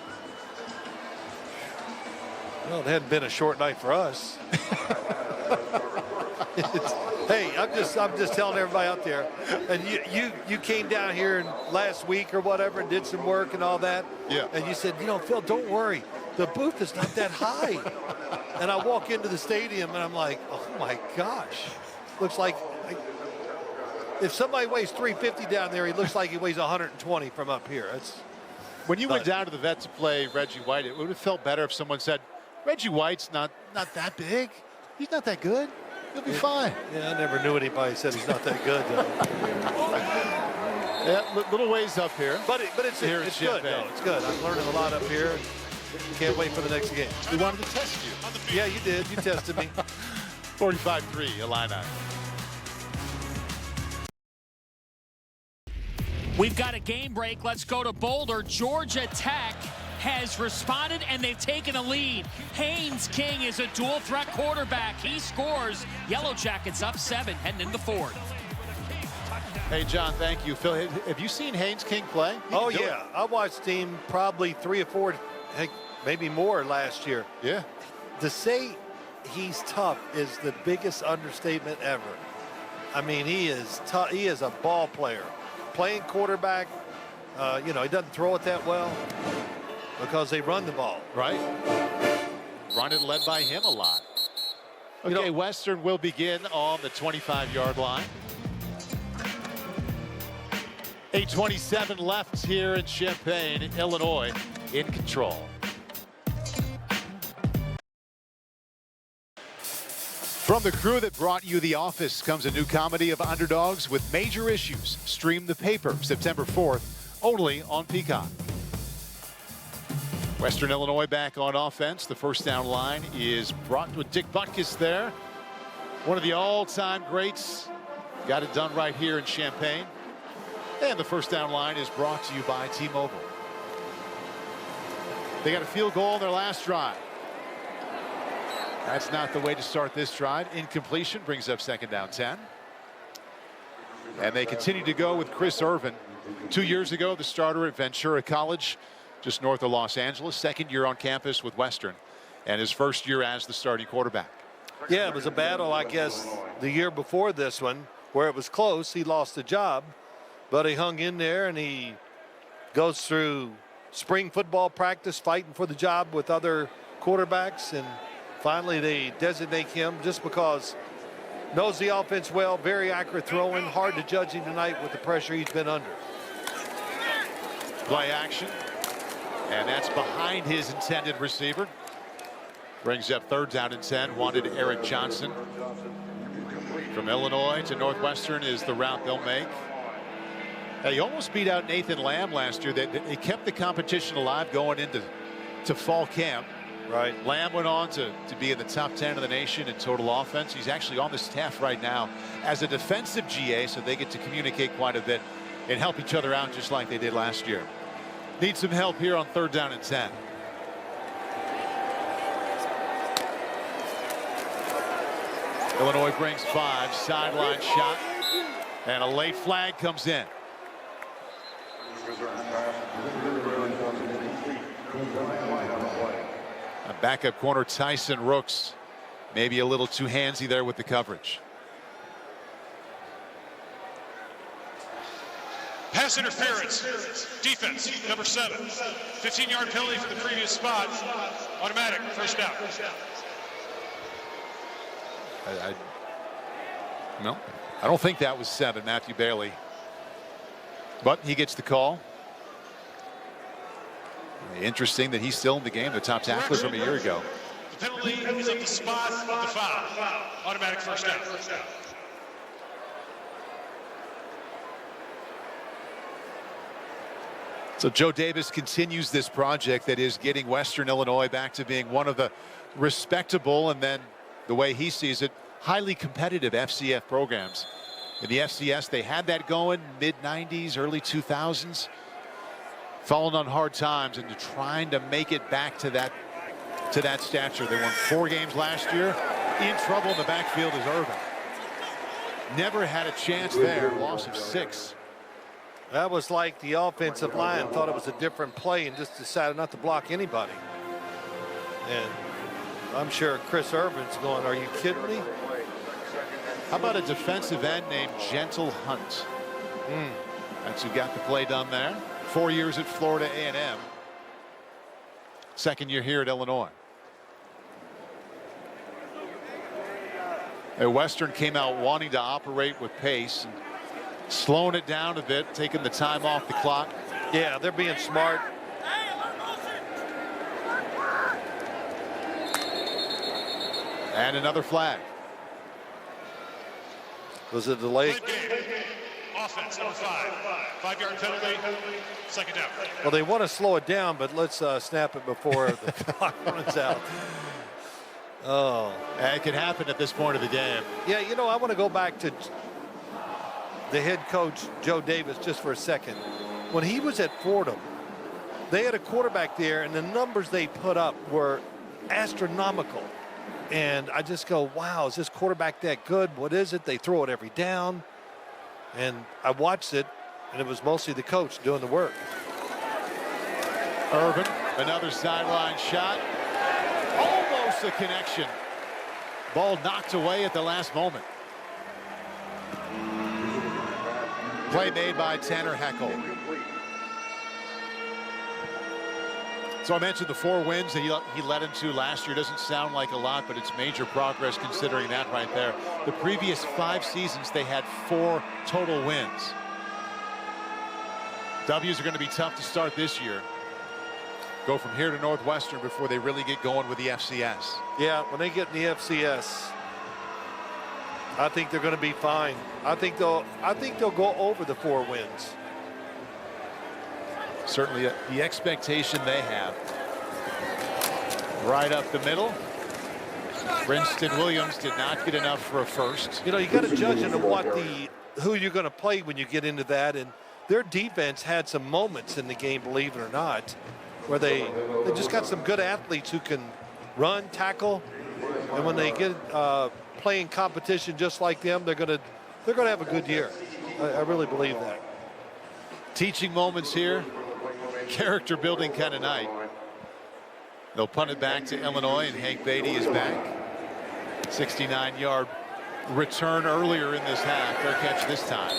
B: Well, it hadn't been a short night for us. Hey, I'm just telling everybody out there, and you came down here last week or whatever and did some work and all that.
A: Yeah.
B: And you said, you know, Phil, don't worry, the booth is not that high. And I walk into the stadium and I'm like, oh my gosh, looks like if somebody weighs 350 down there, he looks like he weighs 120 from up here. It's
A: when you went down to the vet to play Reggie White, it would have felt better if someone said, Reggie White's not that big. He's not that good. He'll be fine.
B: Yeah, I never knew anybody said he's not that good.
A: Yeah, little ways up here.
B: But it's good. No, it's good. I'm learning a lot up here. Can't wait for the next game.
A: We wanted to test you.
B: Yeah, you did. You tested me.
A: 45-3, Illini.
D: We've got a game break. Let's go to Boulder. Georgia Tech has responded, and they've taken a lead. Haynes King is a dual threat quarterback. He scores. Yellow Jackets up 7, heading into the fourth.
A: Hey, John, thank you. Phil, have you seen Haynes King play?
B: Oh, yeah. I watched him probably 3 or 4, heck, maybe more last year.
A: Yeah.
B: To say he's tough is the biggest understatement ever. I mean, he is tough. He is a ball player. Playing quarterback, you know, he doesn't throw it that well because they run the ball.
A: Right. Run it led by him a lot. Okay, you know, Western will begin on the 25-yard line. 8:27 left here in Champaign, Illinois, in control. From the crew that brought you The Office comes a new comedy of underdogs with major issues. Stream The Paper September 4th, only on Peacock. Western Illinois back on offense. The first down line is brought with Dick Butkus there. One of the all-time greats. Got it done right here in Champaign. And the first down line is brought to you by T-Mobile. They got a field goal in their last drive. That's not the way to start this drive. Incompletion brings up second down 10. And they continue to go with Chris Irvin. 2 years ago, the starter at Ventura College, just north of Los Angeles. Second year on campus with Western. And his first year as the starting quarterback.
B: Yeah, it was a battle, I guess, the year before this one, where it was close. He lost the job, but he hung in there, and he goes through spring football practice fighting for the job with other quarterbacks, and finally they designate him just because knows the offense well, very accurate throwing, hard to judge him tonight with the pressure he's been under.
A: Play action, and that's behind his intended receiver. Brings up third down and 10. Wanted Eric Johnson. From Illinois to Northwestern is the route they'll make. He almost beat out Nathan Lamb last year. They kept the competition alive going into fall camp.
B: Right.
A: Lamb went on to be in the top 10 of the nation in total offense. He's actually on the staff right now as a defensive GA, so they get to communicate quite a bit and help each other out just like they did last year. Need some help here on third down and 10. Illinois brings 5, sideline shot, and a late flag comes in. I Backup corner Tyson Rooks, maybe a little too handsy there with the coverage.
C: Pass interference. Defense, number 7. 15-yard penalty for the previous spot. Automatic, first down.
A: No, I don't think that was 7, Matthew Bailey. But he gets the call. Interesting that he's still in the game, the top tackler from a year ago.
C: The penalty is of the spot of the foul. Automatic first down.
A: So Joe Davis continues this project that is getting Western Illinois back to being one of the respectable, and then the way he sees it, highly competitive FCF programs. In the FCS, they had that going mid-90s, early 2000s. Falling on hard times and trying to make it back to that stature. They won 4 games last year. In trouble in the backfield is Irvin. Never had a chance there. Loss of 6.
B: That was like the offensive line thought it was a different play and just decided not to block anybody. And I'm sure Chris Irvin's going, are you kidding me?
A: How about a defensive end named Gentle Hunt? That's who got the play done there. 4 years at Florida A&M. Second year here at Illinois. Western came out wanting to operate with pace, and slowing it down a bit, taking the time off the clock.
B: Yeah, they're being smart.
A: And another flag.
B: Was it a delay?
C: Offense, number 5. 5-yard penalty, second down.
B: Well, they want to slow it down, but let's snap it before the clock runs out. Oh.
A: It can happen at this point of the game.
B: Yeah, you know, I want to go back to the head coach, Joe Davis, just for a second. When he was at Fordham, they had a quarterback there, and the numbers they put up were astronomical. And I just go, wow, is this quarterback that good? What is it? They throw it every down. And I watched it, and it was mostly the coach doing the work.
A: Irvin, another sideline shot. Almost a connection. Ball knocked away at the last moment. Play made by Tanner Heckel. So I mentioned the 4 wins that he led into last year. Doesn't sound like a lot, but it's major progress considering that right there. The previous 5 seasons, they had 4 total wins. W's are going to be tough to start this year. Go from here to Northwestern before they really get going with the FCS.
B: Yeah, when they get in the FCS, I think they're going to be fine. I think they'll go over the 4 wins.
A: Certainly the expectation they have. Right up the middle. Princeton Williams did not get enough for a first.
B: You know, you got to judge it on who you're going to play when you get into that. And their defense had some moments in the game, believe it or not, where they just got some good athletes who can run, tackle, and when they get playing competition just like them, they're going to have a good year. I really believe that.
A: Teaching moments here. Character building kind of night. They'll punt it back to Illinois, and Hank Beatty is back. 69-yard return earlier in this half. Fair catch this time.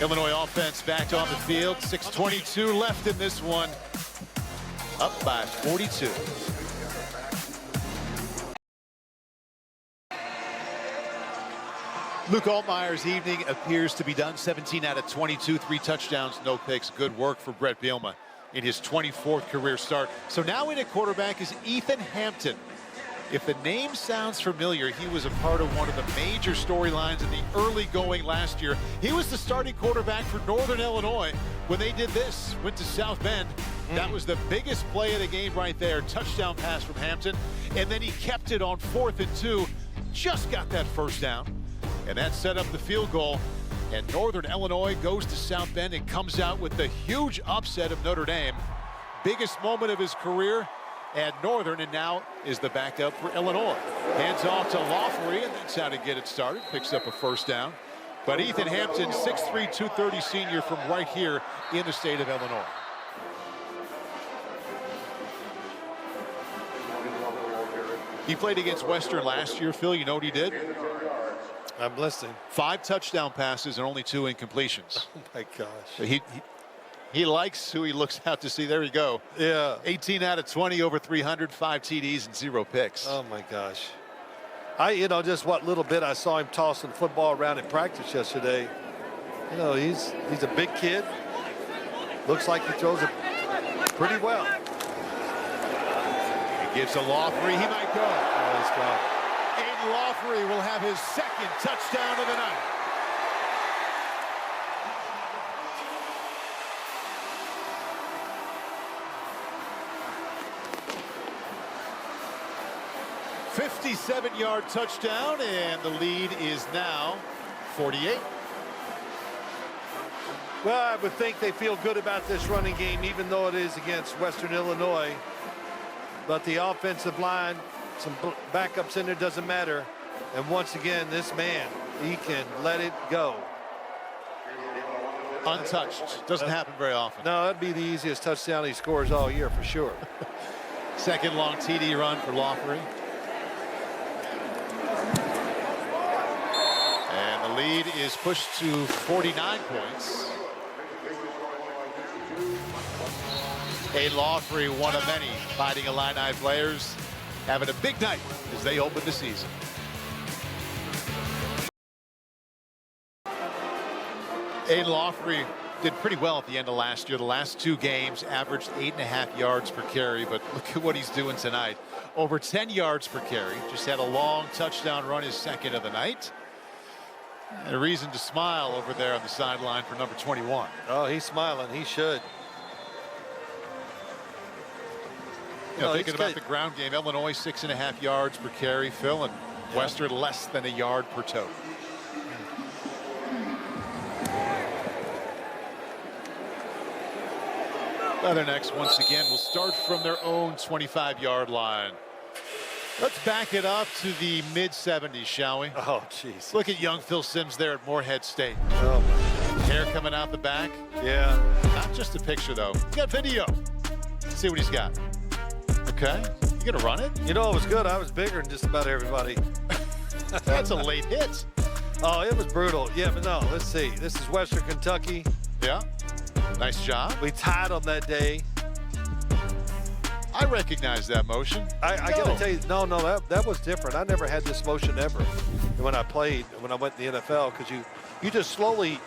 A: Illinois offense back on the field. 6:22 left in this one. Up by 42. Luke Altmyer's evening appears to be done. 17 out of 22, 3 touchdowns, no picks. Good work for Brett Bielema in his 24th career start. So now in at quarterback is Ethan Hampton. If the name sounds familiar, he was a part of one of the major storylines in the early going last year. He was the starting quarterback for Northern Illinois when they did this, went to South Bend. That was the biggest play of the game right there. Touchdown pass from Hampton. And then he kept it on 4th and 2. Just got that first down. And that set up the field goal. And Northern Illinois goes to South Bend and comes out with the huge upset of Notre Dame. Biggest moment of his career at Northern, and now is the backup for Illinois. Hands off to Lawfrey, and that's how to get it started. Picks up a first down. But Ethan Hampton, 6'3", 230 senior from right here in the state of Illinois. He played against Western last year, Phil. You know what he did?
B: I'm listening.
A: 5 touchdown passes and only 2 incompletions.
B: Oh my gosh.
A: He likes who he looks out to see. There you go.
B: Yeah.
A: 18 out of 20, over 300, 5 TDs and 0 picks.
B: Oh my gosh. Just what little bit I saw him tossing football around in practice yesterday. He's a big kid. Looks like he throws it pretty well.
A: He gives to Lawfrey. He might go.
B: Oh, he's gone.
A: Aiden Lawfrey will have his 2nd touchdown of the night. $57-yard touchdown, and the lead is now 48.
B: Well, I would think they feel good about this running game, even though it is against Western Illinois. But the offensive line, some backups in there, doesn't matter. And once again, this man, he can let it go.
A: Untouched. Doesn't happen very often.
B: No, that'd be the easiest touchdown he scores all year for sure.
A: 2nd long TD run for Lawfrey. And the lead is pushed to 49 points. Aiden Lawfrey, one of many Fighting Illini players, having a big night as they open the season. Aiden Lawfrey did pretty well at the end of last year. The last 2 games averaged 8.5 yards per carry, but look at what he's doing tonight. Over 10 yards per carry. Just had a long touchdown run, his 2nd of the night. And a reason to smile over there on the sideline for number 21.
B: Oh, he's smiling. He should.
A: Thinking about the ground game, Illinois 6.5 yards per carry, Phil, and Western less than a yard per tote. Leathernecks once again will start from their own 25-yard line. Let's back it up to the mid-70s, shall we?
B: Oh, jeez.
A: Look at young Phil Simms there at Morehead State.
B: Oh,
A: hair coming out the back.
B: Yeah.
A: Not just a picture, though. He's got video. Let's see what he's got. Okay. You gonna run it?
B: It was good. I was bigger than just about everybody.
A: That's a late hit.
B: Oh, it was brutal. Yeah, but no, let's see. This is Western Kentucky.
A: Yeah. Nice job.
B: We tied them that day.
A: I recognize that motion.
B: I got to tell you, no, that was different. I never had this motion ever when I went in the NFL, because you just slowly,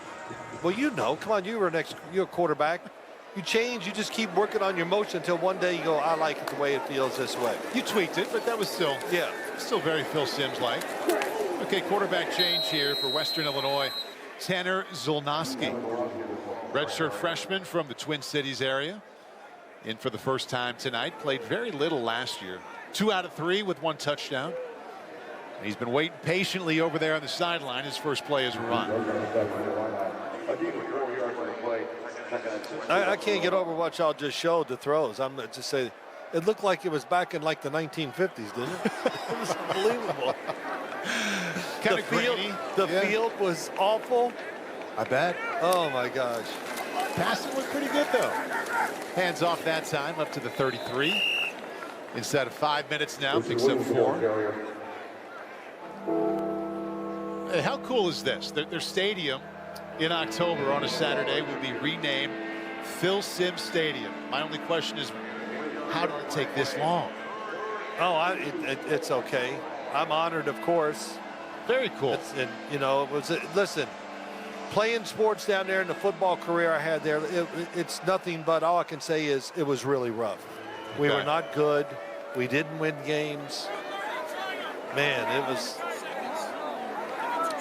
B: come on, you're a quarterback. You change, you just keep working on your motion until one day you go, I like it the way it feels this way.
A: You tweaked it, but that was still very Phil Simms-like. Okay, quarterback change here for Western Illinois. Tanner Zolnowski, redshirt freshman from the Twin Cities area, in for the first time tonight. Played very little last year. 2 out of 3 with 1 touchdown. And he's been waiting patiently over there on the sideline. His first play is a run.
B: I can't get over what y'all just showed the throws. I'm just saying, it looked like it was back in like the 1950s, didn't it? It was unbelievable. The field was awful.
A: I bet.
B: Oh my gosh.
A: Passing was pretty good though. Hands off that time, up to the 33. Inside of 5 minutes now, picks up 4. Hey, how cool is this? Their stadium in October on a Saturday will be renamed Phil Simms Stadium. My only question is, how did it take this long?
B: Oh, it's okay. I'm honored, of course.
A: Very cool.
B: Listen, playing sports down there in the football career I had there, it's nothing but, all I can say is it was really rough. We were not good. We didn't win games. Man, it was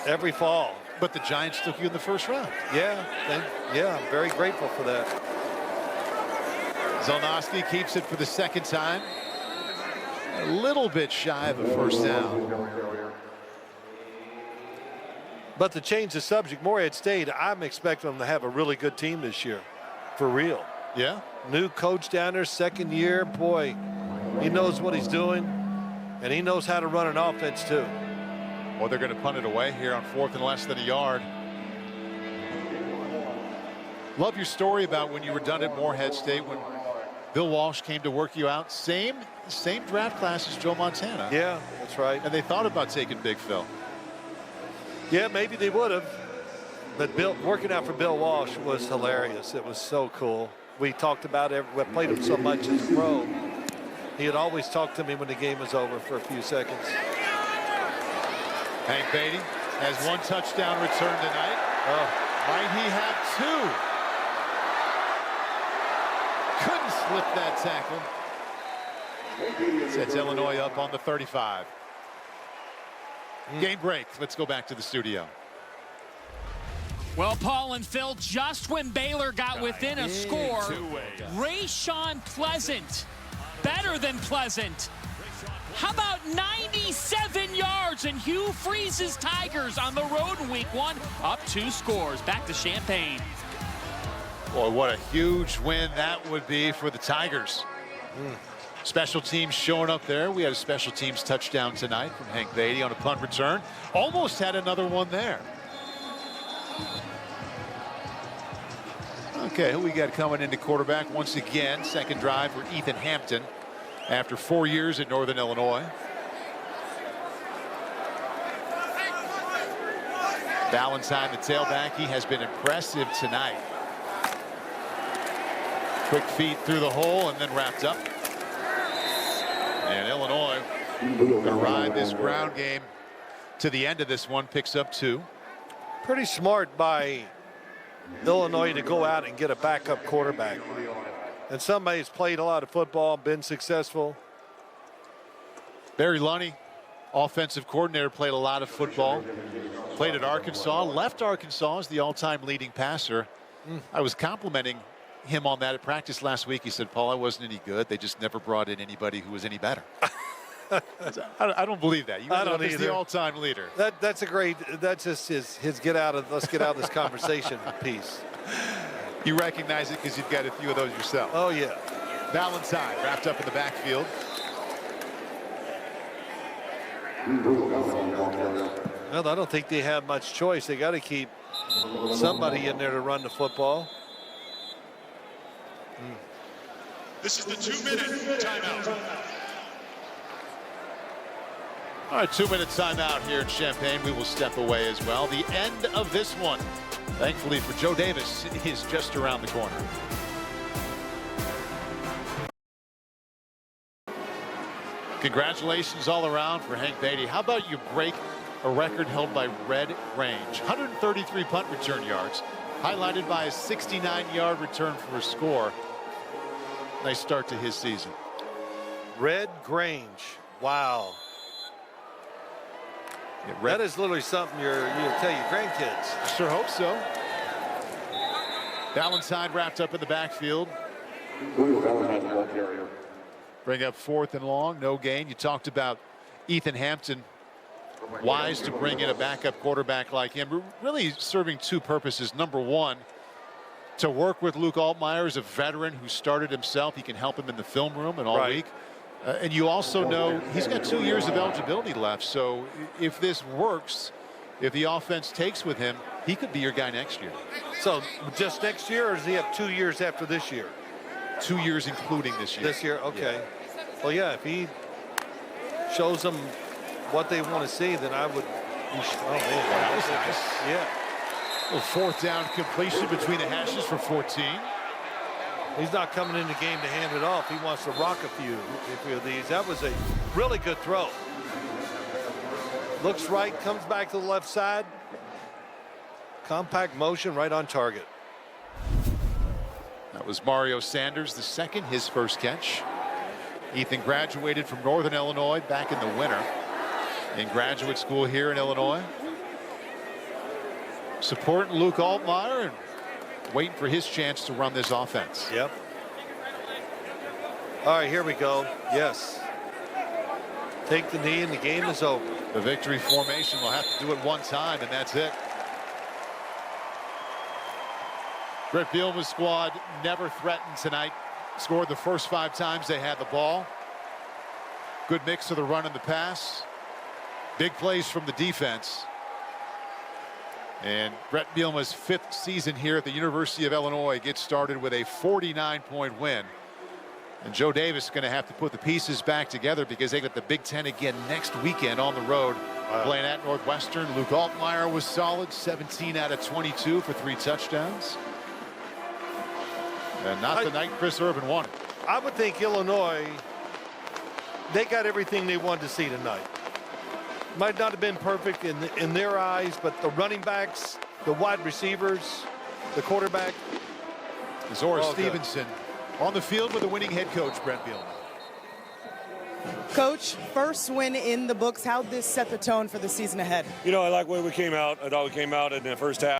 B: every fall.
A: But the Giants took you in the first round.
B: Yeah, I'm very grateful for that.
A: Zolnowski keeps it for the 2nd time. A little bit shy of a first down.
B: But to change the subject, Morehead State, I'm expecting them to have a really good team this year. For real.
A: Yeah?
B: New coach down there, 2nd year. Boy, he knows what he's doing. And he knows how to run an offense, too.
A: Well, they're going to punt it away here on 4th and less than a yard. Love your story about when you were done at Morehead State, when Bill Walsh came to work you out. Same the same draft class as Joe Montana.
B: Yeah, that's right.
A: And they thought about taking Big Phil.
B: Yeah, maybe they would have. But working out for Bill Walsh was hilarious. It was so cool. We talked about it. We played him so much as a pro. He had always talked to me when the game was over for a few seconds.
A: Hank Beatty has one touchdown return tonight. Might he have two? Couldn't slip that tackle. Sets Illinois up on the 35. Game break. Let's go back to the studio.
D: Well, Paul and Phil, just when Baylor got within a score, Rayshawn Pleasant, better than Pleasant. How about 97 yards and Hugh Freeze's Tigers on the road in week 1, up 2 scores. Back to Champaign.
A: Boy, what a huge win that would be for the Tigers. Special teams showing up there. We had a special teams touchdown tonight from Hank Beatty on a punt return. Almost had another one there. Okay, who we got coming into quarterback once again? Second drive for Ethan Hampton after 4 years at Northern Illinois. Valentine, the tailback, he has been impressive tonight. Quick feet through the hole and then wrapped up. And Illinois going to ride this ground game to the end of this one, picks up 2.
B: Pretty smart by Illinois to go out and get a backup quarterback. And somebody who's played a lot of football, been successful.
A: Barry Lunny, offensive coordinator, played a lot of football. Played at Arkansas, left Arkansas as the all-time leading passer. I was complimenting him on that at practice last week. He said, Paul, I wasn't any good. They just never brought in anybody who was any better. I don't believe that. You
B: I don't
A: either.
B: either.
A: The all-time leader.
B: That's a great, that's just his let's get out of this conversation piece.
A: You recognize it because you've got a few of those yourself.
B: Oh, yeah.
A: Valentine wrapped up in the backfield.
B: Well, I don't think they have much choice. They got to keep somebody in there to run the football.
C: This is the 2-minute timeout.
A: All right, 2-minute timeout here in Champaign. We will step away as well. The end of this one, thankfully for Joe Davis, is just around the corner. Congratulations all around for Hank Beatty. How about you break a record held by Red Grange? 133 punt return yards, highlighted by a 69-yard return for a score. Nice start to his season.
B: Red Grange. Wow.
A: Yeah,
B: that is literally something you'll tell your grandkids.
A: Sure hope so. Valentine wrapped up in the backfield. Bring up 4th and long, no gain. You talked about Ethan Hampton. Wise to bring in a backup quarterback like him. Really serving 2 purposes. Number 1, to work with Luke Altmyer as a veteran who started himself. He can help him in the film room and all week. And you also know he's got 2 years of eligibility left. So if this works, if the offense takes with him, he could be your guy next year.
B: So just next year, or does he have 2 years after this year? 2 years including this year. This year, okay. Yeah. Well, yeah, if he shows them what they want to see, then I would. Oh, man,
A: that was nice.
B: Yeah.
A: A little 4th down completion between the hashes for 14.
B: He's not coming in the game to hand it off. He wants to rock a few of these. That was a really good throw. Looks right, comes back to the left side. Compact motion right on target.
A: That was Mario Sanders, the second, his first catch. Ethan graduated from Northern Illinois back in the winter in graduate school here in Illinois. Supporting Luke Altmyer and waiting for his chance to run this offense.
B: Yep. All right, here we go. Yes. Take the knee and the game is over.
A: The victory formation will have to do it one time, and that's it. Brett Bielema's squad never threatened tonight. Scored the first 5 times they had the ball. Good mix of the run and the pass. Big plays from the defense. And Brett Bielema's 5th season here at the University of Illinois gets started with a 49-point win And Joe Davis is going to have to put the pieces back together because they got the Big Ten again next weekend on the road. Playing at Northwestern. Luke Altmyer was solid, 17 out of 22 for 3 touchdowns. And not the night Chris Urban wanted.
B: I would think Illinois, they got everything they wanted to see tonight. Might not have been perfect in their eyes, but the running backs, the wide receivers, the quarterback.
A: Zora Stevenson on the field with the winning head coach, Brent Bielema.
F: Coach, first win in the books. How'd this set the tone for the season ahead?
I: You know, I like the way we came out. I thought we came out in the first half.